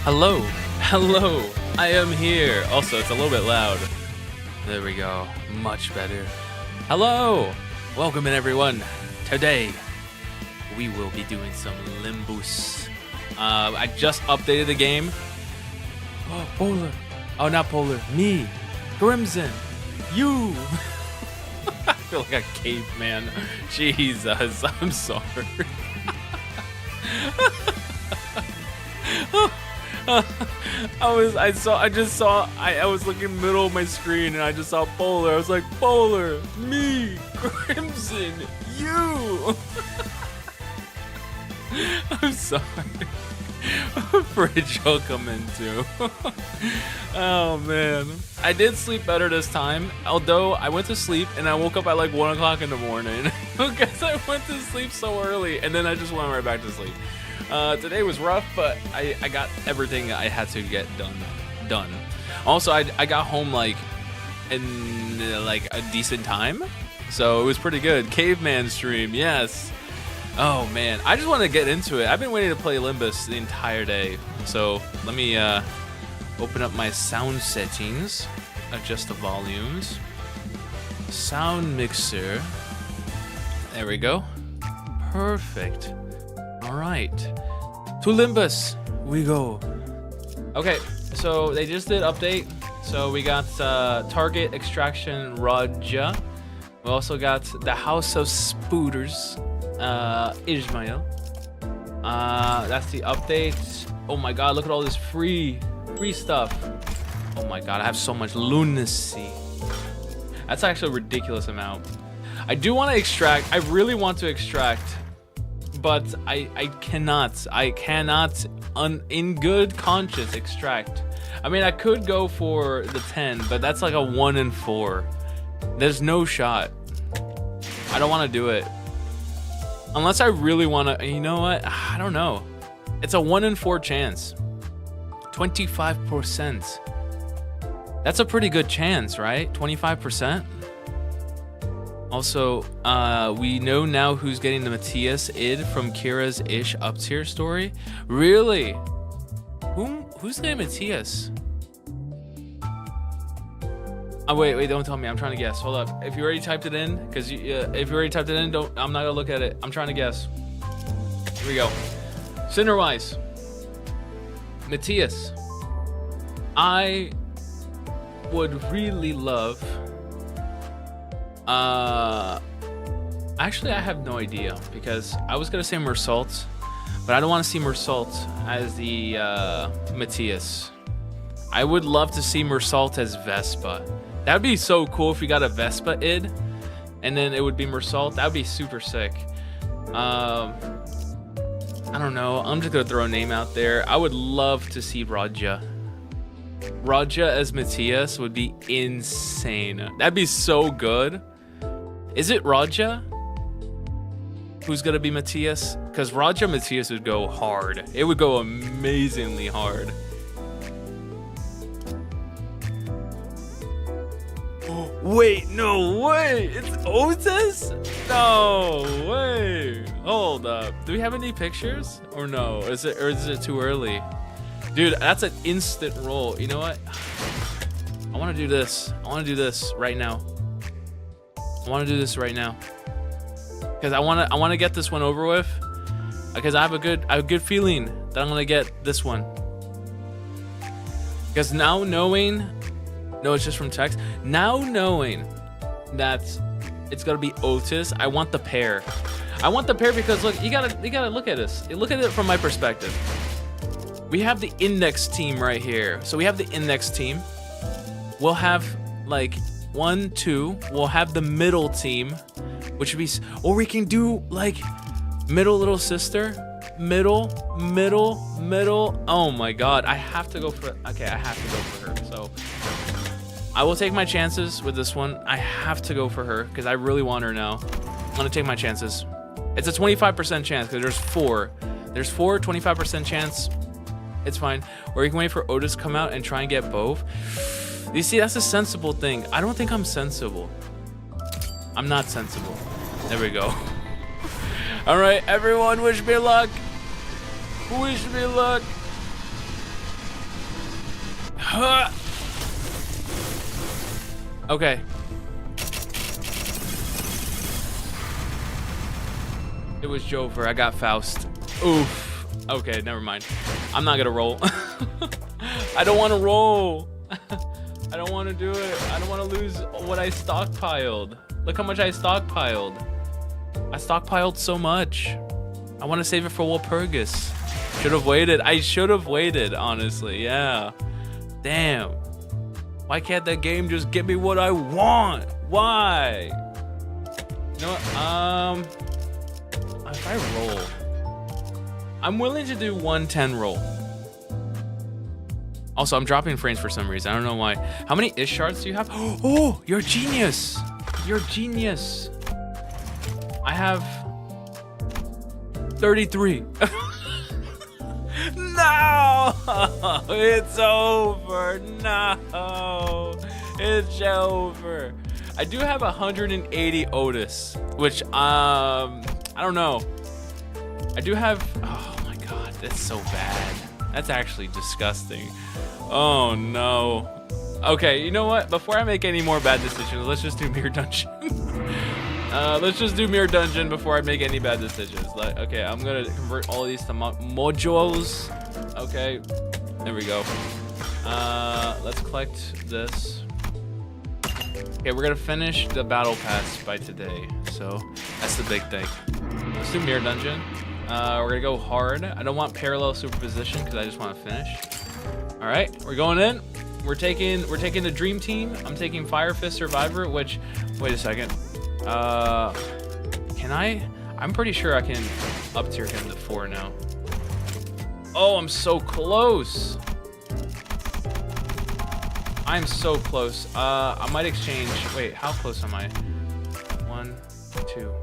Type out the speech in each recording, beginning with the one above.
Hello, hello, I am here. Also, it's a little bit loud. There we go, much better. Hello, welcome in everyone. Today, we will be doing some limbus. I just updated the game. Oh, Polar. Oh, not Polar, me. Crimson, you. I feel like a caveman. Jesus, I'm sorry. I was looking middle of my screen and I just saw Polar. I was like, Polar, me, Crimson, you. I'm sorry. Fridge will come in too. Oh man. I did sleep better this time, although I went to sleep and I woke up at like 1 o'clock in the morning because I went to sleep so early and then I just went right back to sleep. Today was rough, but I got everything I had to get done. Also, I got home like in like a decent time, so it was pretty good. Caveman stream, yes. Oh man, I just want to get into it. I've been waiting to play Limbus the entire day, so let me open up my sound settings, adjust the volumes, sound mixer. There we go. Perfect. All right, to Limbus we go. Okay, so they just did update. So we got target extraction Raja. We also got the House of Spooters, Ismail. That's the update. Oh my God, look at all this free stuff. Oh my God, I have so much lunacy. That's actually a ridiculous amount. I do want to extract. I really want to extract. But I cannot in good conscience extract. I mean, I could go for the 10, but that's like a 1 in 4. There's no shot. I don't want to do it. Unless I really want to, you know what? I don't know. It's a 1 in 4 chance. 25%. That's a pretty good chance, right? 25%. Also, we know now who's getting the Matthias id from Kira's ish up tier story. Really? Who's getting Matthias? Oh wait, don't tell me. I'm trying to guess. Hold up. If you already typed it in, because if you already typed it in, I'm not gonna look at it. I'm trying to guess. Here we go. Cinderwise. Matthias. I would really love. Actually, I have no idea because I was gonna say Mersault, but I don't want to see Mersault as the Matthias. I would love to see Mersault as Vespa. That'd be so cool if we got a Vespa id, and then it would be Mersault. That'd be super sick. I don't know. I'm just gonna throw a name out there. I would love to see Raja. Raja as Matthias would be insane. That'd be so good. Is it Raja who's gonna be Matthias? Because Raja Matthias would go hard. It would go amazingly hard. Wait, no way! It's Otis? No way! Hold up. Do we have any pictures? Or no? Is it too early? Dude, that's an instant roll. You know what? I want to do this. I want to do this right now. I want to do this right now. Because I want to get this one over with. Because I have a good feeling that I'm gonna get this one. Because now knowing, no, it's just from text. Now knowing that it's gonna be Otis, I want the pair. I want the pair because look, you gotta look at this. Look at it from my perspective. We have the index team right here. So we have the index team. We'll have like 1, 2. We'll have the middle team, which would be, or we can do like middle little sister, middle. Oh my God, I have to go for. Okay, I have to go for her. So I will take my chances with this one. I have to go for her because I really want her now. I'm gonna take my chances. It's a 25% chance because there's 4. There's 25% chance. It's fine. Or you can wait for Otis to come out and try and get both. You see, that's a sensible thing. I don't think I'm sensible. I'm not sensible. There we go. All right, everyone, wish me luck. Wish me luck. Okay. It was Jover. I got Faust. Oof. Okay, never mind. I'm not gonna roll. I don't want to roll. I don't want to do it. I don't want to lose what I stockpiled. Look how much I stockpiled. I stockpiled so much. I want to save it for Walpurgis. Should have waited. I should have waited, honestly. Yeah. Damn. Why can't that game just give me what I want? Why? You know what? If I roll, I'm willing to do 110 roll. Also, I'm dropping frames for some reason. I don't know why. How many ish shards do you have? Oh, you're a genius. You're a genius. I have 33. No, it's over. No, it's over. I do have 180 Otis, which I don't know. I do have. Oh my god, that's so bad. That's actually disgusting. Oh no. Okay, you know what? Before I make any more bad decisions, let's just do Mirror Dungeon. Let's just do Mirror Dungeon before I make any bad decisions. Okay, I'm gonna convert all of these to modules. Okay, there we go. Let's collect this. Okay, we're gonna finish the battle pass by today, so that's the big thing. Let's do Mirror Dungeon. We're gonna go hard. I don't want parallel superposition because I just want to finish. All right, we're going in. We're taking the dream team. I'm taking Fire Fist Survivor. Which, wait a second. Can I? I'm pretty sure I can up tier him to 4 now. Oh, I'm so close. I'm so close. I might exchange. Wait, how close am I? 1, 2.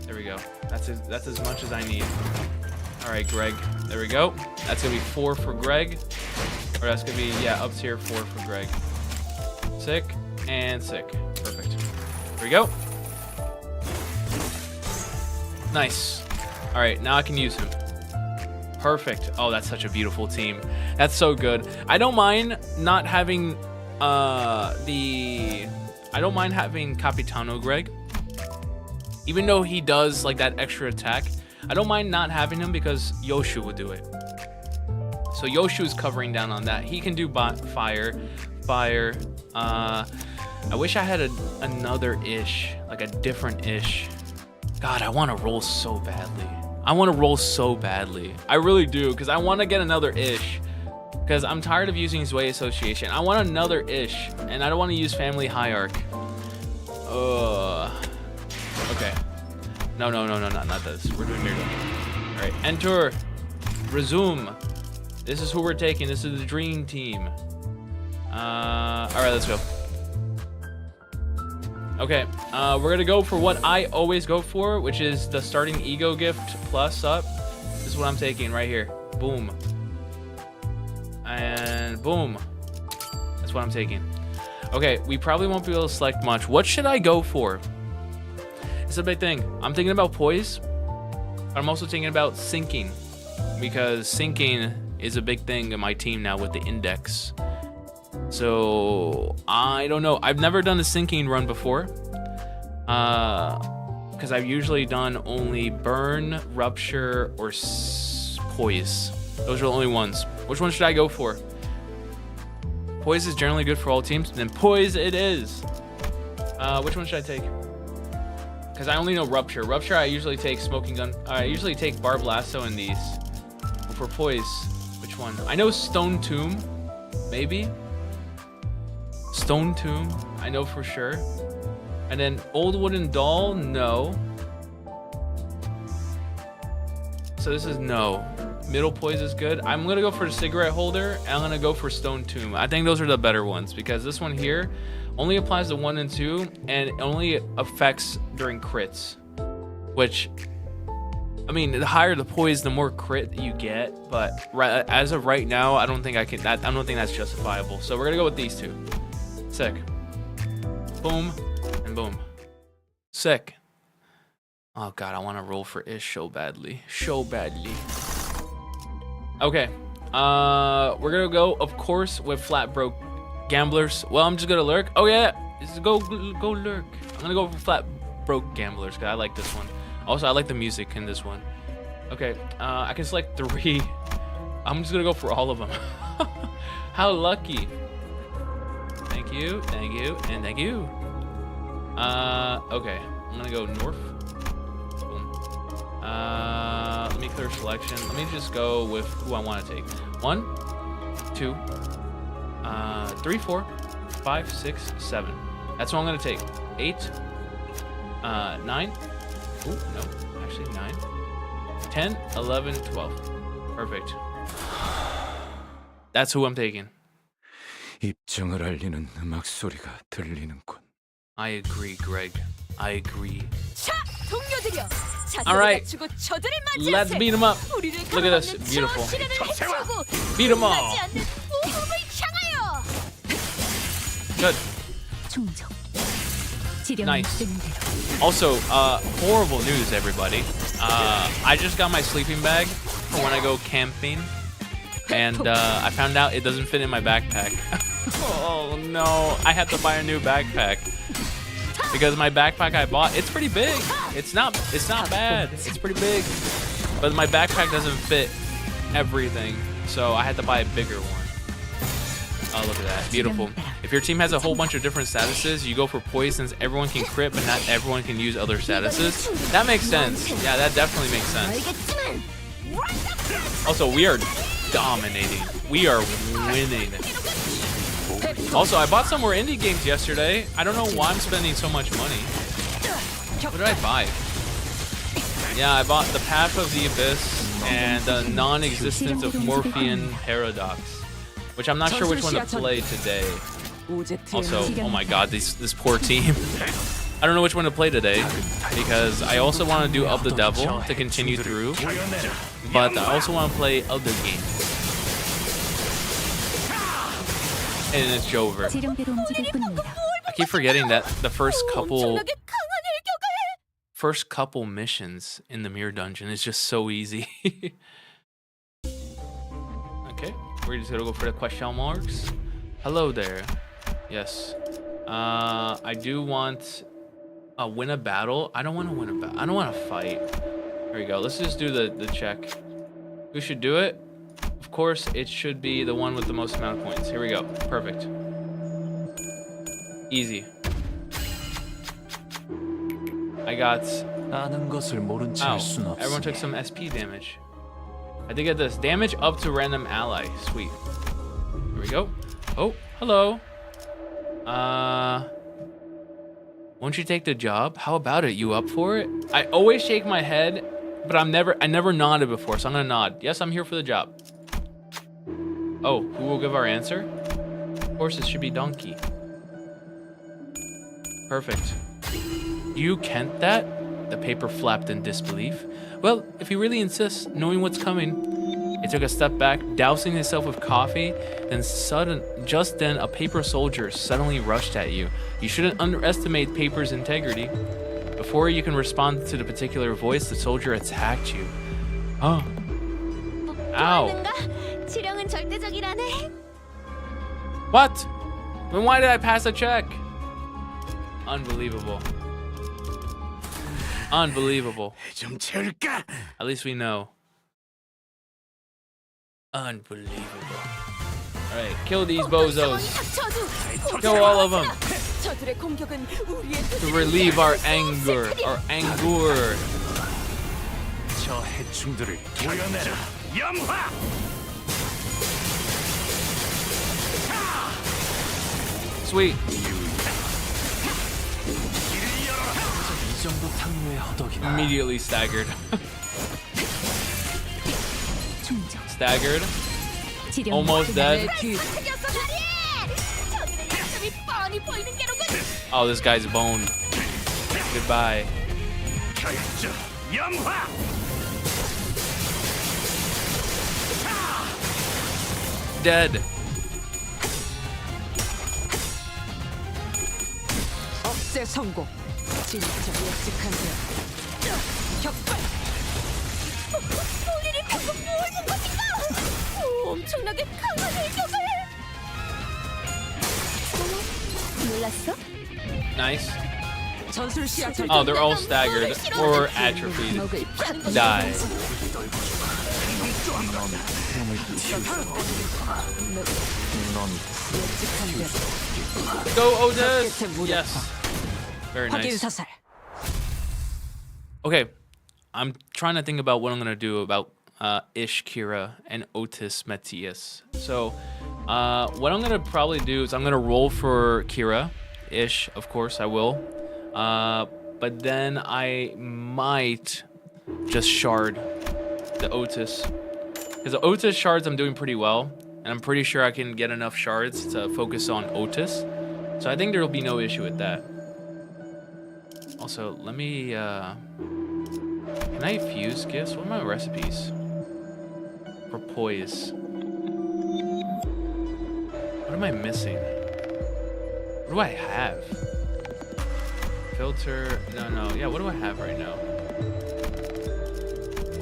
There we go. That's as much as I need. All right, Greg. There we go. That's gonna be 4 for Greg. Or that's gonna be, yeah, up tier 4 for Greg. Sick and sick. Perfect. Here we go. Nice. All right, now I can use him. Perfect. Oh, that's such a beautiful team. That's so good. I don't mind not having I don't mind having Capitano Greg. Even though he does like that extra attack, I don't mind not having him because Yoshu would do it. So Yoshu's covering down on that. He can do fire. I wish I had another ish, like a different ish. God, I want to roll so badly. I want to roll so badly. I really do, because I want to get another ish. Because I'm tired of using Zwei Association. I want another ish, and I don't want to use Family Hierarch. Okay. No, not this. We're doing Mirror Dungeon. All right, enter, resume. This is who we're taking. This is the dream team. All right, let's go. Okay, we're gonna go for what I always go for, which is the starting ego gift plus up. This is what I'm taking right here. Boom. And boom. That's what I'm taking. Okay, we probably won't be able to select much. What should I go for? It's a big thing. I'm thinking about poise, but I'm also thinking about sinking, because sinking is a big thing in my team now with the index. So I don't know. I've never done a sinking run before, because I've usually done only burn, rupture, or poise. Those are the only ones. Which one should I go for? Poise is generally good for all teams. Then poise it is. Which one should I take? Because I only know rupture. Rupture, I usually take smoking gun. I usually take barb lasso in these. But for poise, which one? I know stone tomb, maybe. Stone tomb, I know for sure. And then old wooden doll, no. So this is no. Middle poise is good. I'm gonna go for the cigarette holder, and I'm gonna go for stone tomb. I think those are the better ones, because this one here only applies to 1 and 2, and it only affects during crits. Which, I mean, the higher the poise, the more crit you get. But as of right now, I don't think I can. I don't think that's justifiable. So we're gonna go with these two. Sick. Boom and boom. Sick. Oh god, I want to roll for ish so badly. So badly. Okay. We're gonna go, of course, with flat broke gamblers. Well, I'm just gonna lurk. Oh yeah, just go lurk. I'm gonna go for flat broke gamblers because I like this one. Also, I like the music in this one. Okay, I can select 3. I'm just gonna go for all of them. How lucky. Thank you, and thank you. Okay, I'm gonna go north. Boom. Let me clear selection. Let me just go with who I want to take. 1, 2, 3, 4, 5, 6, 7. That's what I'm gonna take. 8, 9. Oh no, actually 9, 10, 11, 12. Perfect. That's who I'm taking. 입장을 알리는 음악 소리가 들리는군. I agree, Greg. I agree. 자, 동료들이여. All right, 갖추고 저들을 맞이하세. let's beat him up. 우리를 Look at this, 가로막는 beautiful. 저 시련을 해치우고 Beat 'em all. 끝나지 않는 모험을 향하여. Good. 충정. Nice. Also, horrible news, everybody. I just got my sleeping bag for when I go camping, and I found out it doesn't fit in my backpack. Oh no, I have to buy a new backpack because my backpack I bought, it's pretty big. It's not bad. It's pretty big, but my backpack doesn't fit everything, so I had to buy a bigger one. Oh, look at that. Beautiful. If your team has a whole bunch of different statuses, you go for poise since everyone can crit, but not everyone can use other statuses. That makes sense. Yeah, that definitely makes sense. Also, we are dominating. We are winning. Also, I bought some more indie games yesterday. I don't know why I'm spending so much money. What did I buy? Yeah, I bought The Path of the Abyss and The Non-Existence of Morphean Paradox, which I'm not sure which one to play today. Also, oh my god, this poor team. I don't know which one to play today because I also want to do Of the Devil to continue through, but I also want to play other games. And it's Jover. I keep forgetting that the first couple missions in the mirror dungeon is just so easy. Okay, we're just gonna go for the question marks. Hello there. Yes. I do want win a battle. I don't want to win a battle. I don't want to fight. There we go. Let's just do the check. Who should do it? Of course, it should be the one with the most amount of points. Here we go. Perfect. Easy. I got... Oh, everyone took some SP damage. I did get this. Damage up to random ally. Sweet. Here we go. Oh, hello. Won't you take the job? How about it? You up for it? I always shake my head, but I never nodded before, so I'm gonna nod. Yes, I'm here for the job. Oh, who will give our answer? Of course, it should be Donkey. Perfect. You can't that? The paper flapped in disbelief. Well, if he really insists, knowing what's coming. He took a step back, dousing himself with coffee, then just then a paper soldier suddenly rushed at you. You shouldn't underestimate paper's integrity. Before you can respond to the particular voice, the soldier attacked you. Oh. Ow. What? Then why did I pass a check? Unbelievable. Unbelievable. At least we know. Unbelievable. Alright, kill these bozos. Kill all of them. To relieve our anger. Our anger. Sweet. Immediately staggered. Staggered. Almost dead. Oh, this guy's boned. Goodbye. Dead. 성공. 진짜 예측한 격발. 우리를 갖고 뭐 하는 것인가? 엄청나게 강한 일격을. 놀랐어? Nice. 전술 시야철. Oh, they're all staggered or atrophied. Die. Go, Otis! Yes. Very nice. Okay, I'm trying to think about what I'm gonna do about Ish, Kira, and Otis Matthias. So, what I'm gonna probably do is I'm gonna roll for Kira. Ish, of course, I will. But then I might just shard the Otis. Because the Otis shards I'm doing pretty well. And I'm pretty sure I can get enough shards to focus on Otis. So I think there will be no issue with that. Also, let me... can I fuse gifts? What are my recipes? For poise. What am I missing? What do I have? Filter, no, yeah, what do I have right now?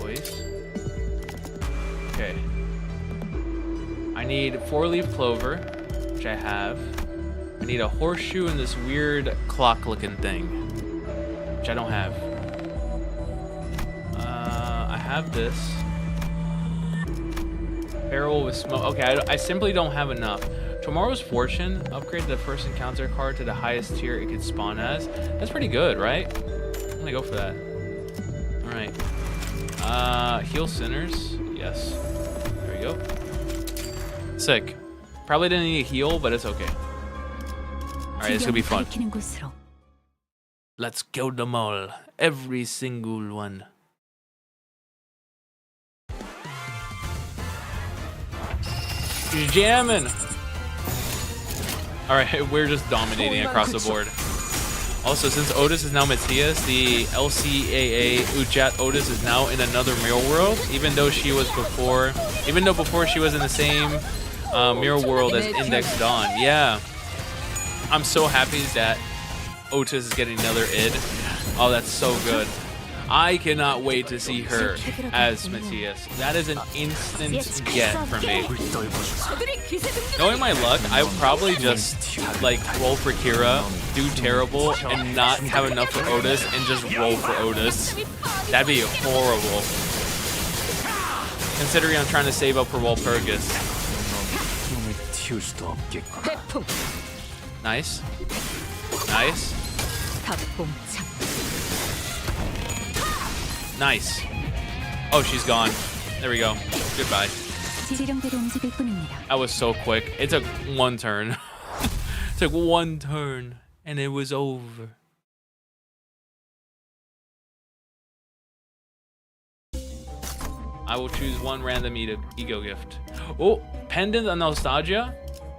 Voice. Okay. I need 4-leaf clover, which I have. I need a horseshoe and this weird clock-looking thing, which I don't have. I have this. Barrel with smoke. Okay, I simply don't have enough. Tomorrow's Fortune, upgrade the first encounter card to the highest tier it could spawn as. That's pretty good, right? I'm gonna go for that. Alright. Heal sinners. Yes. There we go. Sick. Probably didn't need a heal, but it's okay. Alright, it's gonna be fun. Let's kill them all. Every single one. She's jamming. Alright, we're just dominating across the board. Also, since Otis is now Matthias, the LCAA Ujat Otis is now in another mirror world, even though before she was in the same mirror world as Index Dawn. Yeah. I'm so happy that Otis is getting another id. Oh, that's so good. I cannot wait to see her as Matthias. That is an instant get for me. Knowing my luck, I would probably just like roll for Kira, do terrible, and not have enough for Otis, and just roll for Otis. That'd be horrible. Considering I'm trying to save up for Walpurgis. Nice. Nice. Nice. Oh, she's gone. There we go. Goodbye. That was so quick. It took one turn. It took one turn, and it was over. I will choose one random ego gift. Oh, Pendant of Nostalgia?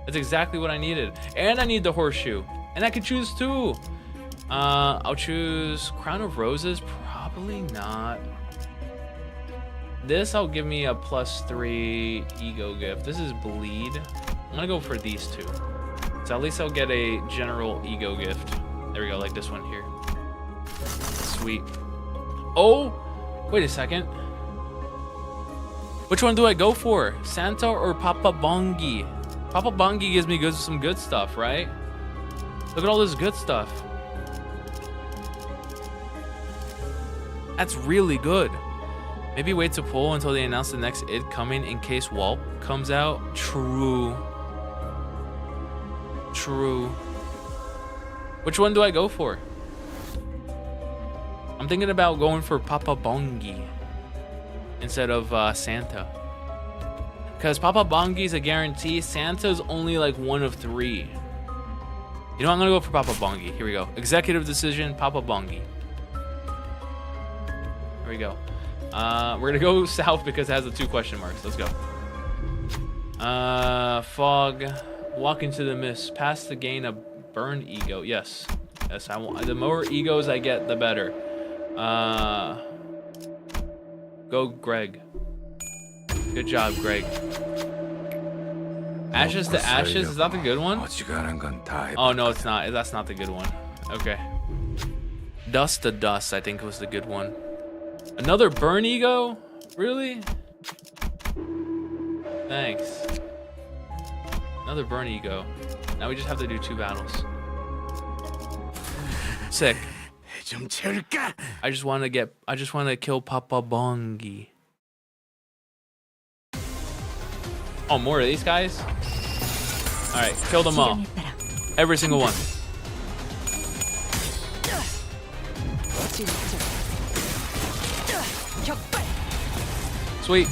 That's exactly what I needed. And I need the horseshoe. And I could choose two. I'll choose Crown of Roses. Probably not. This will give me a +3 ego gift. This is Bleed. I'm gonna go for these two. So at least I'll get a general ego gift. There we go, like this one here. Sweet. Oh, wait a second. Which one do I go for? Santa or Papa Bongi? Papa Bongi gives me some good stuff, right? Look at all this good stuff. That's really good. Maybe wait to pull until they announce the next id coming in case Walp comes out. True. True. Which one do I go for? I'm thinking about going for Papa Bongi instead of Santa. Because Papa Bongi is a guarantee. Santa's only like 1 of 3. You know, I'm gonna go for Papa Bongi. Here we go. Executive decision, Papa Bongi. There we go. We're gonna go south because it has the 2 question marks. Let's go. Fog. Walk into the mist. Pass the gain of burn ego. Yes. Yes, I want. The more egos I get, the better. Go, Greg. Good job, Greg. Ashes to Ashes. Is that the good one? Oh, no, it's not. That's not the good one. Okay. Dust to Dust, I think was the good one. Another burn ego? Really? Thanks. Another burn ego. Now we just have to do 2 battles. Sick. 좀 채울까? I just want to kill Papa Bongi. Oh, more of these guys? Alright, kill them all. 지령에 따라 Every single one. 진짜. 격발. Sweet.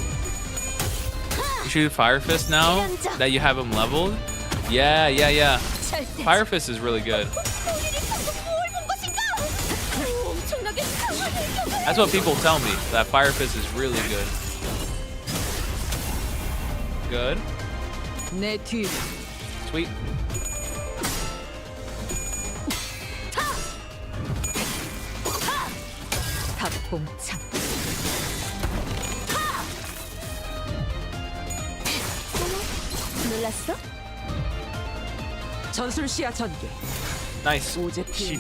You shoot Fire Fist now that you have him leveled? Yeah. 절대. Fire Fist is really good. 우리를 방금 뭘본 것인가? 엄청나게 강한 일격을. That's what people tell me, that Fire Fist is really good. Good. 내 뒤. Sweet. 탑봉창. 놀랐어? 전술 시야 전개. Nice. 오제 피.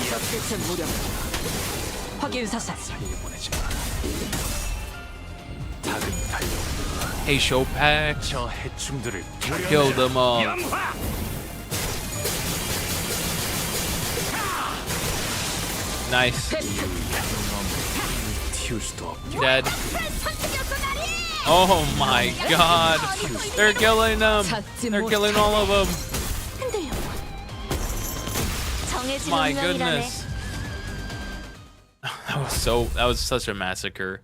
적대체 무력. 확인 사살. 보내지 마라. 작은 달력. Hey, Shopak. 저 해충들을 Kill them all. 염화! Nice. 튀울 수도 없고. Dead. Oh my god. They're killing them. They're killing all of them. My goodness. That was such a massacre.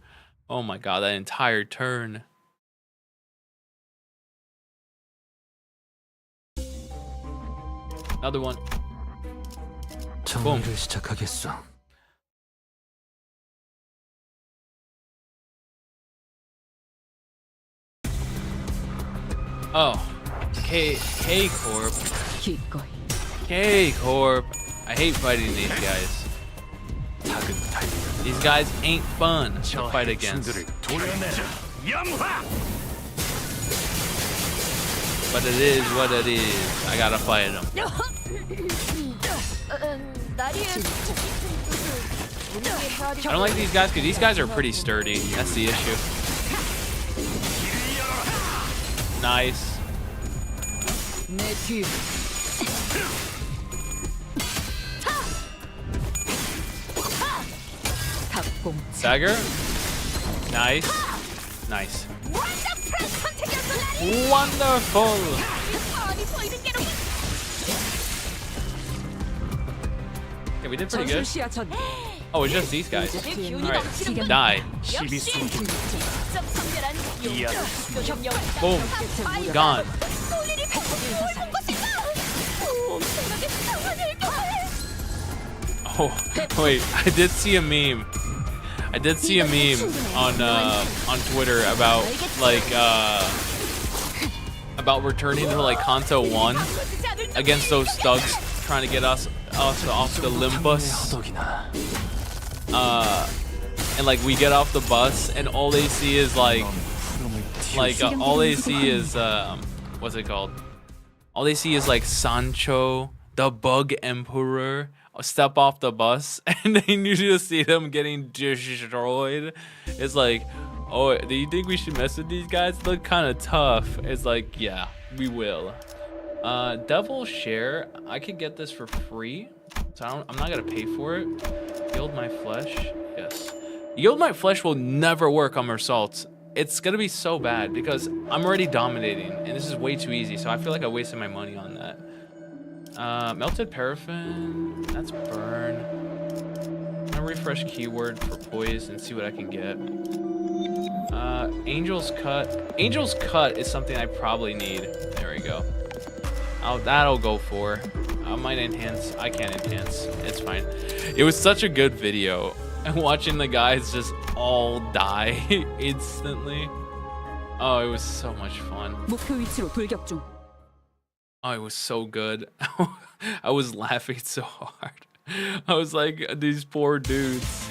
Oh my god, that entire turn. Another one. 정리를 시작하겠어. Oh. K Corp. 기꺼이. K Corp. I hate fighting these guys. 작은 달력. These guys ain't fun to 저 fight against. 해충들을 도려내라. 염화! But it is what it is. I gotta fight them. I don't like these guys because these guys are pretty sturdy. That's the issue. Nice. 내 뒤. 탑봉창. Dagger. Nice. Nice. Wonderful. Okay, we did pretty 전술 good. 시야 전개. Oh, it's just these guys. Alright. Die. Boom. Gone. Oh, wait. I did see a meme. I did see a meme on Twitter about about returning to like Kanto 1 against those thugs trying to get us off the limbus. And like we get off the bus and all they see is all they see is what's it called? All they see is like Sancho, the Bug Emperor, step off the bus, and then you just see them getting destroyed. It's like, oh, do you think we should mess with these guys? They look kind of tough. It's like, yeah, we will. Devil Share, I could get this for free, so I'm not gonna pay for it. Yield my flesh, yes. Yield my flesh will never work on Mersault. It's gonna be so bad because I'm already dominating, and this is way too easy. So I feel like I wasted my money on that. Melted paraffin, that's burn. I'm gonna refresh keyword for poise and see what I can get. Angel's cut. Angel's cut is something I probably need. There we go. That'll go for. I might enhance. I can't enhance. It's fine. It was such a good video. And watching the guys just all die instantly. Oh, it was so much fun. 목표 위치로 돌격 중. Oh, it was so good. I was laughing so hard. I was like, these poor dudes.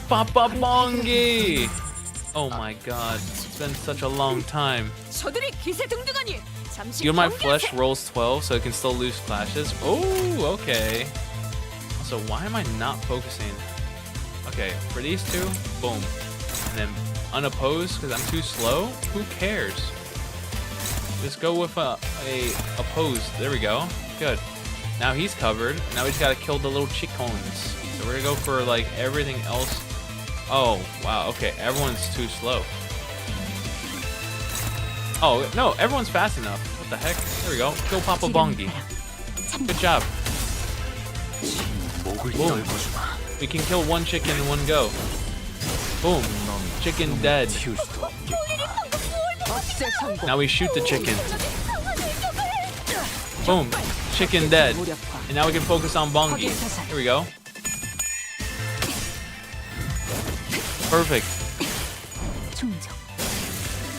Papa Bongi! Oh my god, it's been such a long time. 저들이 기세등등하니 잠시 You know my 경계하세- flesh rolls 12, so it can still lose clashes. Oh, okay. So why am I not focusing? Okay, for these two, boom. And then unopposed because I'm too slow? Who cares? Just go with a opposed. There we go. Good. Now he's covered. Now we just gotta kill the little chickens. So we're gonna go for like everything else. Oh, wow. Okay, everyone's too slow. Oh, no, everyone's fast enough. What the heck? There we go. Kill Papa Bongi. Good job. Boom. We can kill one chicken in one go. Boom. Chicken dead. Now we shoot the chicken. Boom. Chicken dead. And now we can focus on Bongi. Here we go. Perfect.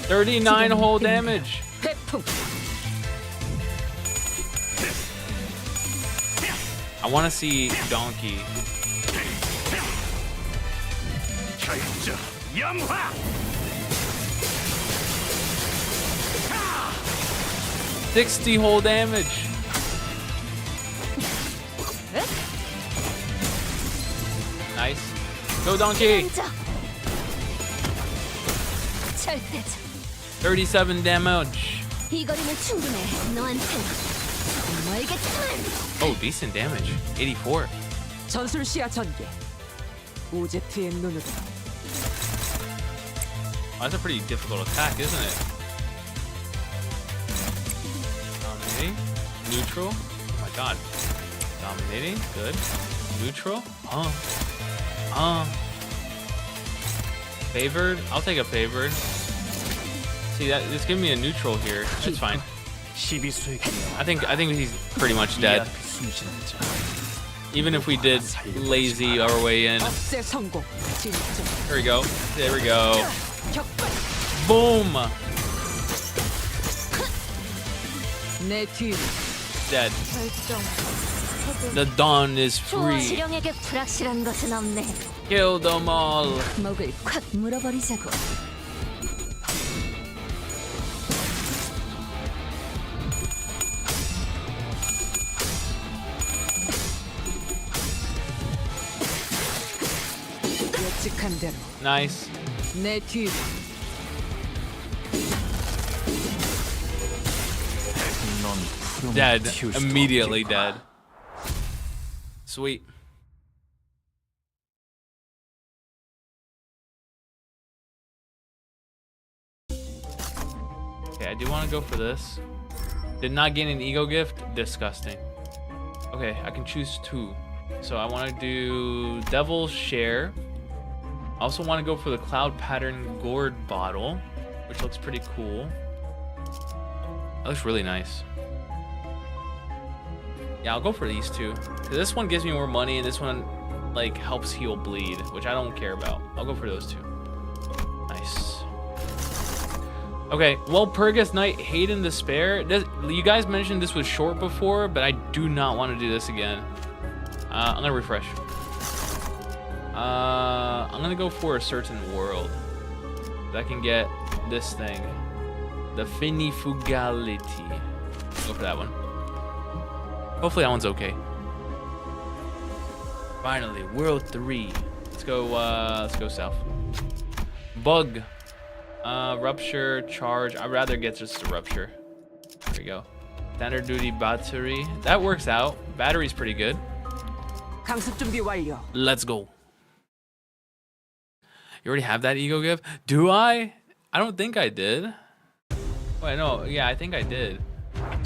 39 whole damage. I want to see Donkey. Yamha! 60 whole damage. Nice. Go Donkey. 37 damage. Oh, decent damage. 84. 전술 시야 전개. 오제트의 눈으로. That's a pretty difficult attack, isn't it? Dominating. Neutral. Oh my god. Dominating. Good. Neutral. Favored. I'll take a favored. See that? Just give me a neutral here. It's fine. I think he's pretty much dead. Even if we did lazy our way in. 억제 성공. 진짜. There we go. There we go. Boom. 내 뒤로. Dead. The dawn is free. 조시령에게 불확실한 것은 없네. Kill them all. 목을 콱 물어버리자고. 예측한 대로. Nice. 내 뒤로. Dead. Immediately dead. Sweet. Okay, I do want to go for this. Did not get an ego gift. Disgusting. Okay, I can choose two. So I want to do Devil's Share. I also want to go for the Cloud Pattern Gourd Bottle, which looks pretty cool. That looks really nice. Yeah, I'll go for these two. This one gives me more money, and this one like helps heal bleed, which I don't care about. I'll go for those two. Nice. Okay, well, Purgus Knight, Hate and Despair. You guys mentioned this was short before, but I do not want to do this again. I'm gonna refresh. I'm gonna go for a certain world that can get this thing, the Finifugality. Go for that one. Hopefully that one's okay. Finally, World 3. Let's go south. Bug. Rupture, charge. I'd rather get just a rupture. There we go. Standard duty battery. That works out. Battery's pretty good. 강습 준비 완료. Let's go. You already have that ego gift? Do I? I don't think I did. Wait, no. Yeah, I think I did.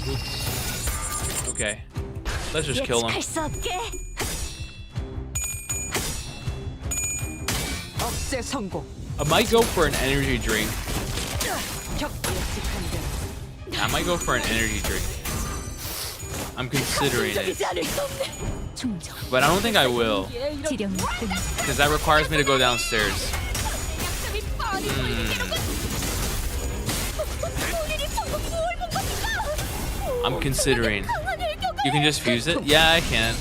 Oops. Okay. Let's just kill him. 억제 성공. I might go for an energy drink. 예측한 대로. I might go for an energy drink. I'm considering it. But I don't think I will. Because that requires me to go downstairs. I'm considering. You can just fuse it? Yeah, I can.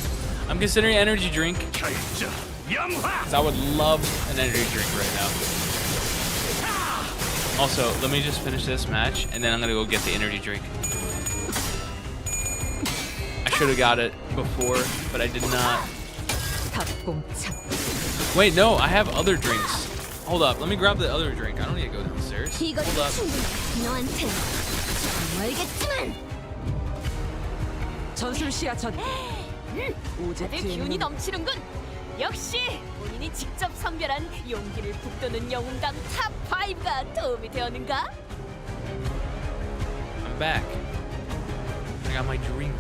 I'm considering energy drink. Because I would love an energy drink right now. Also, let me just finish this match, and then I'm gonna go get the energy drink. I should have got it before, but I did not. Wait, no, I have other drinks. Hold up. Let me grab the other drink. I don't need to go downstairs. 이 Hold 거리는 up. 충분해. 너한테 알겠지만. 전술 시야 전. 오제 다들 뒤에 기운이 있는 넘치는군. 역시 본인이 직접 선별한 용기를 북돋는 영웅당 탑 5가 도움이 되었는가? I'm back. I got my drink.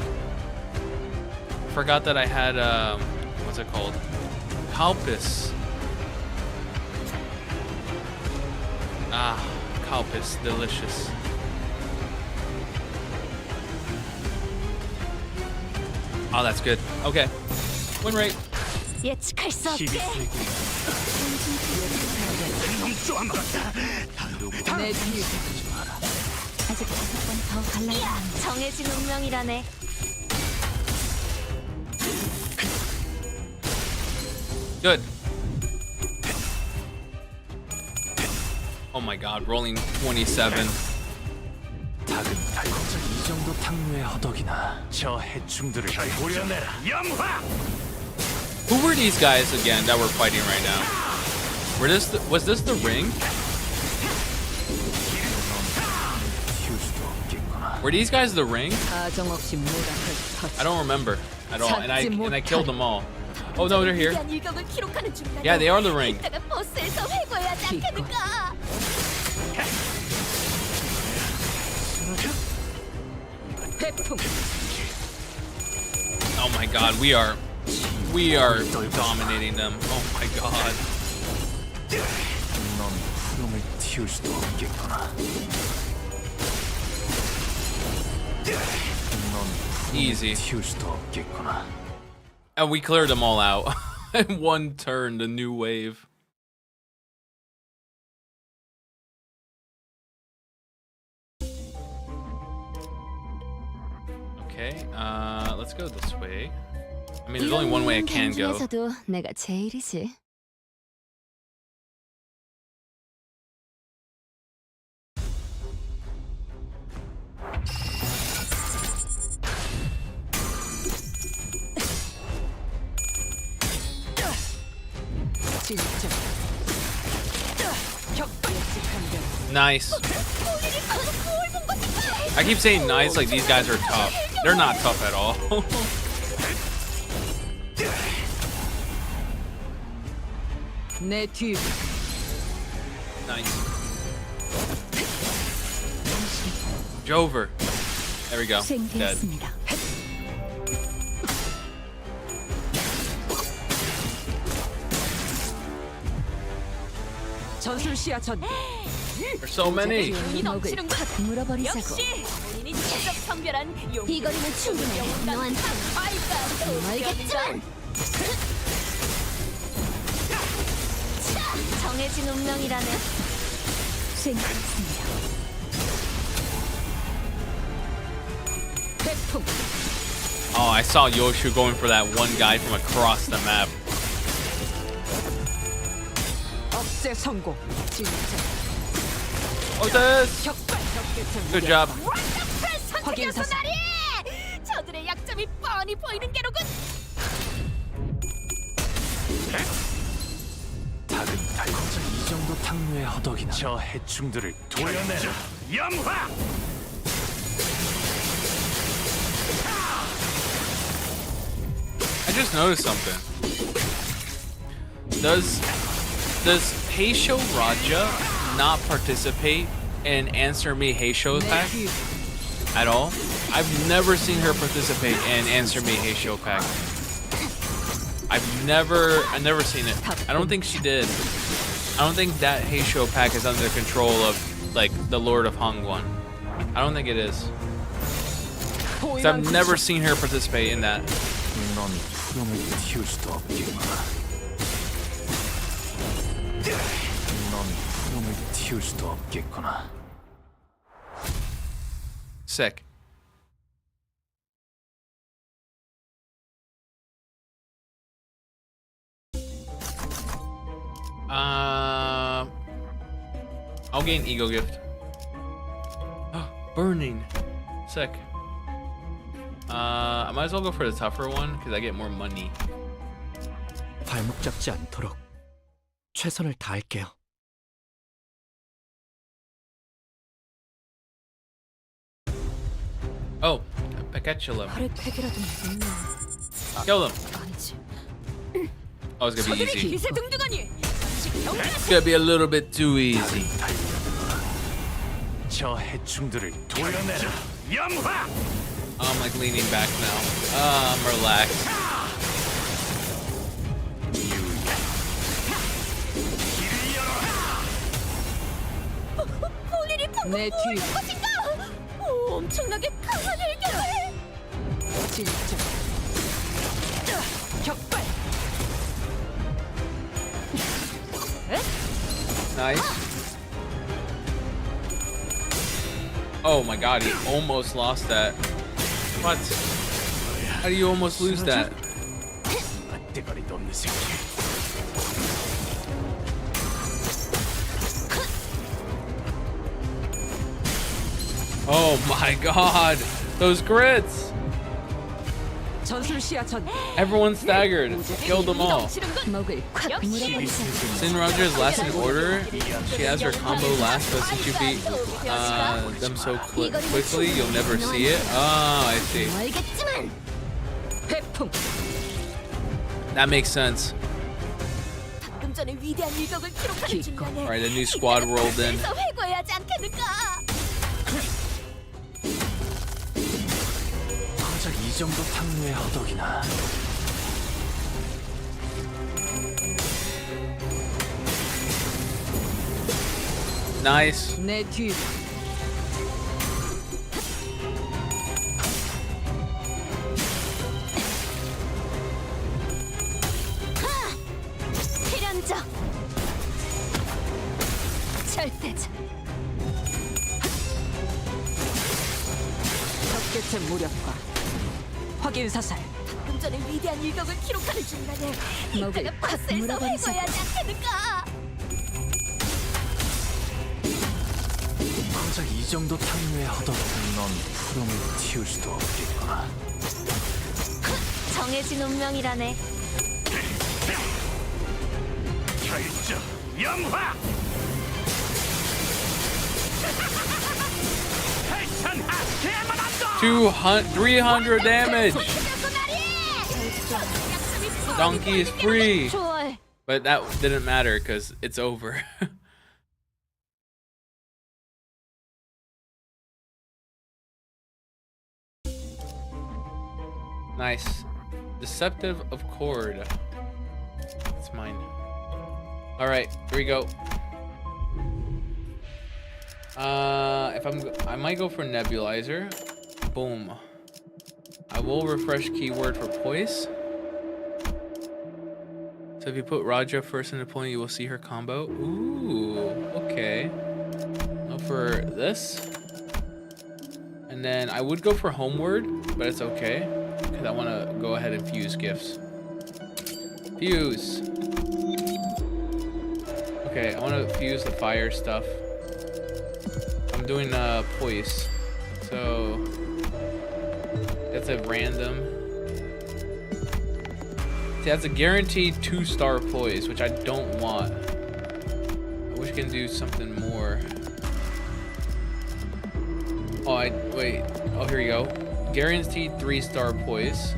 Forgot that I had what's it called? Kalpis. Ah, Kalpis, delicious. Oh, that's good. Okay. Win rate. 예측할 수 없게. 내 뒤에 아직 5번 더 갈라야. 정해진 운명이라네. Good. Oh my god, rolling 27. 닭은 달콤한 이 정도 탕류의 허덕이나 저 해충들을 보려내라. 염화. Who were these guys again that were fighting right now? Was this the ring? 튀울 수도 없겠구나. Were these guys the ring? 가정 없이 모닥을 터치. I don't remember at all. And I killed them all. Oh no, they're here. 위대한 일격을 기록하는 중이라고. Yeah, they are the ring. 이따가 버스에서 회고해야 하지 않겠는가? 태풍. Oh my god, we are dominating them. Oh my god. 넌 구름을 튀울 수도 없겠구나. 넌 Easy. 튀울 수도 없겠구나. And we cleared them all out. In one turn, the new wave. Okay, let's go this way. I mean, there's only one way I can go. 중에서도 내가 제일이지. 진짜. 격발직한 대. Nice. I keep saying nice like these guys are tough. They're not tough at all. 내 뒤. Nice. Jover. There we go. Dead. 생겼습니다. 전술 시야 전. There's so many. 기운이 넘치는 것 같아. 물어버리자고. 역시 본인이 직접 선별한 용기. 이 거리는 충분해. 너한테 알겠지만. 정해진 운명이라네. 생각했습니다. 태풍. Oh, I saw Yoshu going for that one guy from across the map. 억제 성공. 진짜. Oh, this. 격발. Good job. 선택해서 말이. 저들의 약점이 뻔히 보이는 게로군. 닭은 달콤한 이 정도 탕류의 허덕이나 저 해충들을 도려내라. 염화. I just noticed something. Does Heisho Raja not participate in Answer Me Heisho 내 pack 뒤. at all? I've never seen her participate in Answer Me Heisho pack. I've never seen it. I don't think she did. I don't think that Heisho pack is under control of like the Lord of Hangwon. I don't think it is. 'Cause I've never seen her participate in that. 넌 구름을 튀울 수도 없겠구나. 넌 구름을 튀울 수도 없겠구나. Sick. I'll gain ego gift. Burning. Sick. I might as well go for the tougher one because I get more money. 발목 잡지 않도록 최선을 다할게요. Oh, Pikachu. 발의 팩이라도 있나? Kill them. 아니지. Oh, it's gonna be 저들이 easy. 기세 등등하니. 잠시 경계하시. It's gonna be a little bit too easy. 저 해충들을 도려내라. 염화. I'm like leaning back now. I'm relaxed. 볼일이 방금 내 뒤. 뭐라는 것인가? 엄청나게 강한 일격을. 진짜. 격발. Nice. Oh my god, he almost lost that. What? How do you almost lose that? 때가리도 없는 새끼. Oh my god, those grits! 전술 시야 전. Everyone staggered. Killed them all. 목을 콱 물어버리자. Sin Rogers last in order. She has her combo last, but since you beat them so quickly, you'll never see it. Oh, I see. 알겠지만. 회풍. That makes sense. 방금 전에 위대한 일격을 기록하는 중간에. Alright, the new squad rolled in. 그래서 회고해야 하지 않겠는가? 고작 이 정도 탕류의 허덕이나. Nice. 내 뒤. 필연적. 절대적. 적개체 무력화. 확인 사살. 방금 전에 위대한 일격을 기록하는 중간에 목을 이때가 콱 파스에서 물어버리자. 회고해야 하지 않겠는가? 고작 이 정도 탕류의 허덕. 넌 푸름을 틔울 수도 없겠구나. 정해진 운명이라네. 결정 염화. 300 damage. Donkey is free. 좋아해. But that didn't matter because it's over. Nice. Deceptive of Chord. It's mine. Alright, here we go. I might go for Nebulizer. Boom. I will refresh keyword for Poise. So if you put Raja first in the opponent, you will see her combo. Ooh, okay. Go for this. And then I would go for Homeward, but it's okay. Because I want to go ahead and fuse gifts. Fuse. Okay, I want to fuse the fire stuff. I'm doing Poise. So that's a random. See, that's a guaranteed 2-star Poise, which I don't want. I wish I can do something more. Oh, wait. Oh, here we go. Guaranteed 3-star Poise.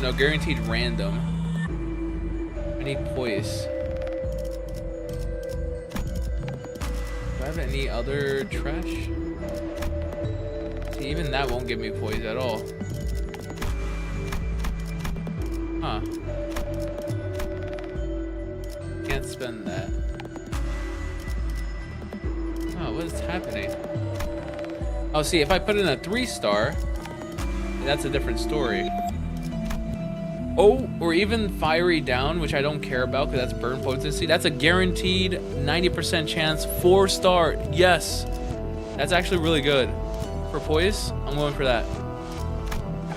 No, guaranteed random. I need Poise. Do I have any other trash? See, even that won't give me Poise at all. Huh. Can't spend that. Oh, what is happening? Oh, see, if I put in a 3-star, that's a different story. Oh, or even Fiery Down, which I don't care about because that's burn potency. That's a guaranteed 90% chance 4-star. Yes, that's actually really good. For Poise, I'm going for that.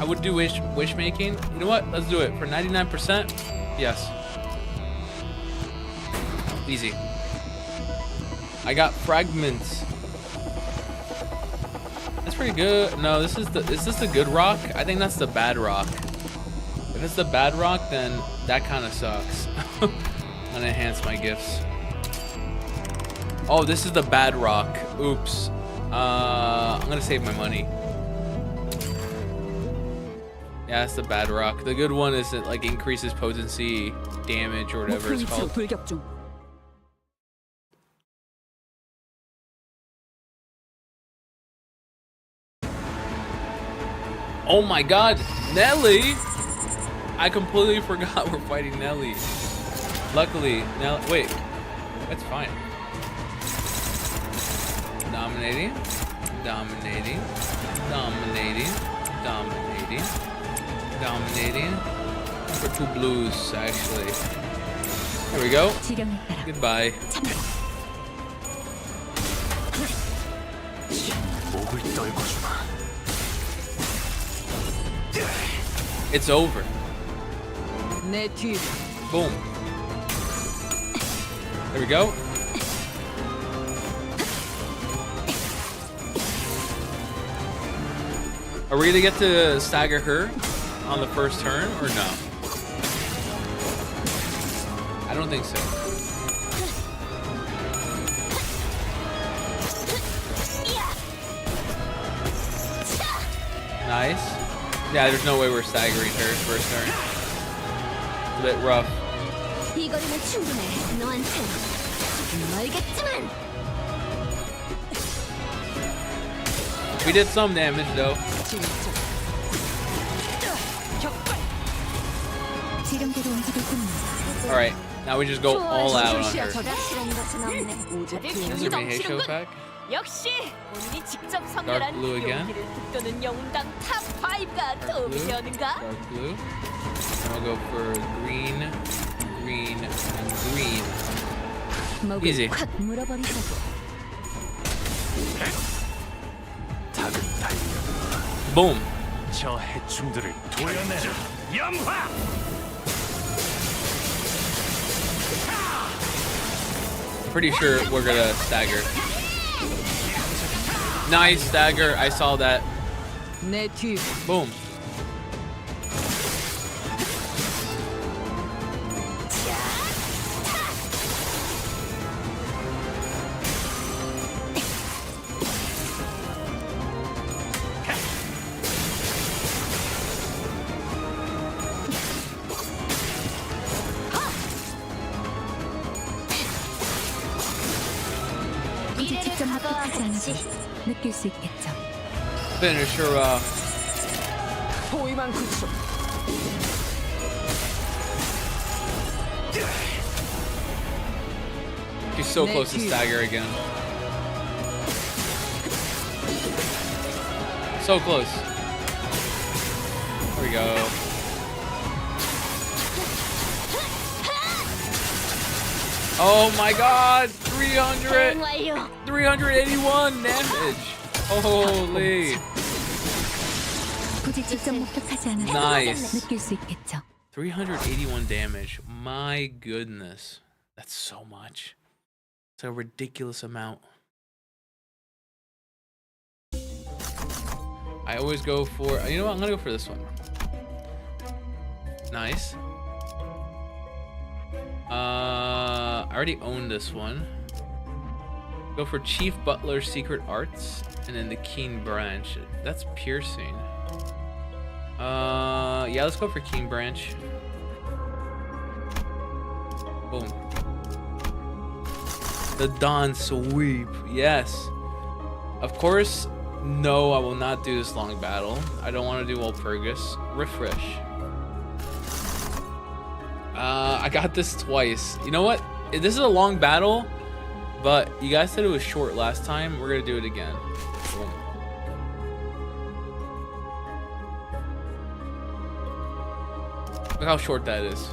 I would do wish making. You know what? Let's do it for 99%. Yes. Easy. I got fragments. That's pretty good. No, is this the good rock? I think that's the bad rock. If it's the bad rock, then that kind of sucks. I'm gonna enhance my gifts. Oh, this is the bad rock. Oops. I'm gonna save my money. Yeah, that's the bad rock. The good one is it like increases potency, damage, or whatever 목표 it's 위치로 called. 돌격 중. Oh my god, Nelly! I completely forgot we're fighting Nelly. Luckily, Nelly. Wait, that's fine. Dominating, dominating, dominating, dominating, dominating. For 2 blues, actually. There we go. 지령에 따라 Goodbye. 참여. 목을 떨고 주마. It's over. 내 뒤. Boom. There we go. Are we gonna get to stagger her on the first turn or no? I don't think so. Nice. Yeah, there's no way we're staggering her first turn. It's a bit rough. 이 거리면 충분해. 너한텐 멀겠지만. We did some damage though. 진짜. 격발. 지령대로 움직일 뿐이야. Alright, now we just go all out on 전술 시야 her. 전환. 확실한 것은 없네. 오직 Is there a Meisho pack? 역시 본인이 직접 선별한 blue again? 용기를 북돋는 영웅당 탑 5가 도움이 blue? 되었는가? Dark blue. And we'll go for green, green, and green. 목을 Easy. 콱 물어버리자고. 작은 달력. Boom. 저 해충들을 도려내라. 염화. Pretty sure we're gonna stagger. Nice stagger. I saw that. 내 뒤. Boom. 이제 직접 납득하지 않아도 느낄 수 있겠죠. Finish her off. 포위만 구축. She's so close to stagger again. So close. There we go. Oh my god! 300! 완료. 381 damage! Holy! 굳이 직접 목격하지 않아도 Nice. 느낄 수 있겠죠. 381 damage. My goodness. That's so much. It's a ridiculous amount. I always go for, you know what, I'm gonna go for this one. Nice. I already own this one. Go for Chief Butler Secret Arts and then the Keen Branch. That's piercing. Yeah, let's go for Keen Branch. Boom. The Dawn Sweep. Yes. Of course, no, I will not do this long battle. I don't want to do Walpurgis. Refresh. I got this twice. You know what? This is a long battle, but you guys said it was short last time. We're gonna do it again. Boom. Look how short that is.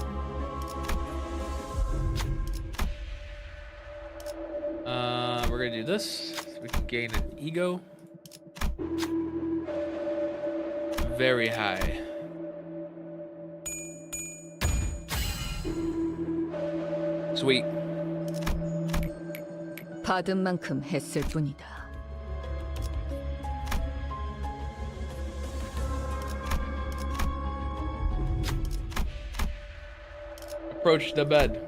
We're gonna do this so we can gain an ego. Very high. Sweet. 받은 만큼 했을 뿐이다. Approach the bed.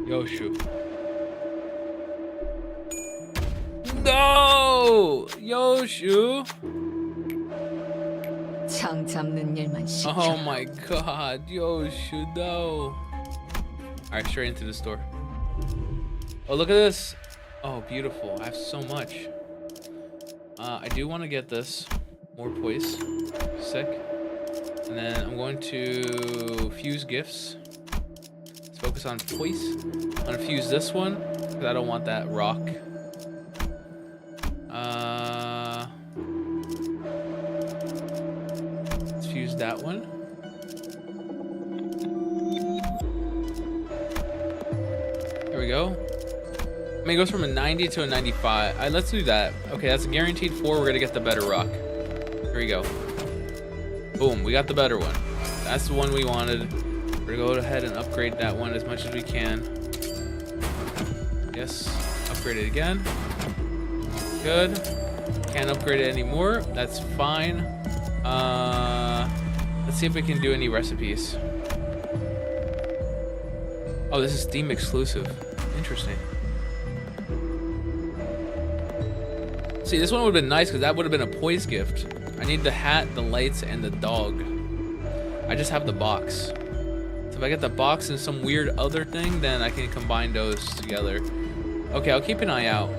Yoshu. No! Yoshu! 장 잡는 일만 시켜. Oh my god, Yoshu, no. Alright, straight into the store. Oh, look at this. Oh, beautiful. I have so much. I do want to get this. More poise. Sick. And then I'm going to fuse gifts. Let's focus on poise. I'm going to fuse this one, because I don't want that rock. Let's fuse that one. There we go. I mean, it goes from a 90 to a 95. Let's do that. Okay, that's a guaranteed 4. We're gonna get the better rock. Here we go. Boom, we got the better one. That's the one we wanted. We're gonna go ahead and upgrade that one as much as we can. Yes, upgrade it again. Good. Can't upgrade it anymore. That's fine. Let's see if we can do any recipes. Oh, this is Steam exclusive. Interesting. See, this one would have been nice because that would have been a poise gift. I need the hat, the lights, and the dog. I just have the box. So if I get the box and some weird other thing, then I can combine those together. Okay, I'll keep an eye out.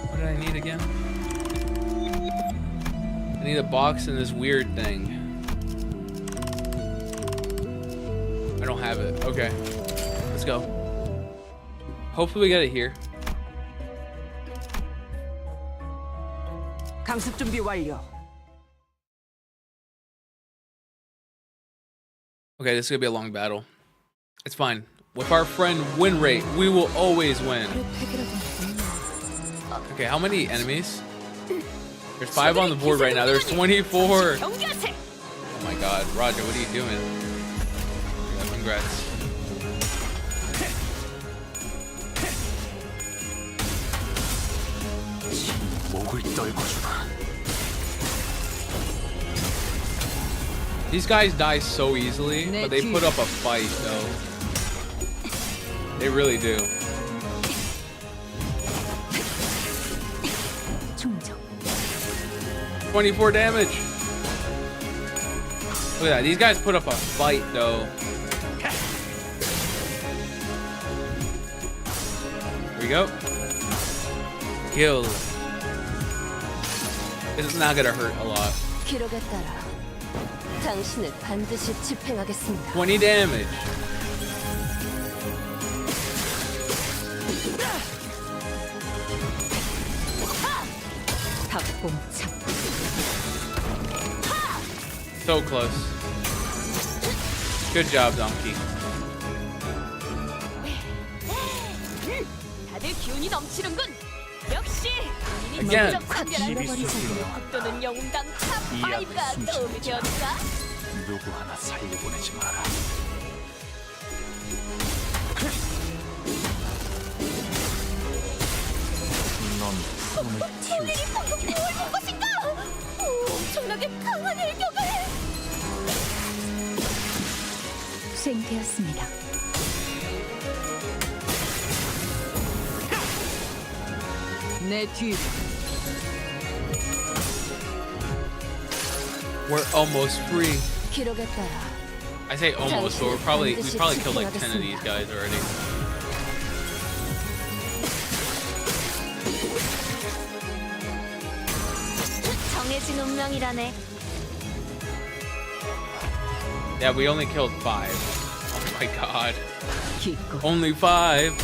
What did I need again? I need a box and this weird thing. I don't have it. Okay, let's go. Hopefully we get it here. 강습 준비 완료. Okay, this is gonna be a long battle. It's fine. With our friend win rate, we will always win. Okay, how many enemies? There's 5 on the board right now. There's 24. Oh my god, Roger, what are you doing? Yeah, congrats. These guys die so easily, but they put up a fight though. They really do. 24 damage. Look at that. These guys put up a fight though. Here we go. Kill. It's not gonna hurt a lot. 기록에 따라 당신을 반드시 집행하겠습니다. 20 damage. 닭봉창. So close. Good job, Donkey. 다들 기운이 넘치는군. 역시 Again. 또는 영웅당 탑5가 도움이 되었다. 누구 하나 살려보내지 마라. 넌 품을 틔우지. 방금 뭘 본 것인가? 엄청나게 강한 일격을. 수행되었습니다. 내 뒤. We're almost free. 기록에 따라 I say almost, but we probably killed like 10 of these guys already. 정해진 운명이라네. Yeah, we only killed 5. Oh my god. 기껏. Only 5.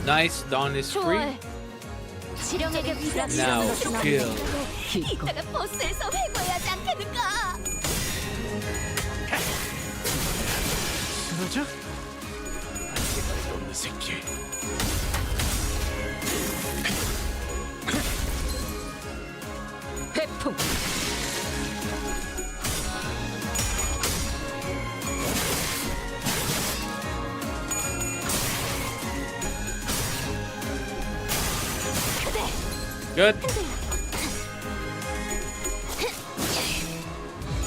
Nice, Dawn is free. 지령에게 Now kill. 이따가 버스에서 회고해야 하지 않겠는가? 쓰러져? 안개가 없는 새끼. 회풍. Good.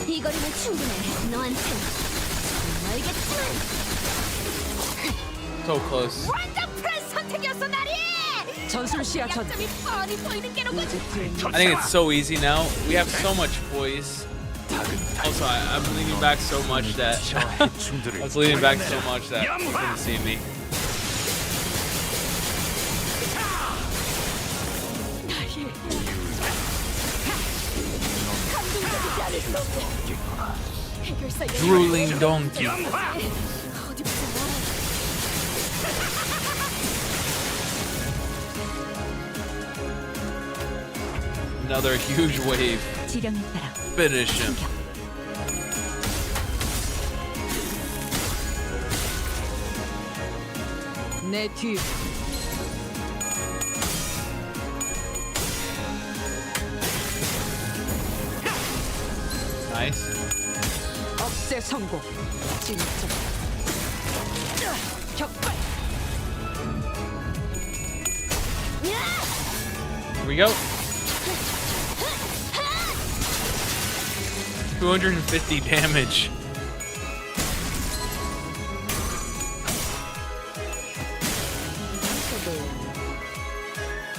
이 거리는 충분해. 너한텐 알겠지만. So close. 완전 프레스 선택이었어, 나리. 전술 시야 전. 약점이 뻔히 보이는 게로군. I think it's so easy now. We have so much poise. Also, I'm leaning back so much that I was leaning back so much that you couldn't see me. Drooling donkey. Another huge wave. 지령에 따라 Finish him. 내 뒤. Nice. 억제 성공. 진짜. 격발. Here we go. 250 damage.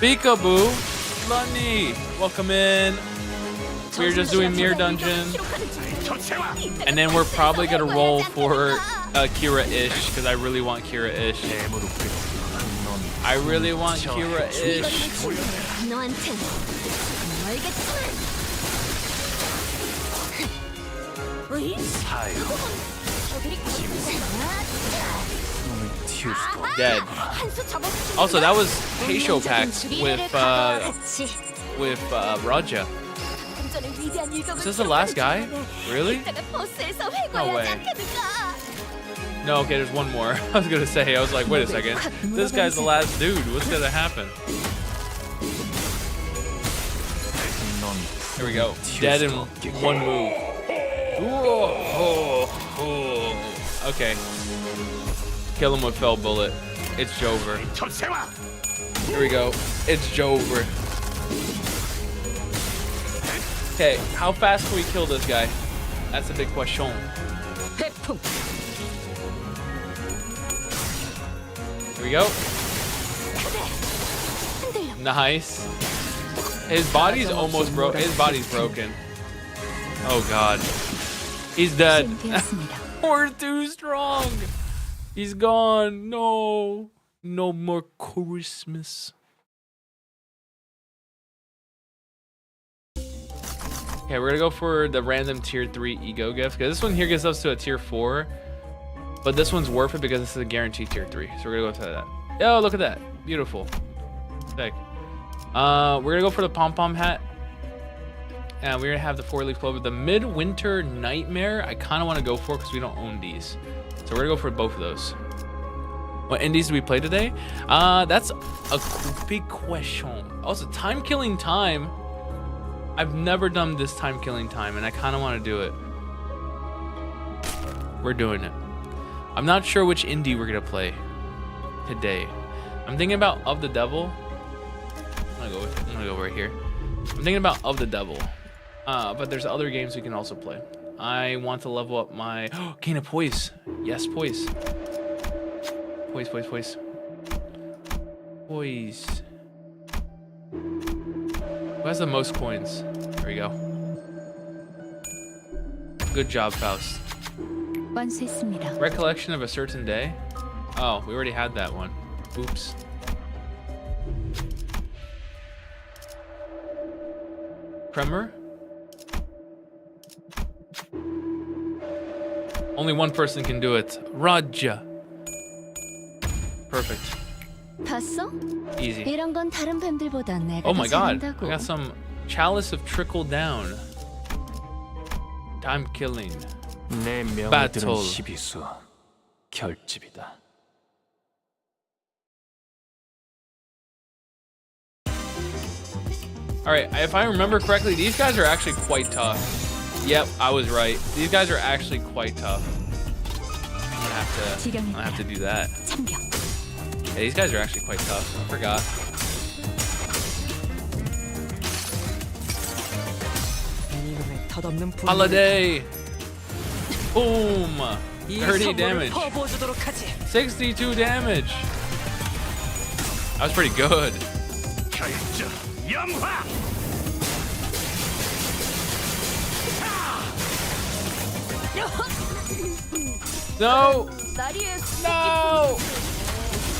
Peekaboo. Lunny. Welcome in. We're just doing Mirror Dungeon. And then we're probably gonna roll for Kira-ish, because I really want Kira-ish. I really want Kira-ish. 너한텐 알겠지만. Dead. Also, that was Keisho packs with Raja. Is this the last guy? Really? No way. No, okay, there's one more. I was gonna say, I was like, wait a second. This guy's the last dude. What's gonna happen? Here we go. Dead in one move. Okay. Kill him with fell bullet. It's Jover. Here we go. It's Jover. Okay, how fast can we kill this guy? That's a big question. 태풍. Here we go. Nice. His body's almost broken. His body's broken. Oh god. He's dead. We're too strong. He's gone. No. No more Christmas. Okay, we're gonna go for the random tier 3 ego gift, because this one here gets us to a tier 4. But this one's worth it because this is a guaranteed tier 3. So we're gonna go to that. Yo, look at that. Beautiful. Sick. We're gonna go for the pom-pom hat. And we're gonna have the 4-leaf clover. The midwinter nightmare, I kind of want to go for because we don't own these. So we're gonna go for both of those. What indies do we play today? That's a big question. Also, time killing time. I've never done this time killing time, and I kind of want to do it. We're doing it. I'm not sure which indie we're gonna play today. I'm thinking about Of the Devil. I'm gonna go right here. I'm thinking about Of the Devil. But there's other games we can also play. I want to level up my Gain of Poise. Yes, Poise. Poise, poise, poise. Poise. Who has the most coins? There we go. Good job, Faust. 완수했습니다. Recollection of a certain day. Oh, we already had that one. Oops. Tremor? Only one person can do it. Raja. Perfect. 봤어? Easy. 이런 건 다른 뱀들보다 내가 Oh my 더 god. 잘한다고. I got some Chalice of Trickle Down. Time killing. 내 명들은 Battle. 시비수 결집이다. Alright, if I remember correctly, these guys are actually quite tough. Yep, I was right. These guys are actually quite tough. I'm gonna have to do that. 참견. Yeah, these guys are actually quite tough. I forgot. 덧없는 분노를 Holiday. Boom. 이 30 선물을 damage. 퍼부어주도록 하지. 62 damage. That was pretty good. 결정 영화. No. 나리의 No.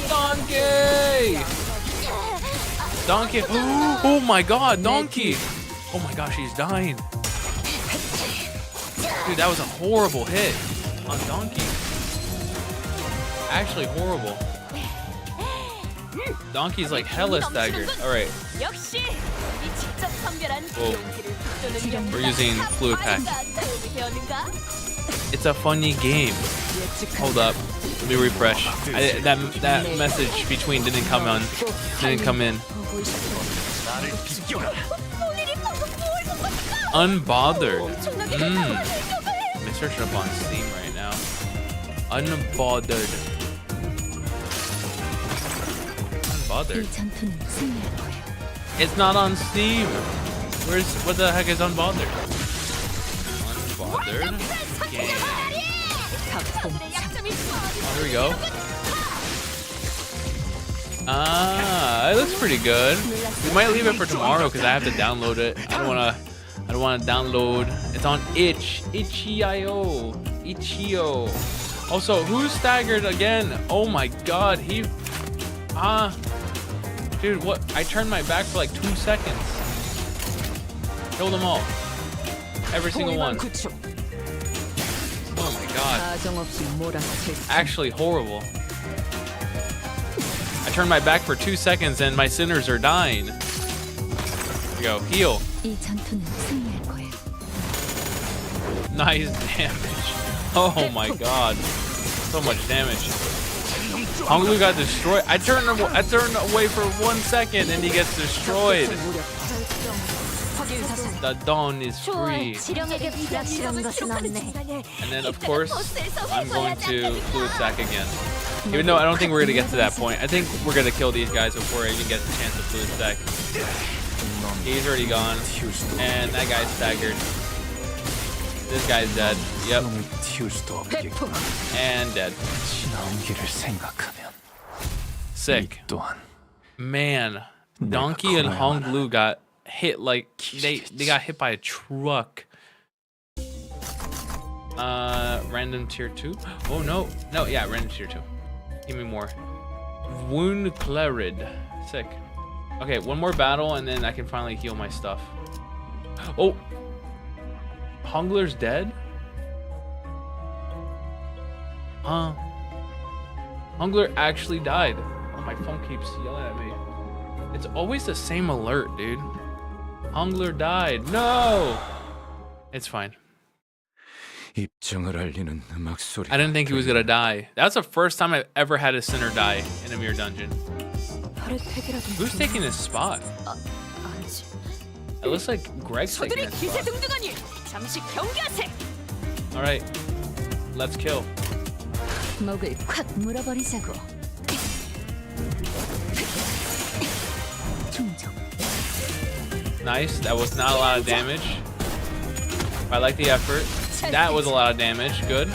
Donkey. Donkey. Oh my god, Donkey. Oh my gosh, he's dying. Dude, that was a horrible hit on Donkey. Actually horrible. Donkey's like hella staggered. Alright. 역시 이 직접 선별한 Whoa. 용기를 북돋는 영웅. We're using fluid pack. 도움이 되었는가? It's a funny game. Hold up. Let me refresh. That message between didn't come in. 나를 비껴라. 오늘이 방금 뭘 먹었을까? Unbothered. 엄청나게 Let 달콤한 me search it up on Steam right now. Unbothered. Unbothered. 전투는 승리할 거예요. It's not on Steam. What the heck is unbothered? Unbothered. Game. Oh, here we go. Ah, it looks pretty good. We might leave it for tomorrow because I have to download it. I don't wanna download. It's on itch.io. Itch.io. Also, who's staggered again? Oh my god, dude, what? I turned my back for like 2 seconds. Killed them all. Every single one. Oh my god. 가정없이 몰아칠 Actually horrible. I turned my back for 2 seconds and my sinners are dying. Here we go. Heal. 이 전투는 승리할 거예요. Nice damage. Oh my god. So much damage. Honglu got destroyed. I turned away for 1 second and he gets destroyed. The dawn is free. 지령에게 불확실한 것은 없네. And then of course, I'm going to fluid sack again. Even though I don't think we're gonna get to that point. I think we're gonna kill these guys before I even get the chance to fluid sack. He's already gone. And that guy's staggered. This guy's dead. Yep. 놈을 틔울 수도 없겠고. And dead. 지나온 길을 생각하면 Sick. 이 또한 Man, Donkey and Honglu got hit like they got hit by a truck. Random tier 2. Oh no. No, yeah, random tier 2. Give me more. Wound cleared. Sick. Okay, one more battle and then I can finally heal my stuff. Oh. Hongler's dead? Huh? Hongler actually died. Oh, my phone keeps yelling at me. It's always the same alert, dude. Hongler died. No! It's fine. 입정을 알리는 음악 소리. I didn't think he was gonna die. That's the first time I've ever had a sinner die in a mirror dungeon. Who's taking his spot? 아니지. It looks like Greg's taking 저들의 his 기세 spot. 등등하니 잠시 경계하세. Alright. Let's kill. 목을 콱 물어버리자고. 충족. Nice. That was not a lot of damage. I like the effort. That was a lot of damage. Good.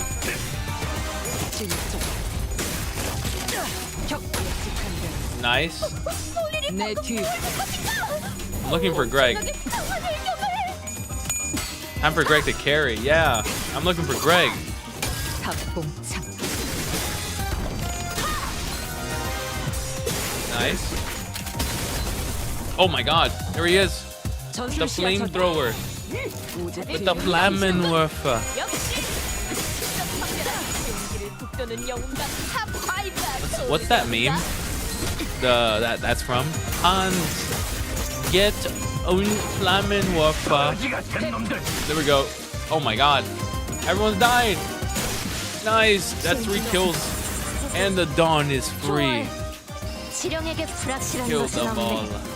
Nice. 내 뒤. I'm looking for Greg. Time for Greg to carry. Yeah. I'm looking for Greg. 닭봉창. Nice. Oh my god. There he is. The 전술 시야 전. flamethrower. With the flammenwerfer. What's that meme? That's from Hans. Get un flammenwerfer. There we go. Oh my god. Everyone's died. Nice. That's 3 kills. And the dawn is free. 지령에게 불확실한 Killed 것은 them all. 없네.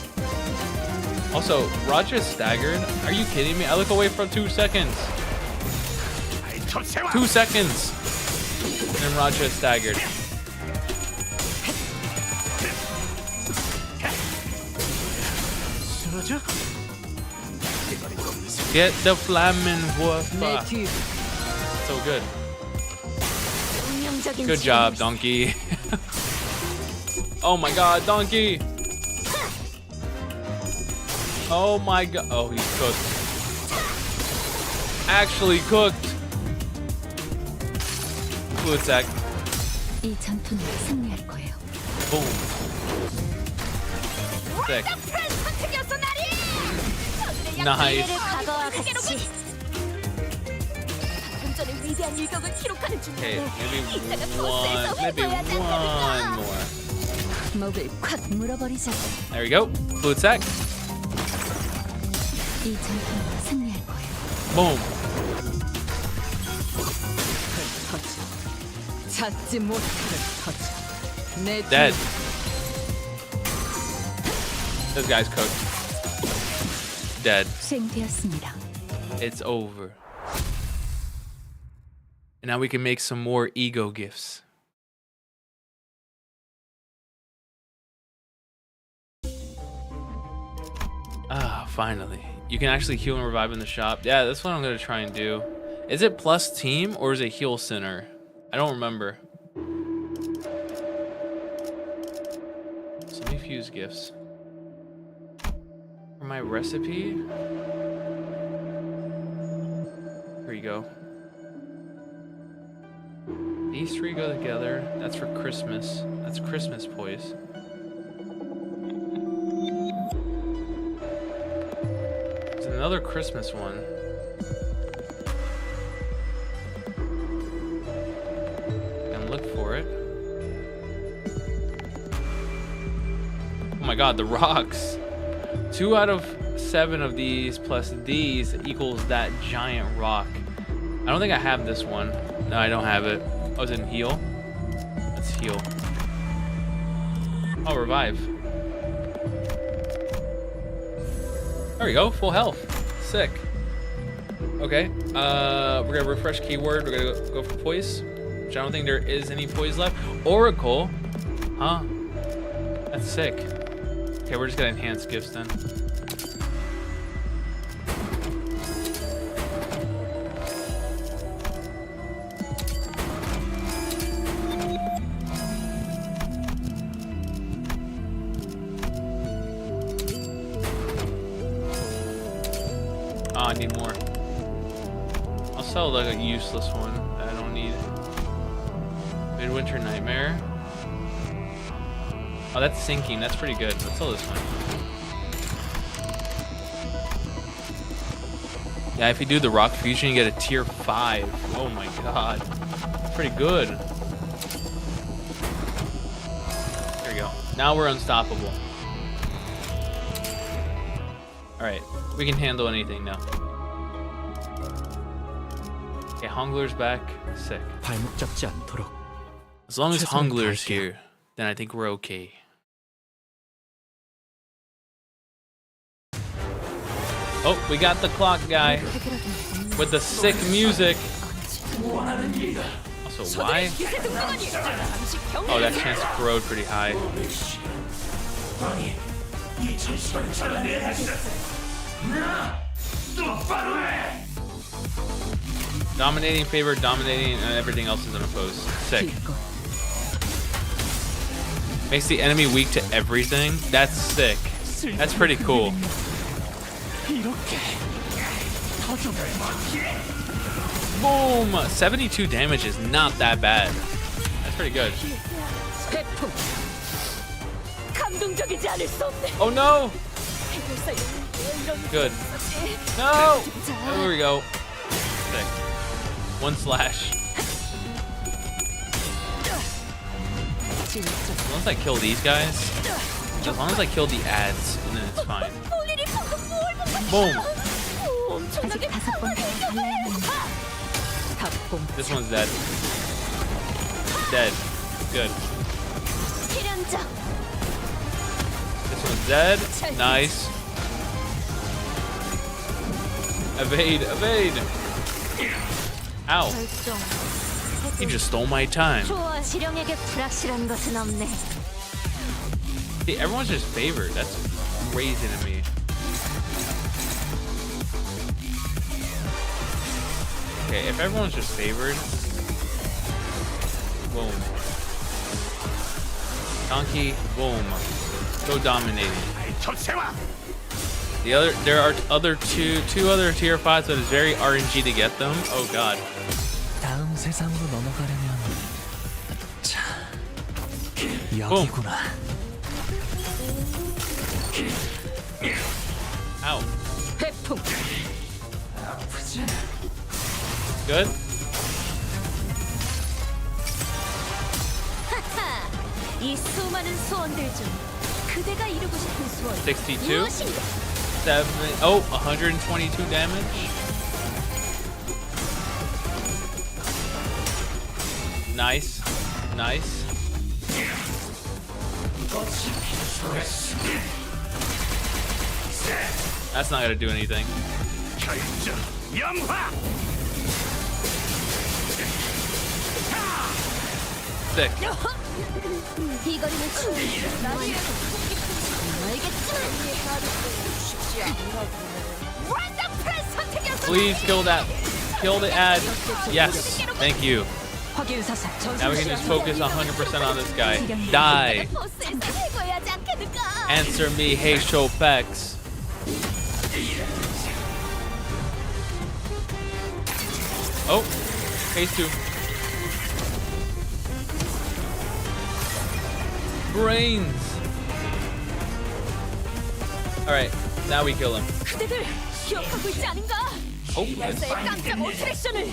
Also, Roger's staggered. Are you kidding me? I look away for 2 seconds. 2 seconds. And Roger staggered. 쓰러져? 대가리 없는 새끼. Get the flamin' 내 woofa. 뒤 So good. 운명적인 Good job, Donkey. Oh my god, Donkey! Oh my god. Oh, he's cooked. Actually cooked. Fluid sack. 이 전투는 승리할 거예요. Boom. Sick. 선택이었어, 나리! Nice. 과거와 같이 방금 전에 위대한 일격을 기록하는 Okay, 중인데 maybe 이따가 버스에서 maybe 회고해야 one more. 목을 콱 물어버리자고. There we go. Fluid sack. 이 전투는 승리할 거예요. Boom. 터져 찾지 못하는 터져 내 뒤 Dead. This guy's cooked. Dead. 수행되었습니다. It's over. And now we can make some more ego gifts. Ah, finally. You can actually heal and revive in the shop. Yeah, that's what I'm going to try and do. Is it plus team or is it heal center? I don't remember. So let me fuse gifts. For my recipe. Here you go. These three go together. That's for Christmas. That's Christmas poise. There's another Christmas one. And look for it. Oh my god, the rocks. 2 out of 7 of these plus these equals that giant rock. I don't think I have this one. No, I don't have it. Oh, it's in heal. Let's heal. Oh, revive. There we go, full health. Sick. Okay, we're gonna refresh keyword. We're gonna go for poise, which I don't think there is any poise left. Oracle, huh? That's sick. Okay, we're just gonna enhance gifts then. Oh, I need more. I'll sell like a useless one that I don't need. Midwinter Nightmare. Oh, that's sinking. That's pretty good. Let's sell this one. Yeah, if you do the rock fusion, you get a tier 5. Oh my god. Pretty good. There we go. Now we're unstoppable. Alright. We can handle anything now. Okay, Hongler's back. Sick. 발목 잡지 않도록. As long as 최선을 Hongler's 다할게요. here, then I think we're okay. Oh, we got the clock guy with the sick music. Also, why? Oh, that chance to corrode pretty high. Dominating favor, dominating, and everything else is unopposed. Sick. Makes the enemy weak to everything. That's sick. That's pretty cool. Boom! 72 damage is not that bad. That's pretty good. 감동적이지 않을 수 없네. Oh no! Good. No! 자, There we go. Sick. 1 slash. As long as I kill these guys, as long as I kill the ads, then it's fine. Boom! 아직 5번 달려야 합니다. This one's dead. Dead. Good. 필연적. This one's dead. Nice. Evade, evade. Ow. He just stole my time. 초와 실형에게 불확실한 것은 없네. See, everyone's just favored. That's crazy to me. Okay, if everyone's just favored. Boom. Donkey, boom. Go dominating. There are two other tier 5s that is very RNG to get them. Oh god. 다음 세상으로 넘어가려면 자, 여기구나. Ow. 회풍. Good? 이 수많은 소원들 중 그대가 이루고 싶은 소원 62. 무엇인가? 122 damage. Nice. Nice. That's not gonna do anything. Sick. 비거리는 충분히 알겠지만 Please kill that. Kill the ad. Yes. Thank you. 확인 사살. Now we can just focus 100% on this guy. Die. Answer me, hey Shopex. Oh, phase 2. Brains. All right, now we kill him. 그대들 기억하고 있지 않은가? Hopeless. 나의 깜짝 오퍼레이션을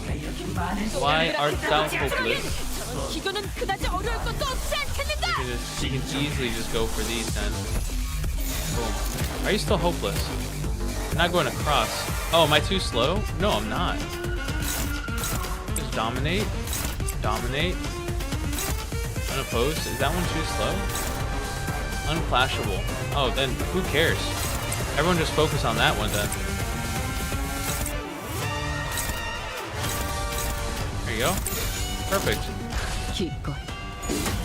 Why art thou hopeless? 저런 기교는 그다지 어려울 것도 없지 않겠는가? You can easily just go for these then. Boom. Are you still hopeless? I'm not going across. Oh, am I too slow? No, I'm not. Just dominate. Dominate. Unopposed. Is that one too slow? Unclashable. Oh, then who cares? Everyone just focus on that one then. There you go. Perfect. 기꺼이.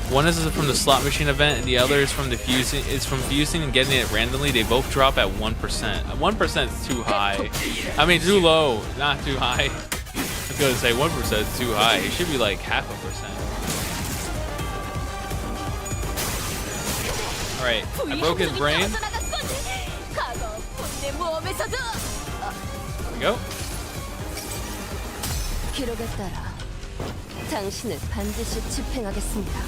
One is from the slot machine event, and the other is from the fusing. Is from fusing and getting it randomly. They both drop at 1%. 1% is too high. I mean, too low, not too high. I was gonna say 1% is too high. It should be like 0.5%. All right, I broke his brain. There we go. 기록에 따라 당신을 반드시 집행하겠습니다.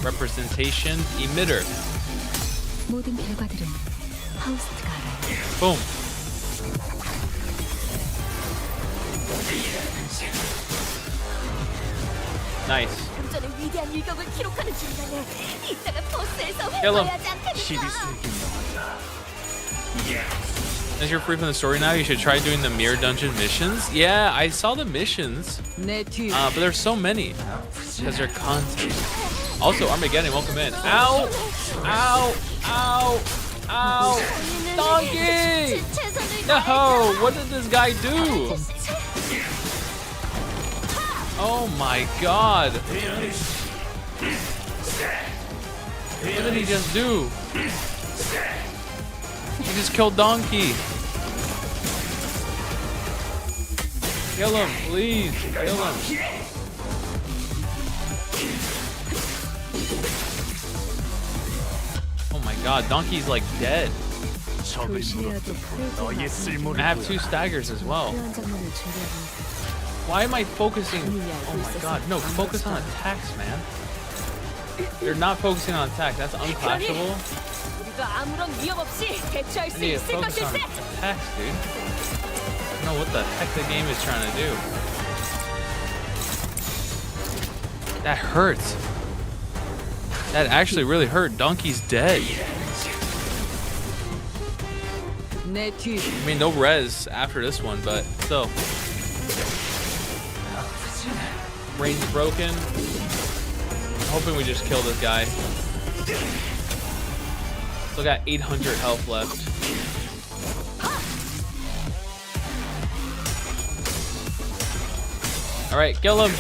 Representation emitter. 모든 결과들은 하우스트가 알아요. Boom. Nice. 전의 위대한 일격을 기록하는 중간에 이따가 버스에서 Kill him. 회고해야지 않겠는가? As you're free from the story now, you should try doing the mirror dungeon missions. Yeah, I saw the missions, 내 뒤. but there's so many because they're content. Also, Armageddon, welcome in. Ow! Ow! Ow! Ow! Donkey! No! What did this guy do? Oh my god! What did he just do? He just killed Donkey. Kill him, please. Kill him. Oh my god, Donkey's like dead. I have 2 staggers as well. Why am I focusing? Oh my god, no, focus on attacks, man. You're not focusing on attacks, that's unclashable. 아무런 위협 없이 대처할 I 수 need to 있을 focus on 것일세. attacks, dude. I don't know what the heck the game is trying to do. That hurts. That actually really hurt. Donkey's dead. 내 뒤. I mean, no res after this one, but still. Brain's broken. I'm hoping we just kill this guy. Still got 800 health left. All right, kill him.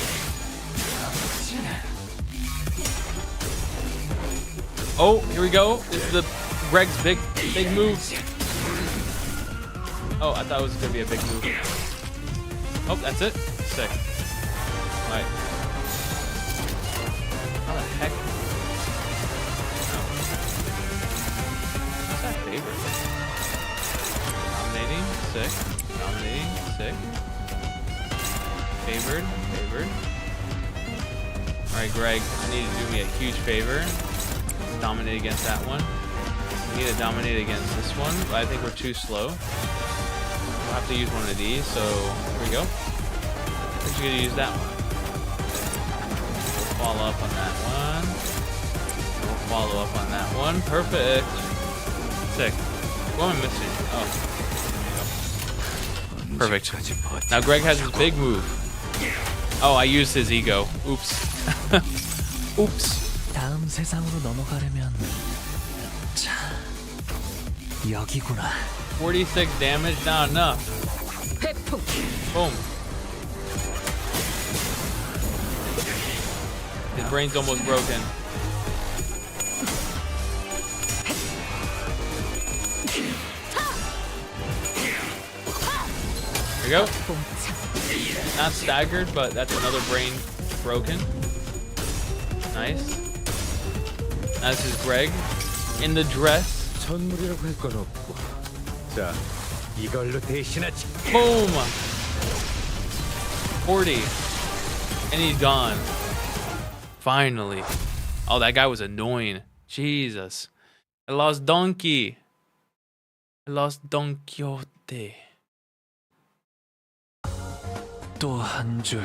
Oh, here we go. This is the Greg's big move. Oh, I thought it was gonna be a big move. Oh, that's it. Sick. Right. How the heck? Oh. What's that favorite? Dominating. Sick. Dominating. Sick. Favored. Favored. Alright, Greg. I need you to do me a huge favor. Dominate against that one. We need to dominate against this one, but I think we're too slow. We'll have to use one of these, so here we go. We're just gonna use that one. We'll follow up on that one. We'll follow up on that one. Perfect. Sick. What am I missing? Oh. There we go. Perfect. Now Greg has his big move. Oh, I used his ego. Oops. Oops. 다음 세상으로 넘어가려면 자 여기구나. 46 damage, not enough. 회풍. Boom. His brain's almost broken. There you go. Not staggered, but that's another brain broken. Nice. Now this is Greg in the dress. 선물이라고 할 건 없고. 자, 이걸로 대신하지. Boom. 40. And he's gone. Finally. Oh, that guy was annoying. Jesus. I lost Donkey. I lost Don Quixote. 또 한 줄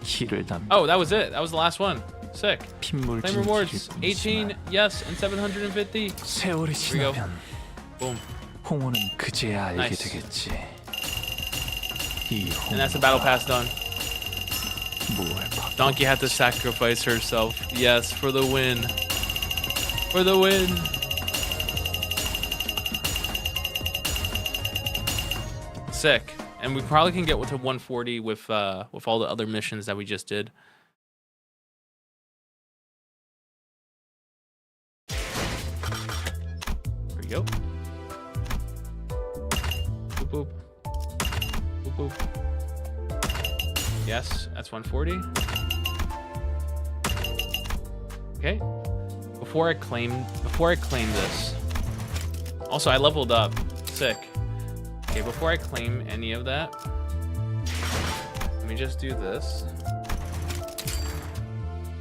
힐을 담. Oh, that was it. That was the last one. Sick. 핏물 Claim rewards. 18, yes, and 750. 세월이 Here we go. 지나면 Boom. 홍호는 그제야 알게 Nice. 되겠지. 이 And that's the battle pass done. 뭘 바꿔. Donkey had to sacrifice herself. Yes, for the win. For the win. Sick. And we probably can get to 140 with all the other missions that we just did. There we go. Boop boop. Boop boop. Yes, that's 140. Okay. Before I claim this. Also, I leveled up. Sick. Okay, before I claim any of that, let me just do this.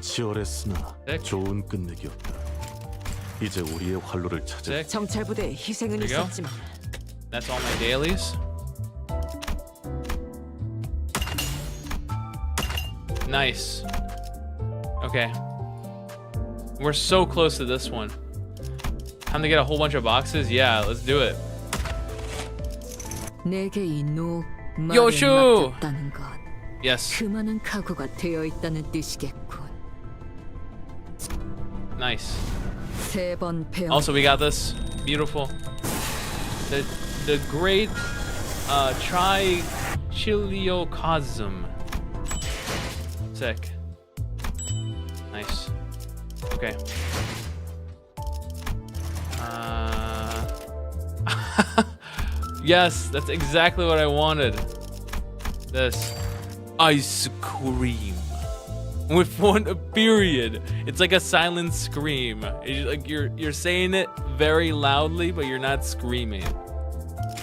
치열했으나 Sick. 좋은 끝내기였다. 이제 우리의 활로를 찾아. Sick. 정찰부대에 희생은 There you go. 있었지만 That's all my dailies. Nice. Okay. We're so close to this one. Time to get a whole bunch of boxes? Yeah, let's do it. 내게 이 노 말을 요슈! 맡겼다는 것. Yes. 그만한 각오가 되어 있다는 뜻이겠군. Nice. 세 번 배워. Also, we got this. Beautiful. The great trichiliocosm. Sick. Nice. Okay. Yes, that's exactly what I wanted. This ice cream with one period. It's like a silent scream. It's like you're saying it very loudly, but you're not screaming.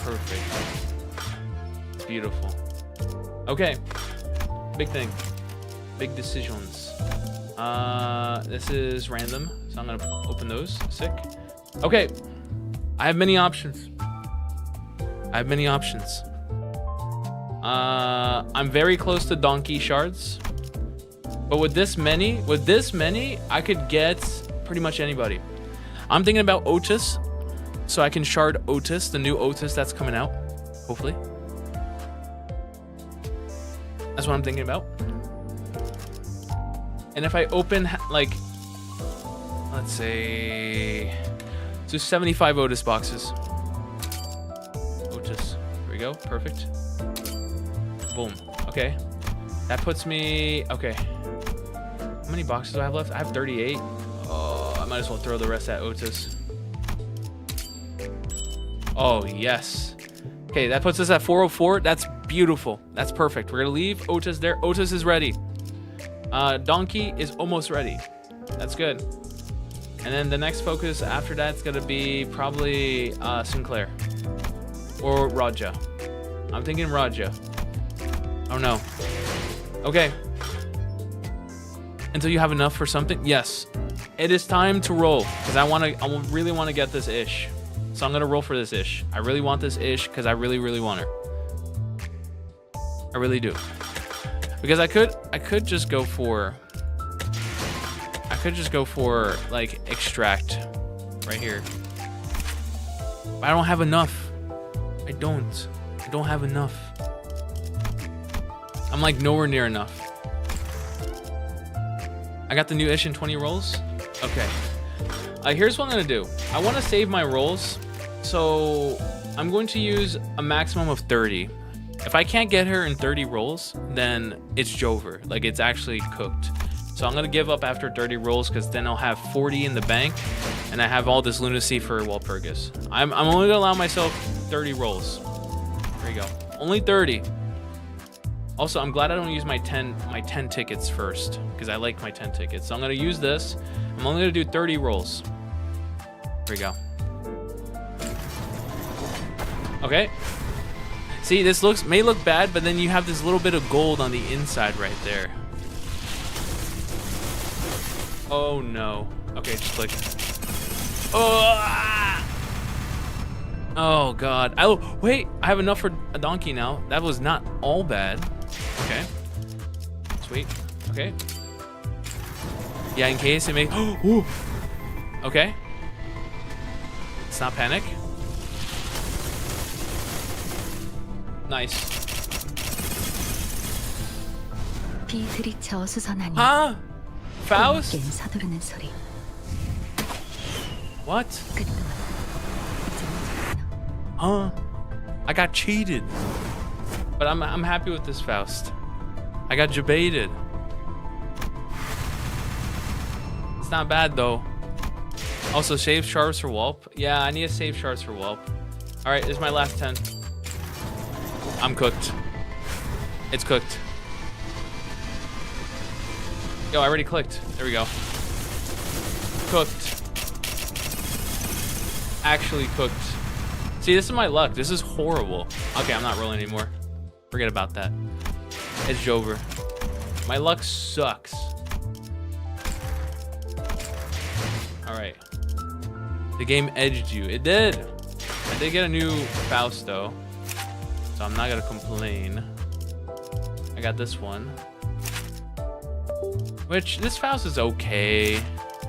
Perfect. Beautiful. Okay. Big thing. Big decisions. This is random, so I'm gonna open those. Sick. Okay. I have many options. I'm very close to donkey shards. But with this many, I could get pretty much anybody. I'm thinking about Otis, so I can shard Otis, the new Otis that's coming out, hopefully. That's what I'm thinking about. And if I open, like, let's say, so 75 Otis boxes. Otis, there we go, perfect. Boom, okay. That puts me, okay. How many boxes do I have left? I have 38. Oh, I might as well throw the rest at Otis. Oh, yes. Okay, that puts us at 404. That's beautiful. That's perfect. We're gonna leave Otis there. Otis is ready. Donkey is almost ready. That's good. And then the next focus after that's gonna be probably Sinclair or Raja. I'm thinking Raja. Oh no. Okay. Until you have enough for something. Yes. It is time to roll because I really want to get this ish. So I'm gonna roll for this ish. I really want this ish because I really want her. I really do. Because I could just go for like extract right here. But I don't have enough. I don't have enough. I'm like nowhere near enough. I got the new ish in 20 rolls. Okay. Here's what I'm gonna do. I want to save my rolls, so I'm going to use a maximum of 30. If I can't get her in 30 rolls, then it's Jover. Like, it's actually cooked. So I'm gonna give up after 30 rolls because then I'll have 40 in the bank, and I have all this lunacy for Walpurgis. I'm only gonna allow myself 30 rolls. There you go. Only 30. Also, I'm glad I don't use my 10 tickets first because I like my 10 tickets. So I'm gonna use this. I'm only gonna do 30 rolls. There we go. Okay. See, this may look bad, but then you have this little bit of gold on the inside right there. Oh no. Okay, just click. Oh god. Oh wait, I have enough for a donkey now. That was not all bad. Okay. Sweet. Okay. Yeah, in case it may. Ooh. Okay. Let's not panic. Nice. Huh? Faust? What? Huh? I got cheated. But I'm happy with this Faust. I got jebaited. It's not bad though. Also, save shards for Whelp. Yeah, I need to save shards for Whelp. All right, this is my last 10. I'm cooked. It's cooked. Yo, I already clicked. There we go. Cooked. Actually cooked. See, this is my luck. This is horrible. Okay, I'm not rolling anymore. Forget about that. It's Jover. My luck sucks. All right. The game edged you. It did. I did get a new Faust though, so I'm not gonna complain. I got this one, which this Faust is okay.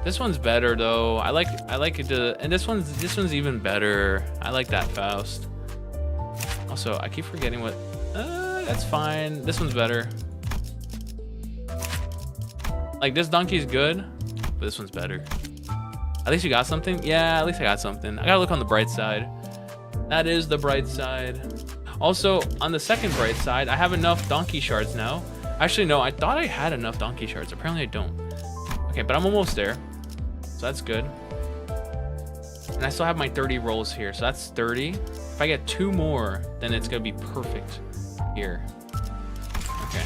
This one's better though. I like it to, and this one's even better. I like that Faust. Also, I keep forgetting what. That's fine. This one's better. Like, this donkey's good, but this one's better. At least you got something. Yeah, at least I got something. I gotta look on the bright side. That is the bright side. Also, on the second bright side, I have enough donkey shards now. Actually, no, I thought I had enough donkey shards. Apparently I don't. Okay, but I'm almost there. So that's good. And I still have my 30 rolls here. So that's 30. If I get 2 more, then it's gonna be perfect here. Okay.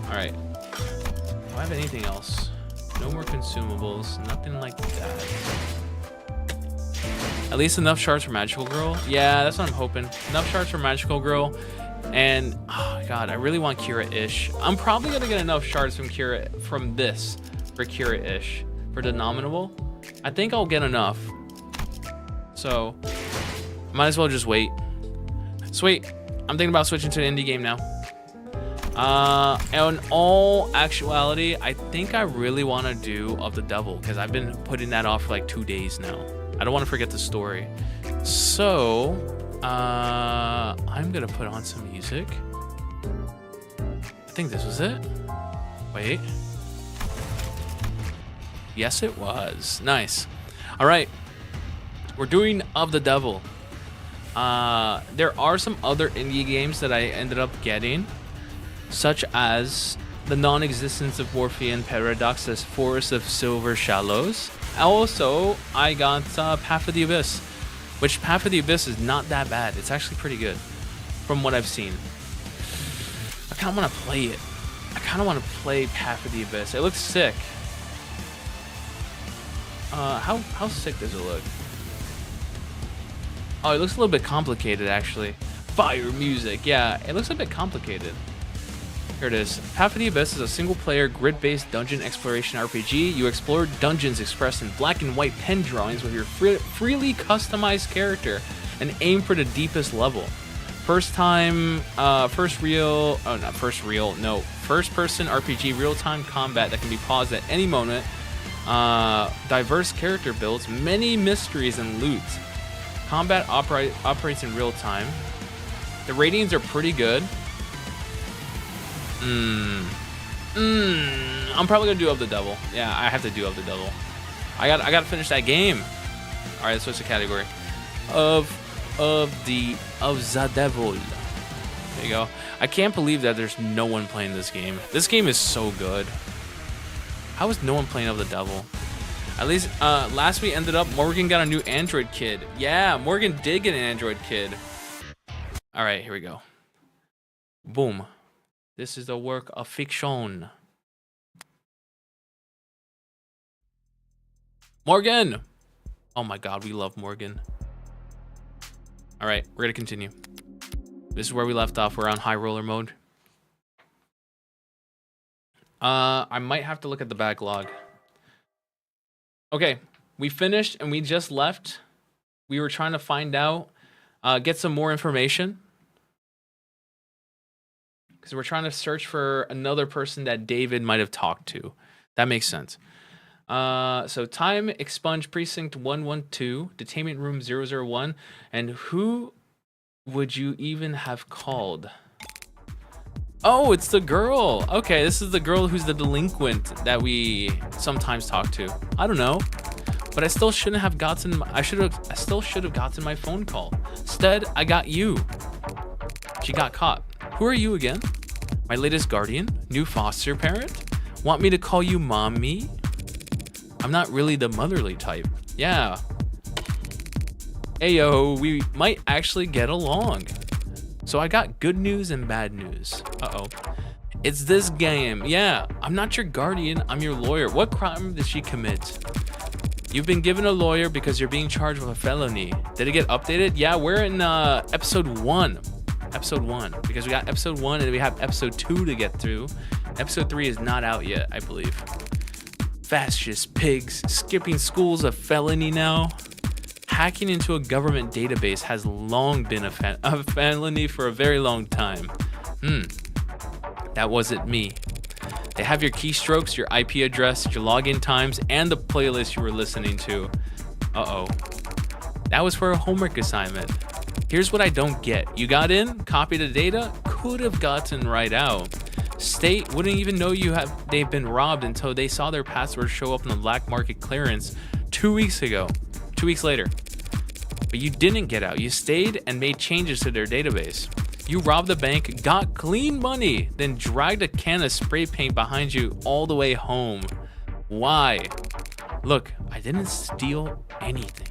All right. Do I have anything else? No more consumables. Nothing like that. At least enough shards for Magical Girl. Yeah, that's what I'm hoping. Enough shards for Magical Girl. And, oh god, I really want Kira-ish. I'm probably gonna get enough shards from Kira, from this, for Kira-ish. For Denominable. I think I'll get enough. So, might as well just wait. Sweet. I'm thinking about switching to an indie game now. In all actuality, I think I really want to do Of the Devil, because I've been putting that off for like 2 days now. I don't want to forget the story. So, I'm gonna put on some music. I think this was it. Wait. Yes, it was. Nice. All right. We're doing Of the Devil. There are some other indie games that I ended up getting, such as The Non-Existence of Orphean Paradox's Forest of Silver Shallows. Also, I got Path of the Abyss. which Path of the Abyss is not that bad. It's actually pretty good from what I've seen. I kind of want to play it. I kind of want to play Path of the Abyss. It looks sick. How sick does it look? Oh, it looks a little bit complicated, actually. Fire music. Yeah, it looks a bit complicated. Here it is. Path of the Abyss is a single-player, grid-based dungeon exploration RPG. You explore dungeons expressed in black and white pen drawings with your freely customized character and aim for the deepest level. First-person RPG real-time combat that can be paused at any moment. Diverse character builds, many mysteries and loot. Combat operates in real time. The ratings are pretty good. I'm probably gonna do Of the Devil. Yeah, I have to do Of the Devil. I gotta finish that game. All right, let's switch the category. Of the Devil. There you go. I can't believe that there's no one playing this game. This game is so good. How is no one playing Of the Devil? At least last we ended up, Morgan got a new Android kid. Yeah, Morgan did get an Android kid. All right, here we go. Boom. This is the work of fiction. Morgan! Oh my god, we love Morgan. All right, we're gonna continue. This is where we left off. We're on high roller mode. I might have to look at the backlog. Okay, we finished and we just left. We were trying to find out, get some more information. Because we're trying to search for another person that David might have talked to. That makes sense. So time expunge precinct 112, detainment room 001, and who would you even have called? Oh, it's the girl. Okay, this is the girl who's the delinquent that we sometimes talk to. I don't know, but I still shouldn't have gotten. I still should have gotten my phone call. Instead, I got you. She got caught. Who are you again? My latest guardian, new foster parent. Want me to call you mommy? I'm not really the motherly type. Yeah. Ayo, we might actually get along. So I got good news and bad news. Uh-oh. It's this game. Yeah, I'm not your guardian, I'm your lawyer. What crime did she commit? You've been given a lawyer because you're being charged with a felony. Did it get updated? Yeah, we're in episode 1. Episode 1. Because we got episode 1 and we have episode 2 to get through. Episode 3 is not out yet, I believe. Fascist pigs. Skipping school's a felony now. Hacking into a government database has long been a felony for a very long time. That wasn't me. They have your keystrokes, your IP address, your login times, and the playlist you were listening to. Uh-oh. That was for a homework assignment. Here's what I don't get. You got in, copied the data, could have gotten right out. State wouldn't even know they've been robbed until they saw their password show up in the black market clearance 2 weeks ago. 2 weeks later. But you didn't get out. You stayed and made changes to their database. You robbed the bank, got clean money, then dragged a can of spray paint behind you all the way home. Why? Look, I didn't steal anything,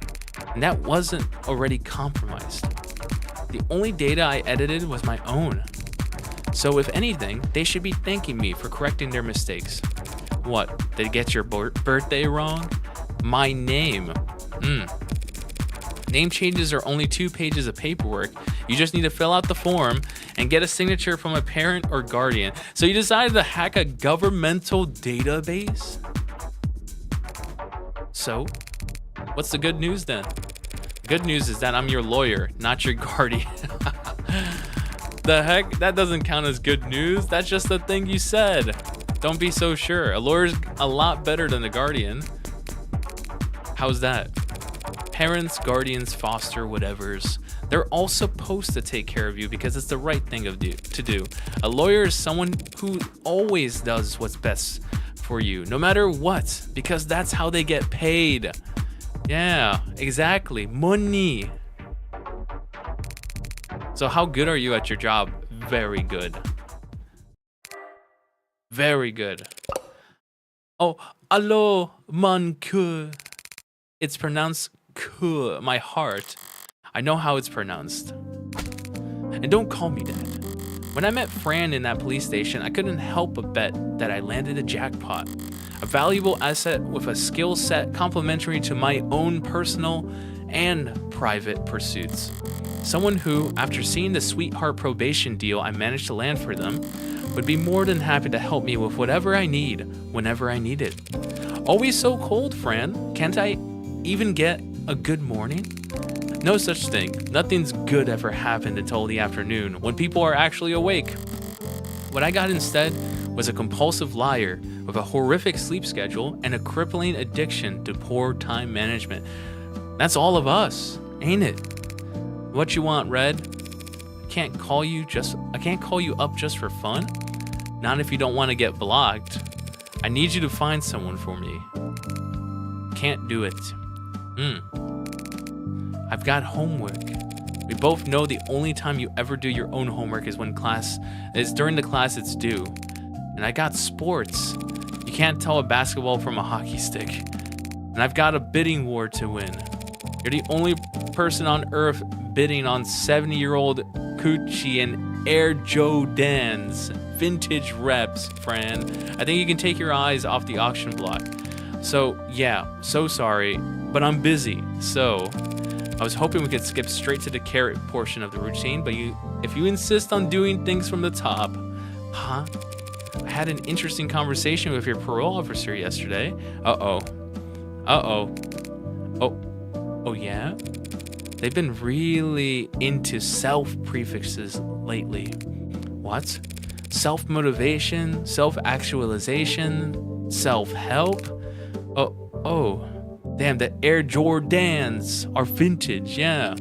and that wasn't already compromised. The only data I edited was my own. So if anything, they should be thanking me for correcting their mistakes. What, did they get your birthday wrong? My name. Name changes are only 2 pages of paperwork. You just need to fill out the form and get a signature from a parent or guardian. So you decided to hack a governmental database? So, what's the good news then? The good news is that I'm your lawyer, not your guardian. The heck? That doesn't count as good news. That's just the thing you said. Don't be so sure. A lawyer's a lot better than a guardian. How's that? Parents, guardians, foster, whatevers. They're all supposed to take care of you because it's the right thing to do. A lawyer is someone who always does what's best for you, no matter what, because that's how they get paid. Yeah, exactly. Money. So how good are you at your job? Very good. Very good. Oh, allo, mon cœur. It's pronounced cœur, my heart. I know how it's pronounced. And don't call me that. When I met Fran in that police station, I couldn't help but bet that I landed a jackpot. A valuable asset with a skill set complementary to my own personal and private pursuits. Someone who, after seeing the sweetheart probation deal I managed to land for them, would be more than happy to help me with whatever I need, whenever I need it. Always so cold, Fran. Can't I even get a good morning? No such thing. Nothing's good ever happened until the afternoon, when people are actually awake. What I got instead was a compulsive liar with a horrific sleep schedule and a crippling addiction to poor time management. That's all of us, ain't it? What you want, Red? I can't call you up just for fun. Not if you don't want to get blocked. I need you to find someone for me. Can't do it. I've got homework. We both know the only time you ever do your own homework is during the class it's due. And I got sports. You can't tell a basketball from a hockey stick. And I've got a bidding war to win. You're the only person on earth bidding on 70-year-old Gucci and Air Jordans vintage reps, Fran. I think you can take your eyes off the auction block. So yeah, so sorry, but I'm busy. So I was hoping we could skip straight to the carrot portion of the routine, but if you insist on doing things from the top, huh? I had an interesting conversation with your parole officer yesterday. Oh yeah? They've been really into self-prefixes lately. What? Self-motivation, self-actualization, self-help? Oh. Damn, the Air Jordans are vintage, yeah.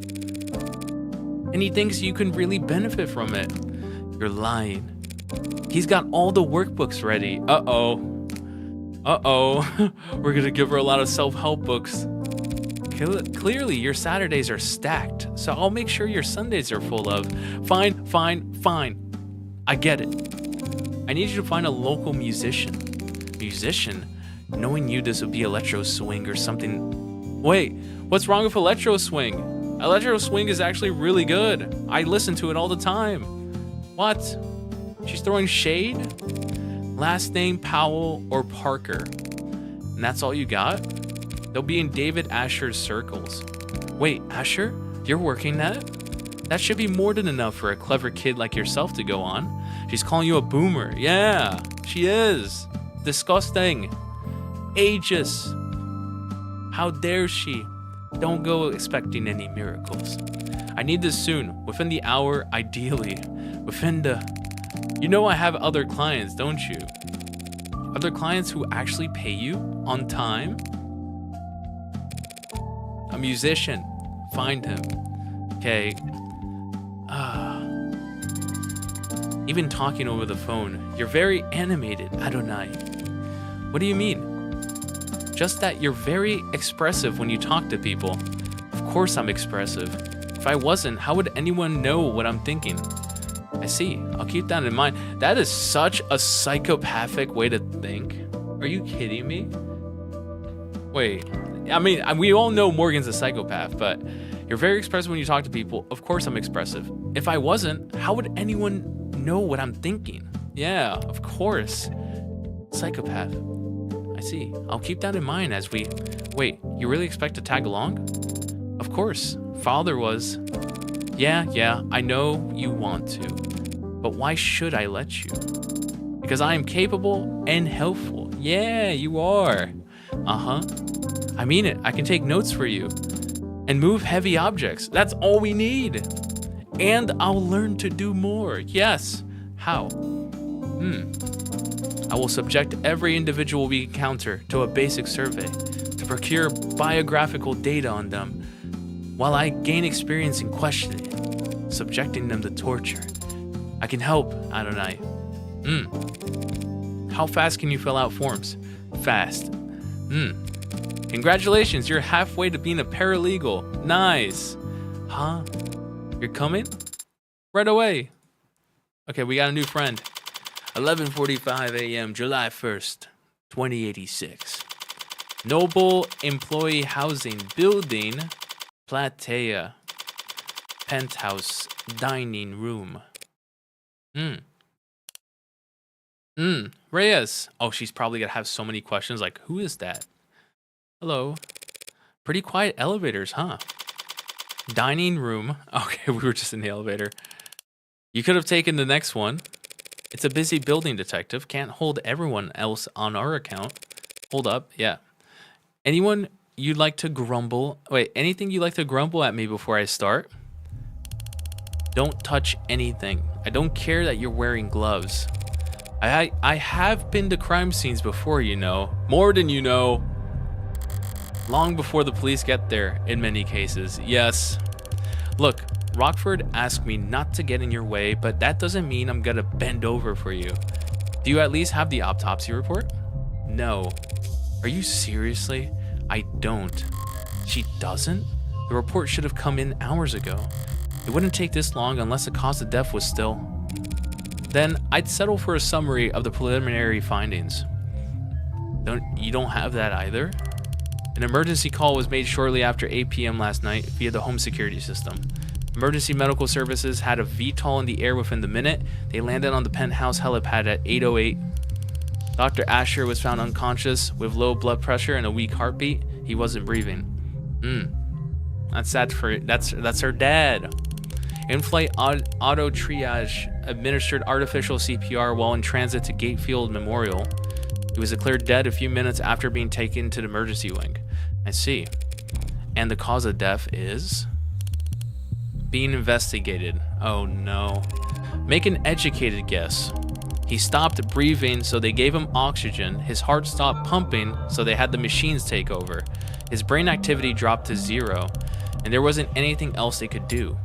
And he thinks you can really benefit from it. You're lying. He's got all the workbooks ready. Uh-oh. We're gonna give her a lot of self-help books. Clearly, your Saturdays are stacked, so I'll make sure your Sundays are full of. Fine. I get it. I need you to find a local musician. Musician? Knowing you, this would be electro swing or something. Wait, what's wrong with electro swing? Electro swing is actually really good. I listen to it all the time. What? She's throwing shade? Last name Powell or Parker. And that's all you got? They'll be in David Asher's circles. Wait, Asher? You're working that? That should be more than enough for a clever kid like yourself to go on. She's calling you a boomer. Yeah, she is. Disgusting. Ageist. How dare she? Don't go expecting any miracles. I need this soon, within the hour, ideally. You know I have other clients, don't you? Other clients who actually pay you on time? A musician. Find him. Okay. Even talking over the phone, you're very animated, Adonai. What do you mean? Just that you're very expressive when you talk to people. Of course I'm expressive. If I wasn't, how would anyone know what I'm thinking? I see. I'll keep that in mind. That is such a psychopathic way to think. Are you kidding me? Wait. I mean, we all know Morgan's a psychopath, but you're very expressive when you talk to people. Of course I'm expressive. If I wasn't, how would anyone know what I'm thinking? Yeah, of course. Psychopath. I see. I'll keep that in mind as we... Wait, you really expect to tag along? Of course. Father was... Yeah, I know you want to. But why should I let you? Because I am capable and helpful. Yeah, you are. Uh-huh. I mean it. I can take notes for you. And move heavy objects. That's all we need. And I'll learn to do more. Yes. How? I will subject every individual we encounter to a basic survey to procure biographical data on them while I gain experience in questioning, subjecting them to torture. I can help, Adonai. How fast can you fill out forms? Fast. Congratulations, you're halfway to being a paralegal. Nice. Huh? You're coming? Right away. Okay, we got a new friend. 11:45 a.m., July 1st, 2086. Noble Employee Housing Building, Platea. penthouse dining room. Reyes. Oh, she's probably gonna have so many questions like, who is that? Hello. Pretty quiet elevators, huh? Dining room. Okay, we were just in the elevator. You could have taken the next one. It's a busy building, detective. Can't hold everyone else on our account. Hold up. Yeah. Anything you'd like to grumble at me before I start? Don't touch anything. I don't care that you're wearing gloves. I have been to crime scenes before, you know. More than you know. Long before the police get there, in many cases. Yes. Look, Rockford asked me not to get in your way, but that doesn't mean I'm gonna bend over for you. Do you at least have the autopsy report? No. Are you seriously? I don't. She doesn't? The report should have come in hours ago. It wouldn't take this long unless the cause of death was still. Then I'd settle for a summary of the preliminary findings. You don't have that either? An emergency call was made shortly after 8 p.m. last night via the home security system. Emergency medical services had a VTOL in the air within the minute. They landed on the penthouse helipad at 8:08. Dr. Asher was found unconscious with low blood pressure and a weak heartbeat. He wasn't breathing. That's sad for that's her dad. In-flight auto triage administered artificial CPR while in transit to Gatefield Memorial. He was declared dead a few minutes after being taken to the emergency wing. I see. And the cause of death is being investigated. Oh no. Make an educated guess. He stopped breathing, so they gave him oxygen. His heart stopped pumping, so they had the machines take over. His brain activity dropped to 0, and there wasn't anything else they could do.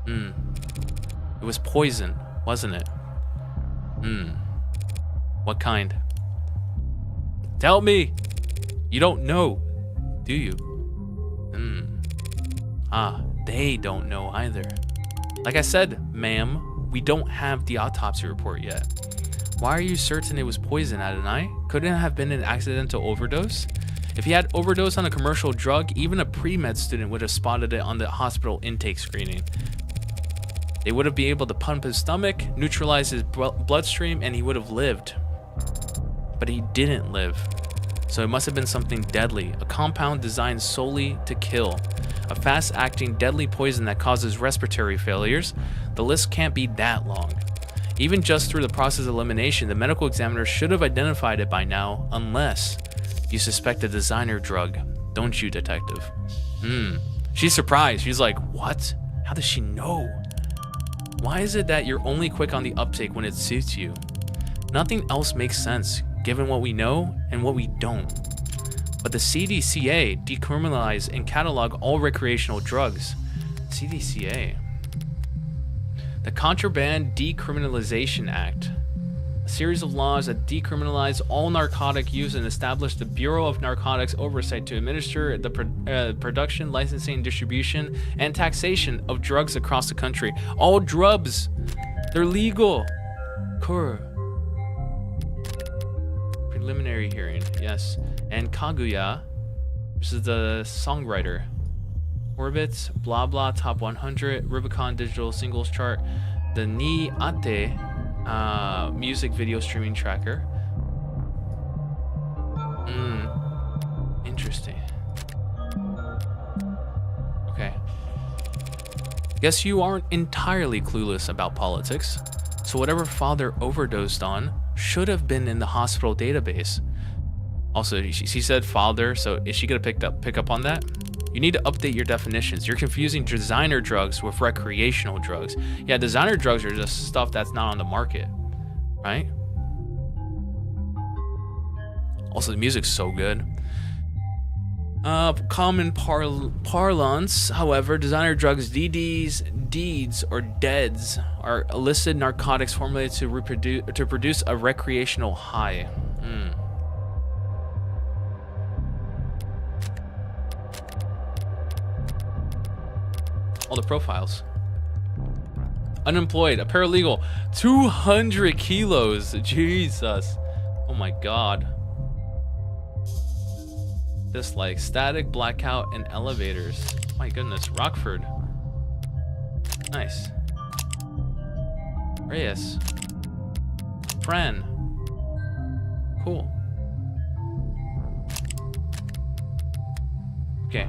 It was poison, wasn't it? What kind? Tell me! You don't know, do you? They don't know either. Like I said, ma'am, we don't have the autopsy report yet. Why are you certain it was poison, Adonai? Couldn't it have been an accidental overdose? If he had overdosed on a commercial drug, even a pre-med student would have spotted it on the hospital intake screening. They would have been able to pump his stomach, neutralize his bloodstream, and he would have lived. But he didn't live. So it must have been something deadly, a compound designed solely to kill. A fast-acting, deadly poison that causes respiratory failures. The list can't be that long. Even just through the process of elimination, the medical examiner should have identified it by now, unless you suspect a designer drug, don't you, detective? She's surprised. She's like, what? How does she know? Why is it that you're only quick on the uptake when it suits you? Nothing else makes sense, given what we know and what we don't. But the CDCA decriminalized and catalog all recreational drugs. CDCA. The Contraband Decriminalization Act. A series of laws that decriminalize all narcotic use and establish the Bureau of Narcotics Oversight to administer the production, licensing, distribution, and taxation of drugs across the country. All drugs, they're legal. Preliminary hearing, yes. And Kaguya, this is the songwriter. Orbits, blah blah, top 100, Rubicon digital singles chart, the Ni Ate music video streaming tracker. Interesting. Okay. Guess you aren't entirely clueless about politics. So whatever father overdosed on should have been in the hospital database. Also, she said father, so is she gonna pick up on that? You need to update your definitions. You're confusing designer drugs with recreational drugs. Yeah, designer drugs are just stuff that's not on the market, right? Also, the music's so good. Common parlance, however, designer drugs, DDs, deeds, or deads are illicit narcotics formulated to produce a recreational high. All the profiles. Unemployed, a paralegal, 200 kilos. Jesus. Oh my god. Dislike, static, blackout, and elevators. My goodness, Rockford. Nice. Reyes. Fran. Cool. Okay.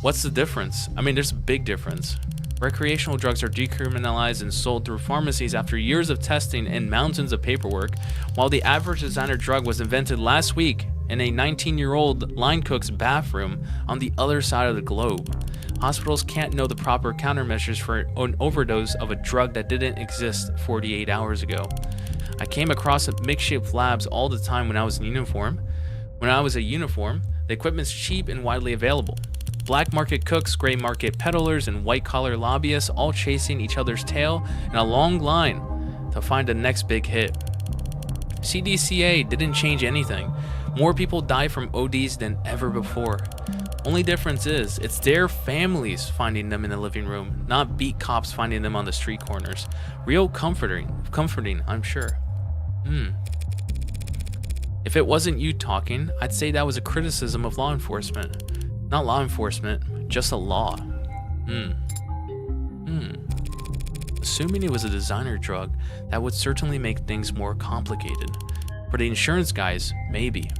What's the difference? I mean, there's a big difference. Recreational drugs are decriminalized and sold through pharmacies after years of testing and mountains of paperwork, while the average designer drug was invented last week in a 19-year-old line cook's bathroom on the other side of the globe. Hospitals can't know the proper countermeasures for an overdose of a drug that didn't exist 48 hours ago. I came across makeshift labs all the time when I was in uniform. When I was a uniform, the equipment's cheap and widely available. Black market cooks, gray market peddlers, and white-collar lobbyists all chasing each other's tail in a long line to find the next big hit. CDCA didn't change anything. More people die from ODs than ever before. Only difference is, it's their families finding them in the living room, not beat cops finding them on the street corners. Real comforting, I'm sure. If it wasn't you talking, I'd say that was a criticism of law enforcement. Not law enforcement, just a law. Assuming it was a designer drug, that would certainly make things more complicated. For the insurance guys, maybe.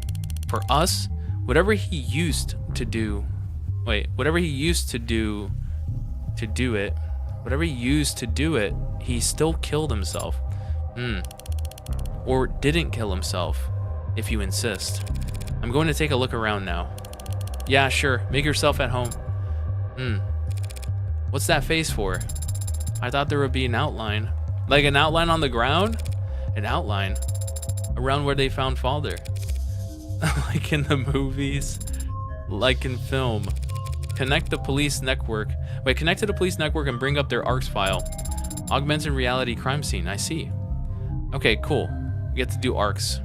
For us, whatever he used to do it, he still killed himself. Or didn't kill himself, if you insist. I'm going to take a look around now. Yeah, sure, make yourself at home. What's that face for? I thought there would be an outline. Like an outline on the ground? An outline? Around where they found father. Like in the movies. Like in film. Connect to the police network and bring up their ARCS file. Augmented reality crime scene, I see. Okay, cool. We get to do ARCS.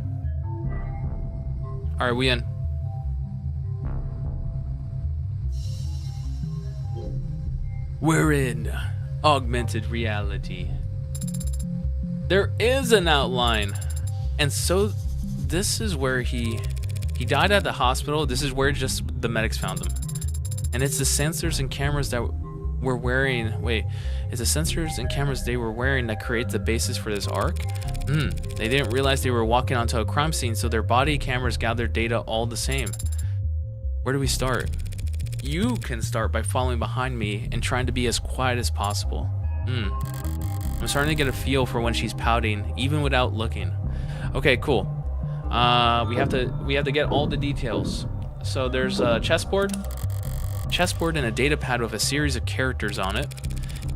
Alright, we in. We're in augmented reality. There is an outline. And so this is where he died at the hospital. This is where just the medics found him. And it's the sensors and cameras that were wearing, it's the sensors and cameras they were wearing that create the basis for this arc. They didn't realize they were walking onto a crime scene, so their body cameras gathered data all the same. Where do we start? You can start by following behind me and trying to be as quiet as possible. I'm starting to get a feel for when she's pouting, even without looking. Okay, cool. We have to get all the details. So there's a chessboard and a data pad with a series of characters on it.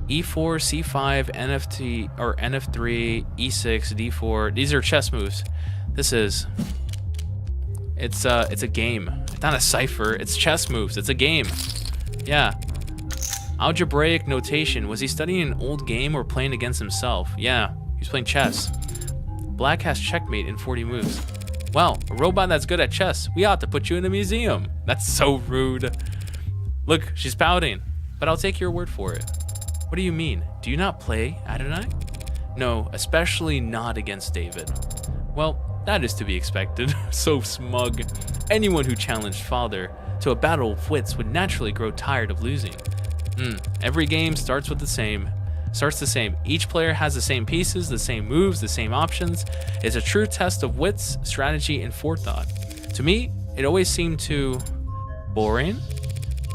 E4, C5, NFT or NF3, E6, D4. These are chess moves. It's a game. It's not a cipher. It's chess moves. It's a game. Yeah. Algebraic notation. Was he studying an old game or playing against himself? Yeah, he's playing chess. Black has checkmate in 40 moves. Well, a robot that's good at chess. We ought to put you in a museum. That's so rude. Look, she's pouting, but I'll take your word for it. What do you mean? Do you not play, Adonai? No, especially not against David. Well, that is to be expected. So smug. Anyone who challenged father to a battle of wits would naturally grow tired of losing. Every game starts the same. Each player has the same pieces, the same moves, the same options. It's a true test of wits, strategy, and forethought. To me, it always seemed too boring,